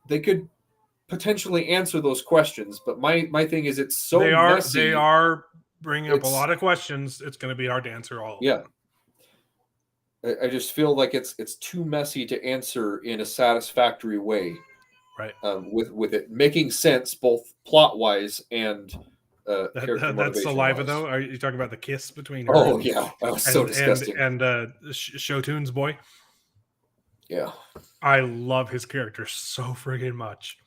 potentially answer those questions, but my thing is it's so messy. They are bringing up a lot of questions. It's going to be hard to answer all of them. I just feel like it's too messy to answer in a satisfactory way, right? With it making sense both plot wise and that's saliva though. Are you talking about the kiss between her? Oh yeah, that was so disgusting. And Shotun's boy. Yeah, I love his character so friggin' much.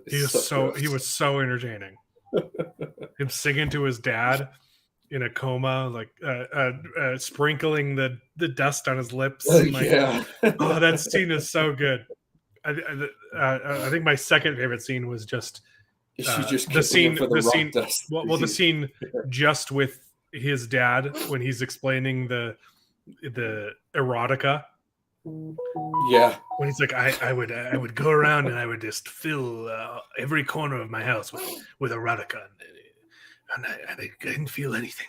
He was so entertaining. Him singing to his dad in a coma, like sprinkling the dust on his lips. Yeah. Oh, that scene is so good. I think my second favorite scene was just the scene just with his dad when he's explaining the erotica. Yeah, when he's like, I would go around and I would just fill every corner of my house with erotica, and I didn't feel anything,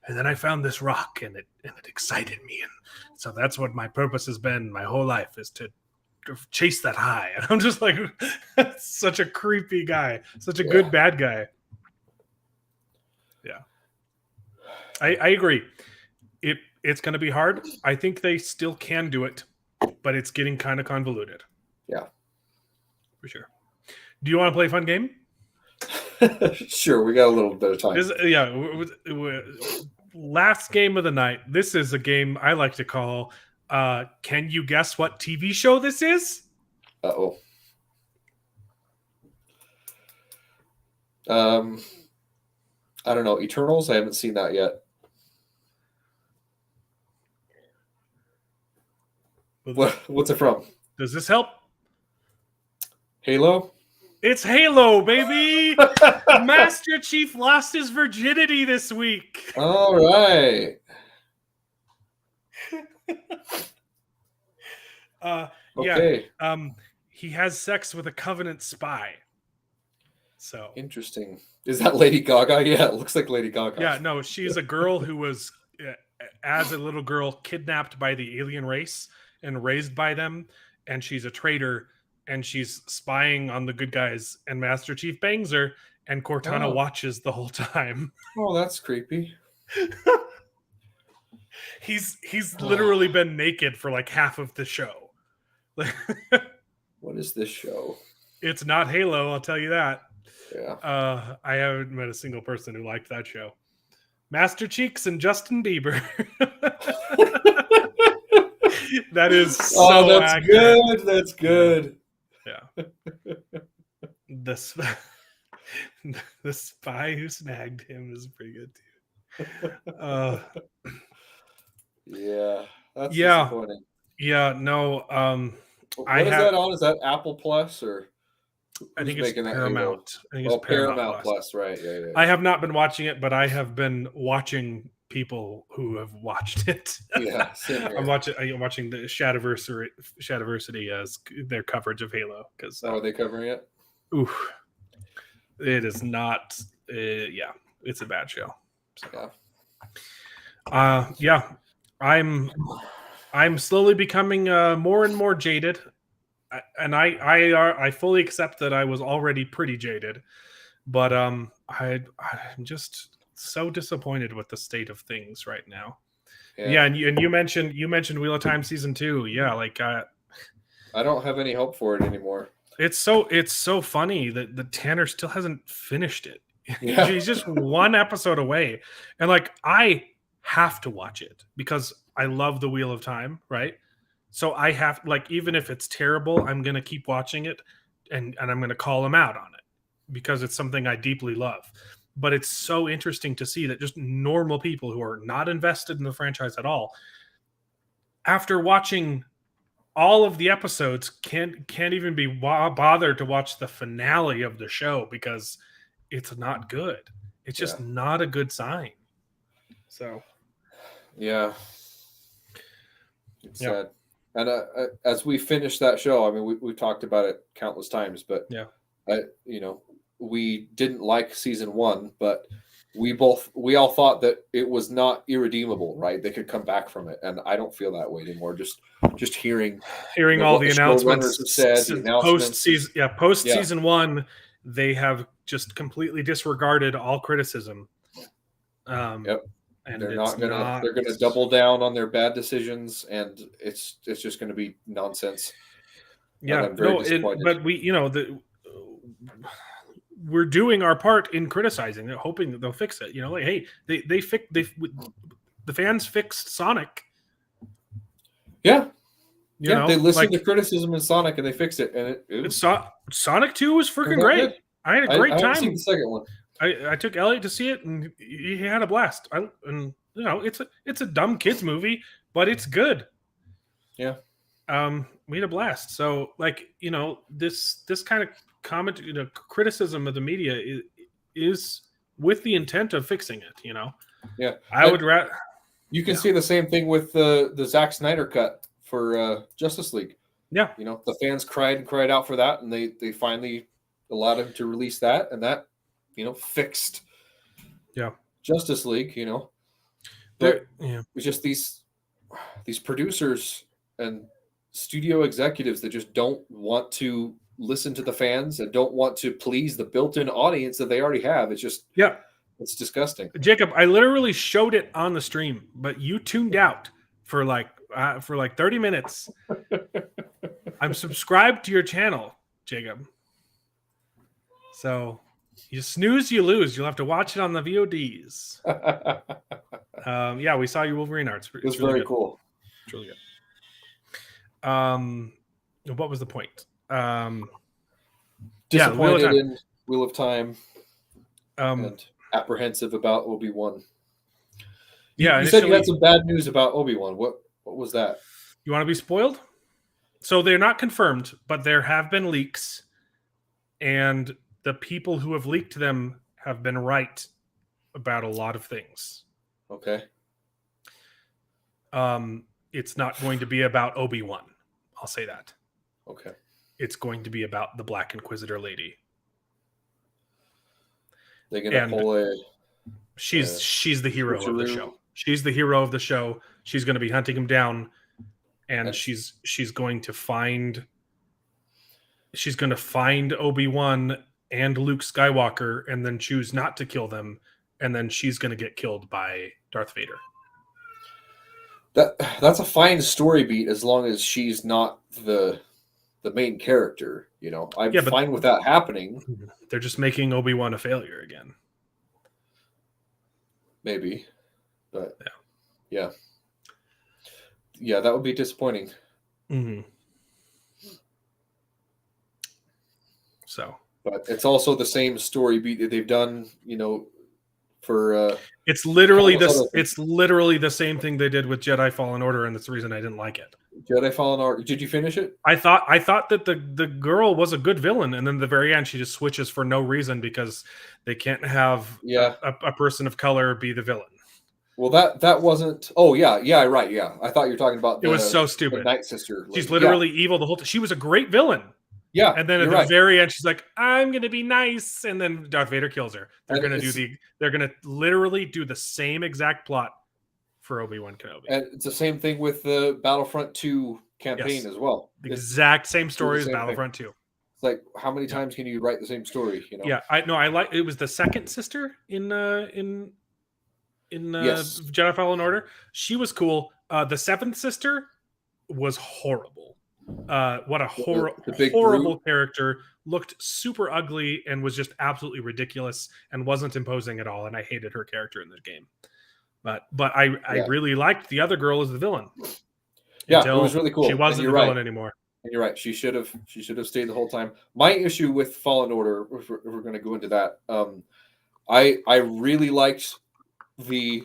and then I found this rock and it excited me, and so that's what my purpose has been my whole life, is to chase that high. And I'm just like, that's such a creepy guy, such a good bad guy. Yeah, I agree. It's going to be hard. I think they still can do it, but it's getting kind of convoluted. Yeah. For sure. Do you want to play a fun game? Sure, we got a little bit of time. Last game of the night. This is a game I like to call, can you guess what TV show this is? Uh-oh. I don't know. Eternals? I haven't seen that yet. What's it from? Does this help? Halo? It's Halo, baby! Master Chief lost his virginity this week. All right. Okay. Yeah. He has sex with a Covenant spy. So interesting. Is that Lady Gaga? Yeah, it looks like Lady Gaga. Yeah, no, she's a girl who was, as a little girl, kidnapped by the alien race and raised by them, and she's a traitor, and she's spying on the good guys, and Master Chief bangs her, and Cortana watches the whole time. Oh, that's creepy. He's literally been naked for like half of the show. What is this show? It's not Halo, I'll tell you that. Yeah. I haven't met a single person who liked that show. Master Cheeks and Justin Bieber. That is so Oh, that's accurate. good. That's good. Yeah. The spy, the spy who snagged him is pretty good too. Yeah, that's Yeah. disappointing. Yeah. No. I What is have. that on? Is that Apple Plus or I who's think it's making that Halo? Paramount. I think it's Oh, Paramount Paramount Plus. Plus, right? Yeah, I have not been watching it, but I have been watching people who have watched it. yeah. Same here. I'm watching the Shadiversity as their coverage of Halo because Oh, are they covering it? oof, it is not. Yeah, it's a bad show. So, Yeah. yeah, I'm slowly becoming more and more jaded, and I fully accept that I was already pretty jaded, but I'm just so disappointed with the state of things right now. Yeah, and you mentioned Wheel of Time season 2. Yeah, like I don't have any hope for it anymore. it's so funny that the Tanner still hasn't finished it. Yeah. He's just one episode away, and like I have to watch it because I love the Wheel of Time, right? So I have like even if it's terrible, I'm gonna keep watching it, and I'm gonna call him out on it because it's something I deeply love. But it's so interesting to see that just normal people who are not invested in the franchise at all, after watching all of the episodes, can't even be bothered to watch the finale of the show because it's not good. It's just not a good sign. So, yeah, it's sad. And as we finish that show, I mean, we talked about it countless times, but yeah, we didn't like season 1, but we all thought that it was not irredeemable, right? They could come back from it, and I don't feel that way anymore. Just hearing all the announcements have said, the announcements post season 1, they have just completely disregarded all criticism. Yep. And they're gonna double down on their bad decisions, and it's just gonna be nonsense. Yeah, I'm very disappointed. but we're doing our part in criticizing it, hoping that they'll fix it. Like, hey, the fans fixed Sonic. Yeah, you know, they listened to criticism in Sonic and they fixed it, and it was Sonic 2 was freaking great. Good. I had a great time. I haven't seen the second one. I took Elliot to see it, and he had a blast. It's a dumb kids movie, but it's good. Yeah. We had a blast. So, this kind of comment, criticism of the media is with the intent of fixing it. Yeah, I would rather. You can see the same thing with the Zack Snyder cut for Justice League. Yeah, the fans cried out for that, and they finally allowed him to release that, and that fixed. Yeah, Justice League. But it's just these producers and studio executives that just don't want to listen to the fans and don't want to please the built-in audience that they already have. It's just it's disgusting. Jacob, I literally showed it on the stream, but you tuned out for like 30 minutes. I'm subscribed to your channel, Jacob. So you snooze, you lose. You'll have to watch it on the VODs. We saw your Wolverine art. It was really very cool. It's really good. What was the point? Disappointed in Wheel of Time. And apprehensive about Obi-Wan. Yeah, you said you had some bad news about Obi-Wan. What was that? You want to be spoiled? So they're not confirmed, but there have been leaks, and the people who have leaked them have been right about a lot of things. Okay. It's not going to be about Obi-Wan. I'll say that. Okay. It's going to be about the Black Inquisitor lady. They're gonna pull a. She's the hero of the show. She's the hero of the show. She's going to be hunting him down, and she's going to find Obi-Wan and Luke Skywalker, and then choose not to kill them, and then she's going to get killed by Darth Vader. That's a fine story beat as long as she's not the main character. I'm fine with that happening. They're just making Obi-Wan a failure again. Maybe, but yeah. Yeah, that would be disappointing. Mm-hmm. So, but it's also the same story beat that they've done, for it's literally countless this. other things. It's literally the same thing they did with Jedi Fallen Order, and that's the reason I didn't like it. Jedi Fallen Order. Did you finish it? I thought that the girl was a good villain, and then at the very end she just switches for no reason because they can't have Yeah. a person of color be the villain. Well, that wasn't. Oh yeah, right. Yeah, I thought you were talking about It was so the stupid. Night Sister. She's literally evil the whole time. She was a great villain. Yeah, And then at you're the right. very end, she's like, "I'm gonna be nice," and then Darth Vader kills her. They're gonna literally do the same exact plot for Obi-Wan Kenobi. And it's the same thing with the Battlefront 2 campaign Yes. as well. The exact same story as same Battlefront 2. It's like, how many times can you write the same story? Yeah, I like it was the second sister in Yes. Jedi Fallen Order. She was cool. The seventh sister was horrible. What a The big horrible brute. character. Looked super ugly and was just absolutely ridiculous and wasn't imposing at all. And I hated her character in the game. But I really liked the other girl as the villain. Yeah, it was really cool. She wasn't the villain anymore. And you're right. She should have stayed the whole time. My issue with Fallen Order, if we're going to go into that, I really liked the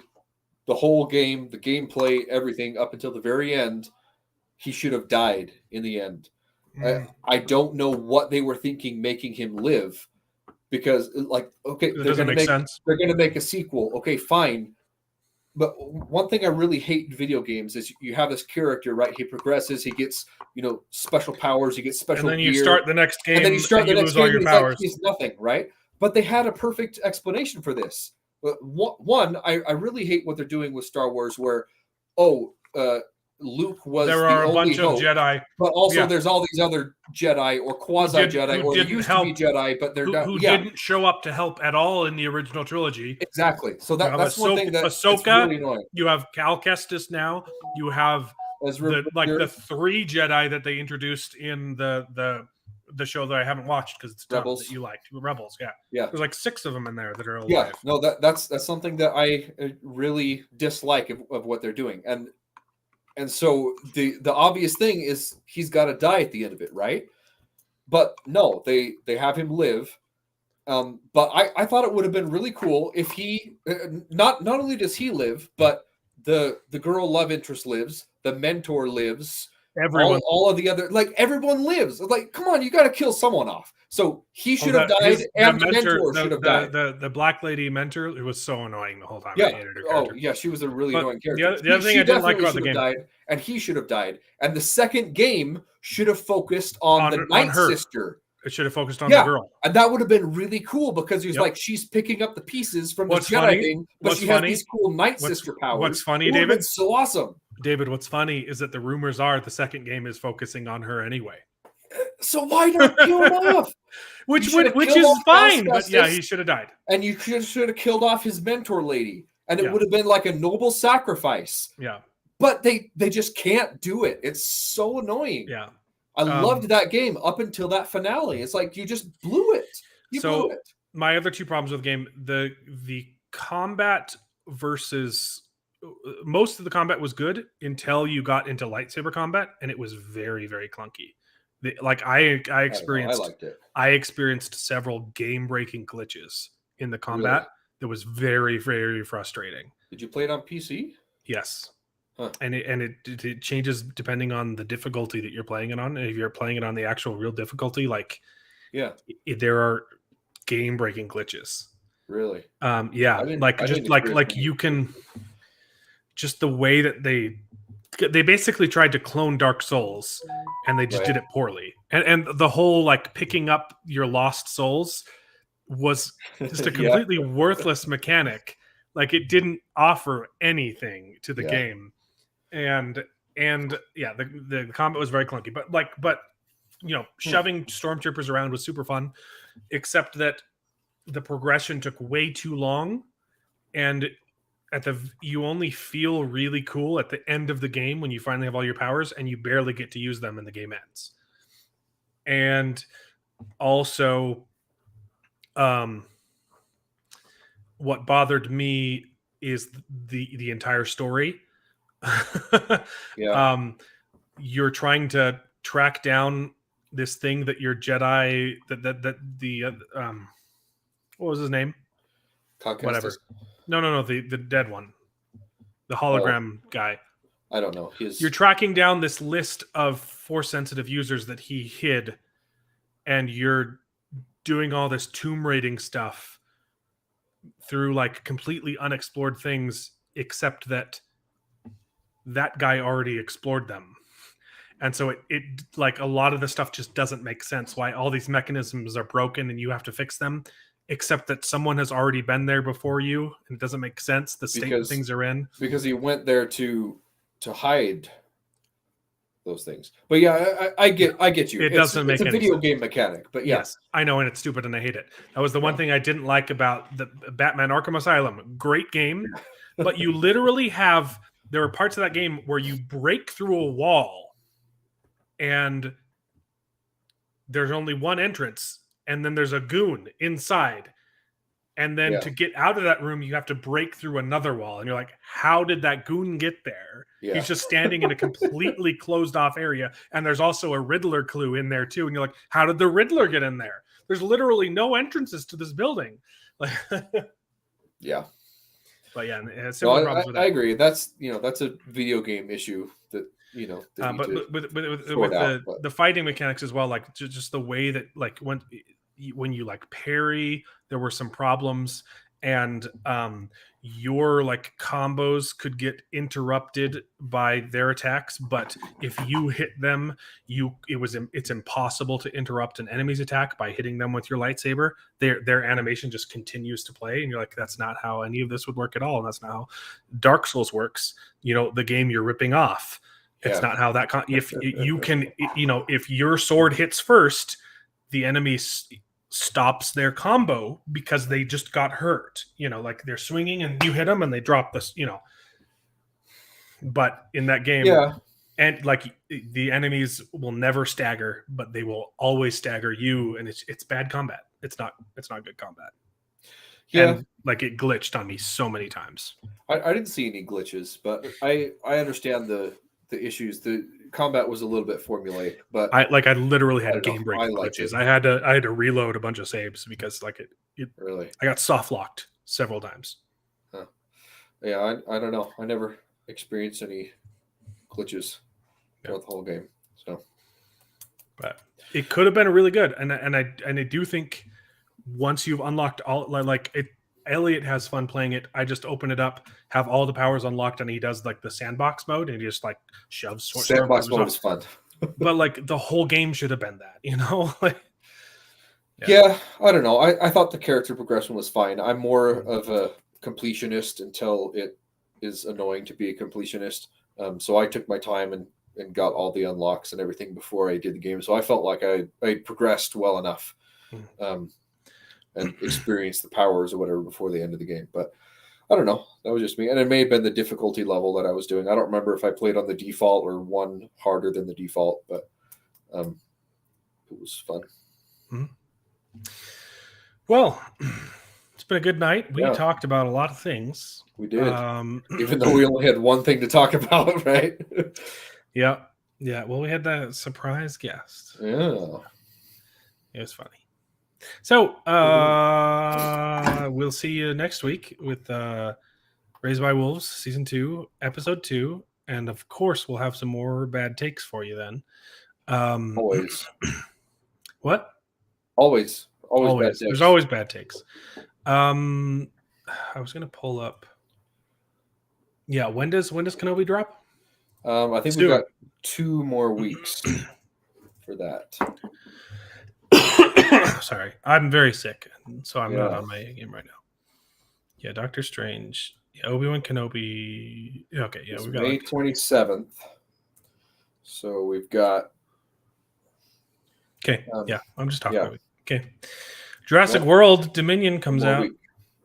whole game, the gameplay, everything up until the very end. He should have died in the end. I don't know what they were thinking making him live, because okay, they're going to make a sequel. Okay, fine. But one thing I really hate in video games is you have this character, right? He progresses, he gets, special powers, he gets special gear. And then you start the next game, and then you start the next game, all your powers. he's nothing, right? But they had a perfect explanation for this. One, I really hate what they're doing with Star Wars, where, Luke was there are the a bunch only of Jedi, but also there's all these other Jedi or quasi Jedi or used to be Jedi, but they're not. Who didn't show up to help at all in the original trilogy. Exactly. So that's one thing that Ahsoka, really annoying. You have Cal Kestis now. You have the three Jedi that they introduced in the show that I haven't watched because it's Rebels that you liked. Rebels, yeah. There's like 6 of them in there that are alive. Yeah, no, that's something that I really dislike of what they're doing, and so the obvious thing is he's got to die at the end of it, right? But no, they have him live. But I thought it would have been really cool if he not only does he live, but the girl love interest lives, the mentor lives, everyone, all of the other, everyone lives. Like, come on, you got to kill someone off. So he should have died, and the mentor should have died. The black lady mentor, it was so annoying the whole time. Yeah. I hated her character. Oh, yeah, she was a really annoying character. The other thing I didn't like about the game, died, and he should have died. And the second game should have focused on the Night Sister. It should have focused on the girl. And that would have been really cool because he was like, she's picking up the pieces from the Jedi thing, but she has these cool Night Sister powers. What's funny, David? It's so awesome. David, what's funny is that the rumors are the second game is focusing on her anyway. So why not kill him off? Which is fine, but yeah, he should have died. And you should have killed off his mentor lady, and it would have been like a noble sacrifice. Yeah. But they just can't do it. It's so annoying. Yeah. I loved that game up until that finale. It's like you just blew it. You blew it. My other 2 problems with the game, the combat versus most of the combat was good until you got into lightsaber combat, and it was very, very clunky. I experienced I liked it. I experienced several game-breaking glitches in the combat that was very, very frustrating. Did you play it on PC? Yes. Huh. And it changes depending on the difficulty that you're playing it on. And if you're playing it on the actual real difficulty, there are game-breaking glitches. Really? You can just the way that they basically tried to clone Dark Souls, and they just did it poorly. And the whole picking up your lost souls was just a completely worthless mechanic. It didn't offer anything to the game. And the combat was very clunky, but shoving stormtroopers around was super fun, except that the progression took way too long, and you only feel really cool at the end of the game when you finally have all your powers, and you barely get to use them and the game ends. And also, what bothered me is the entire story. Yeah. You're trying to track down this thing that your Jedi that the what was his name? Whatever. Concastus? No, the dead one, the Oh, hologram guy. I don't know. You're tracking down this list of force sensitive users that he hid, and you're doing all this tomb raiding stuff through like completely unexplored things, except that guy already explored them. And so it like a lot of the stuff just doesn't make sense why all these mechanisms are broken and you have to fix them, except that someone has already been there before you, and it doesn't make sense the state that things are in. Because he went there to hide those things. But yeah, I get you. It doesn't make it's a any video sense. game mechanic, but yeah. Yes, I know, and it's stupid, and I hate it. That was the one thing I didn't like about the Batman Arkham Asylum. Great game, but you literally there are parts of that game where you break through a wall, and there's only one entrance, and then there's a goon inside. And then to get out of that room, you have to break through another wall. And you're like, how did that goon get there? Yeah. He's just standing in a completely closed off area. And there's also a Riddler clue in there too. And you're like, how did the Riddler get in there? There's literally no entrances to this building. Yeah. But yeah, it has similar problems with that. I agree. That's a video game issue that that but with but the fighting mechanics as well, like just the way that like when you like parry, there were some problems, and your like combos could get interrupted by their attacks, but if you hit them, it's impossible to interrupt an enemy's attack by hitting them with your lightsaber. Their animation just continues to play, and you're like, that's not how any of this would work at all, and that's not how Dark Souls works, the game you're ripping off. It's not how that if you can, if your sword hits first, the enemy stops their combo because they just got hurt. Like they're swinging and you hit them and they drop this. But in that game, and like the enemies will never stagger, but they will always stagger you, and it's bad combat. It's not good combat. Yeah, and, like it glitched on me so many times. I didn't see any glitches, but I understand the issues. The combat was a little bit formulaic, but I literally had game breaking glitches. I had to reload a bunch of saves because like it really, I got soft locked several times. Huh. Yeah, I don't know. I never experienced any glitches throughout the whole game. So, but it could have been really good, and I do think once you've unlocked all like it. Elliot has fun playing it. I just open it up, have all the powers unlocked, and he does like the sandbox mode, and he just like shoves. Sandbox mode is fun, but like the whole game should have been that, Yeah, I don't know. I thought the character progression was fine. I'm more of a completionist until it is annoying to be a completionist. So I took my time and got all the unlocks and everything before I did the game. So I felt like I progressed well enough. And experience the powers or whatever before the end of the game. But I don't know. That was just me. And it may have been the difficulty level that I was doing. I don't remember if I played on the default or one harder than the default, but it was fun. Mm-hmm. Well, it's been a good night. We talked about a lot of things. We did. Even though we only had one thing to talk about, right? Yeah. Yeah. Well, we had that surprise guest. Yeah. It was funny. So we'll see you next week with Raised by Wolves Season 2, Episode 2. And of course, we'll have some more bad takes for you then. Always. What? Always. Bad takes. There's always bad takes. I was going to pull up. Yeah, when does Kenobi drop? I think we've got 2 more weeks for that. Sorry, I'm very sick, so I'm not on my game right now. Yeah, Doctor Strange. Yeah, Obi-Wan Kenobi. Okay, yeah, It's we've got May 27th. So we've got. Okay, I'm just talking about it. Okay. Jurassic World Dominion comes out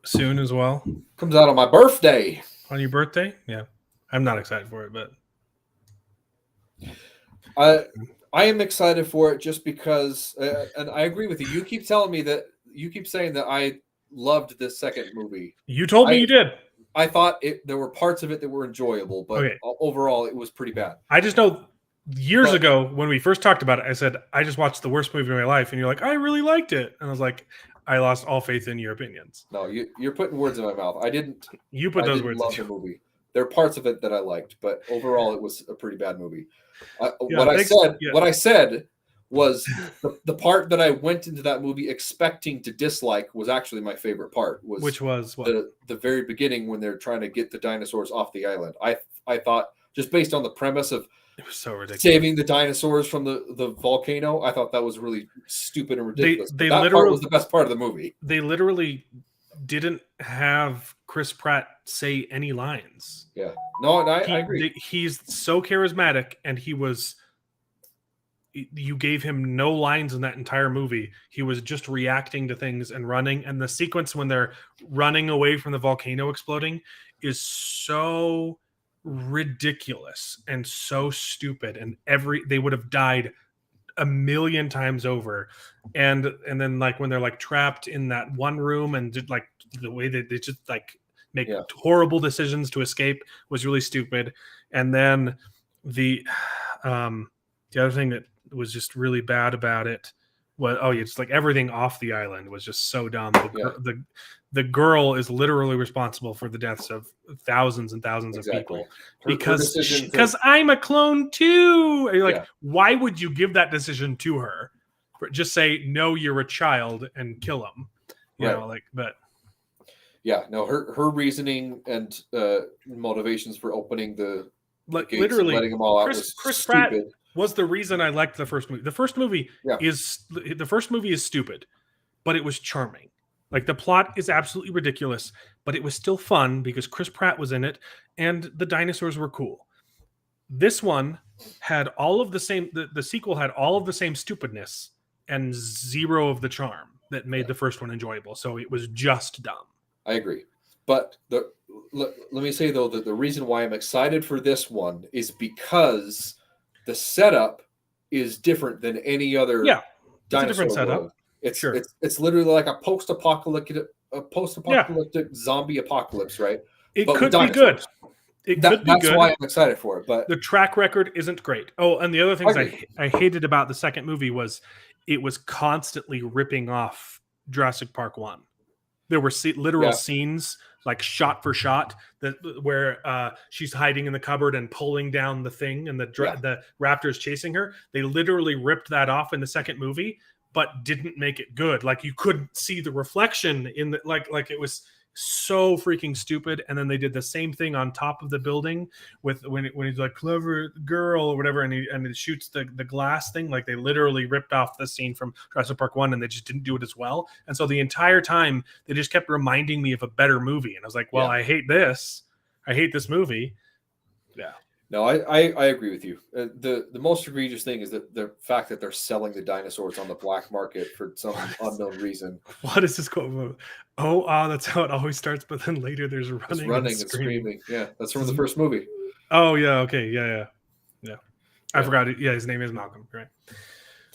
soon as well. Comes out on my birthday. On your birthday? Yeah. I'm not excited for it, but I am excited for it just because, and I agree with you. You keep saying that I loved this second movie. You told me you did. I thought there were parts of it that were enjoyable, but Okay. overall it was pretty bad. I just know years ago when we first talked about it, I said, I just watched the worst movie of my life. And you're like, I really liked it. And I was like, I lost all faith in your opinions. No, you're putting words in my mouth. I didn't Those words love in the movie. There are parts of it that I liked, but overall it was a pretty bad movie. Yeah, What I said was the part that I went into that movie expecting to dislike was actually my favorite part. Which was what? The very beginning when they're trying to get the dinosaurs off the island. I thought, just based on the premise of It was so ridiculous. saving the dinosaurs from the volcano, I thought that was really stupid and ridiculous. That part literally was the best part of the movie. They literally didn't have Chris Pratt say any lines. Yeah. No, and I agree. He's so charismatic, and you gave him no lines in that entire movie. He was just reacting to things and running. And the sequence when they're running away from the volcano exploding is so ridiculous and so stupid. And they would have died a million times over. And then like when they're like trapped in that one room and did like the way that they just like make horrible decisions to escape was really stupid. And then the other thing that was just really bad about it was it's like everything off the island was just so dumb. The girl is literally responsible for the deaths of thousands and thousands of people because I'm a clone too. And you're like, why would you give that decision to her? Just say no, you're a child and kill him. You know, like, but yeah, no, her reasoning and motivations for opening the gates literally and letting them all out Chris Pratt was the reason I liked the first movie. The first movie is stupid, but it was charming. Like the plot is absolutely ridiculous, but it was still fun because Chris Pratt was in it and the dinosaurs were cool. This one had all of the same. The sequel had all of the same stupidness and zero of the charm that made the first one enjoyable. So it was just dumb. I agree, but let me say though that the reason why I'm excited for this one is because the setup is different than any other it's a different setup. World. It's literally like a post-apocalyptic zombie apocalypse, right? It could be good. That's why I'm excited for it. But the track record isn't great. Oh, and the other things I hated about the second movie was it was constantly ripping off Jurassic Park 1. There were literal scenes, like shot for shot, where she's hiding in the cupboard and pulling down the thing, and the raptor's chasing her. They literally ripped that off in the second movie, but didn't make it good. Like you couldn't see the reflection in the like it was so freaking stupid. And then they did the same thing on top of the building with when he's like clever girl or whatever, and he shoots the glass thing. Like they literally ripped off the scene from Jurassic Park 1 and they just didn't do it as well. And so the entire time they just kept reminding me of a better movie. And I was like, well, I hate this. I hate this movie. Yeah. No, I agree with you. The most egregious thing is that the fact that they're selling the dinosaurs on the black market for some unknown reason. What is this quote? Oh, that's how it always starts, but then later there's running and screaming. Yeah, that's from the first movie. Oh, yeah, okay, yeah. I forgot it. Yeah, his name is Malcolm, right?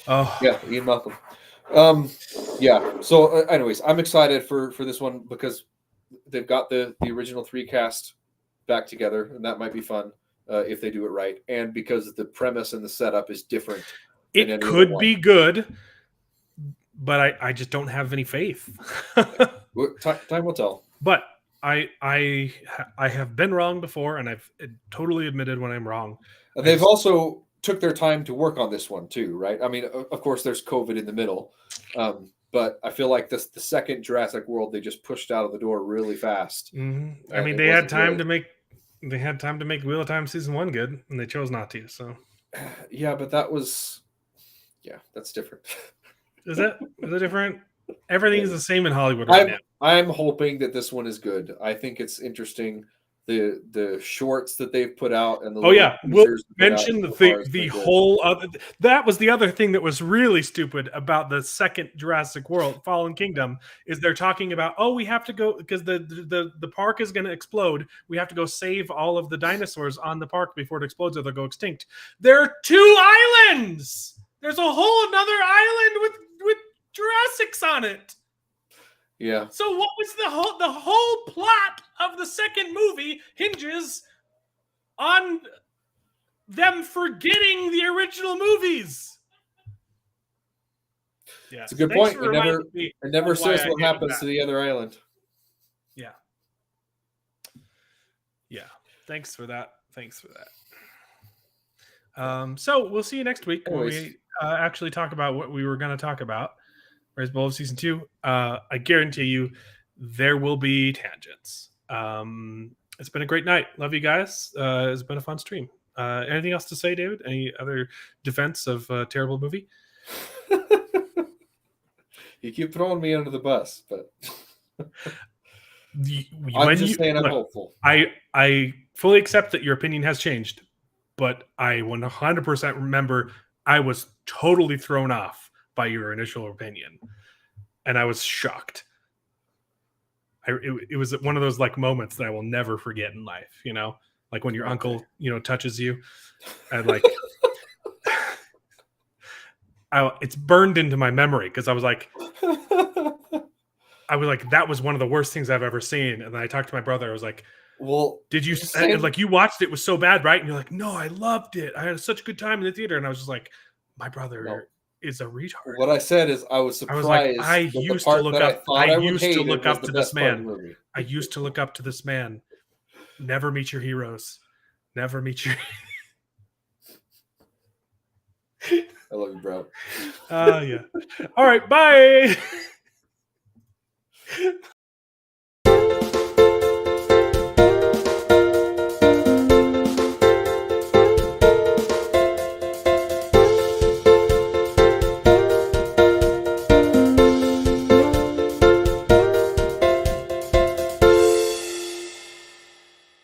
Oh. Yeah, Ian Malcolm. Yeah, so anyways, I'm excited for this one because they've got the original 3 cast back together, and that might be fun. If they do it right, and because the premise and the setup is different. It could be good, but I just don't have any faith. Time will tell. But I have been wrong before, and I've totally admitted when I'm wrong. They've also took their time to work on this one too, right? I mean, of course, there's COVID in the middle, but I feel like the second Jurassic World they just pushed out of the door really fast. Mm-hmm. I mean, they had time to make. They had time to make Wheel of Time season 1 good, and they chose not to. So, yeah, but that's different. Is it different? Everything is the same in Hollywood right now. I'm hoping that this one is good. I think it's interesting. The shorts that they've put out and the we'll mention the whole other. That was the other thing that was really stupid about the second Jurassic World Fallen Kingdom is they're talking about we have to go because the park is going to explode. We have to go save all of the dinosaurs on the park before it explodes or they'll go extinct. There are 2 islands. There's a whole another island with Jurassics on it. Yeah. So what was the whole plot of of the second movie hinges on them forgetting the original movies. Yeah, It's a good thanks point. for reminding me It never of why says I what hated happens that. to the other island. Yeah. Yeah. Thanks for that. So we'll see you next week when Anyways. we actually talk about what we were going to talk about. Raise Bowl of Season 2. I guarantee you there will be tangents. It's been a great night. Love you guys. It's been a fun stream. Anything else to say, David? Any other defense of a terrible movie? You keep throwing me under the bus, but I'm I'm hopeful. I fully accept that your opinion has changed, but I 100% remember I was totally thrown off by your initial opinion, and I was shocked. It was one of those like moments that I will never forget in life. You know, like when your uncle touches you, and like it's burned into my memory because I was like, that was one of the worst things I've ever seen. And then I talked to my brother. I was like, well, did you like you watched it? It was so bad, right? And you're like, no, I loved it. I had such a good time in the theater. And I was just like, my brother is a retard. What I said is I was surprised. I used to look up to this man. I used to look up to this man. Never meet your heroes. Never meet your. I love you, bro. Yeah. All right. Bye.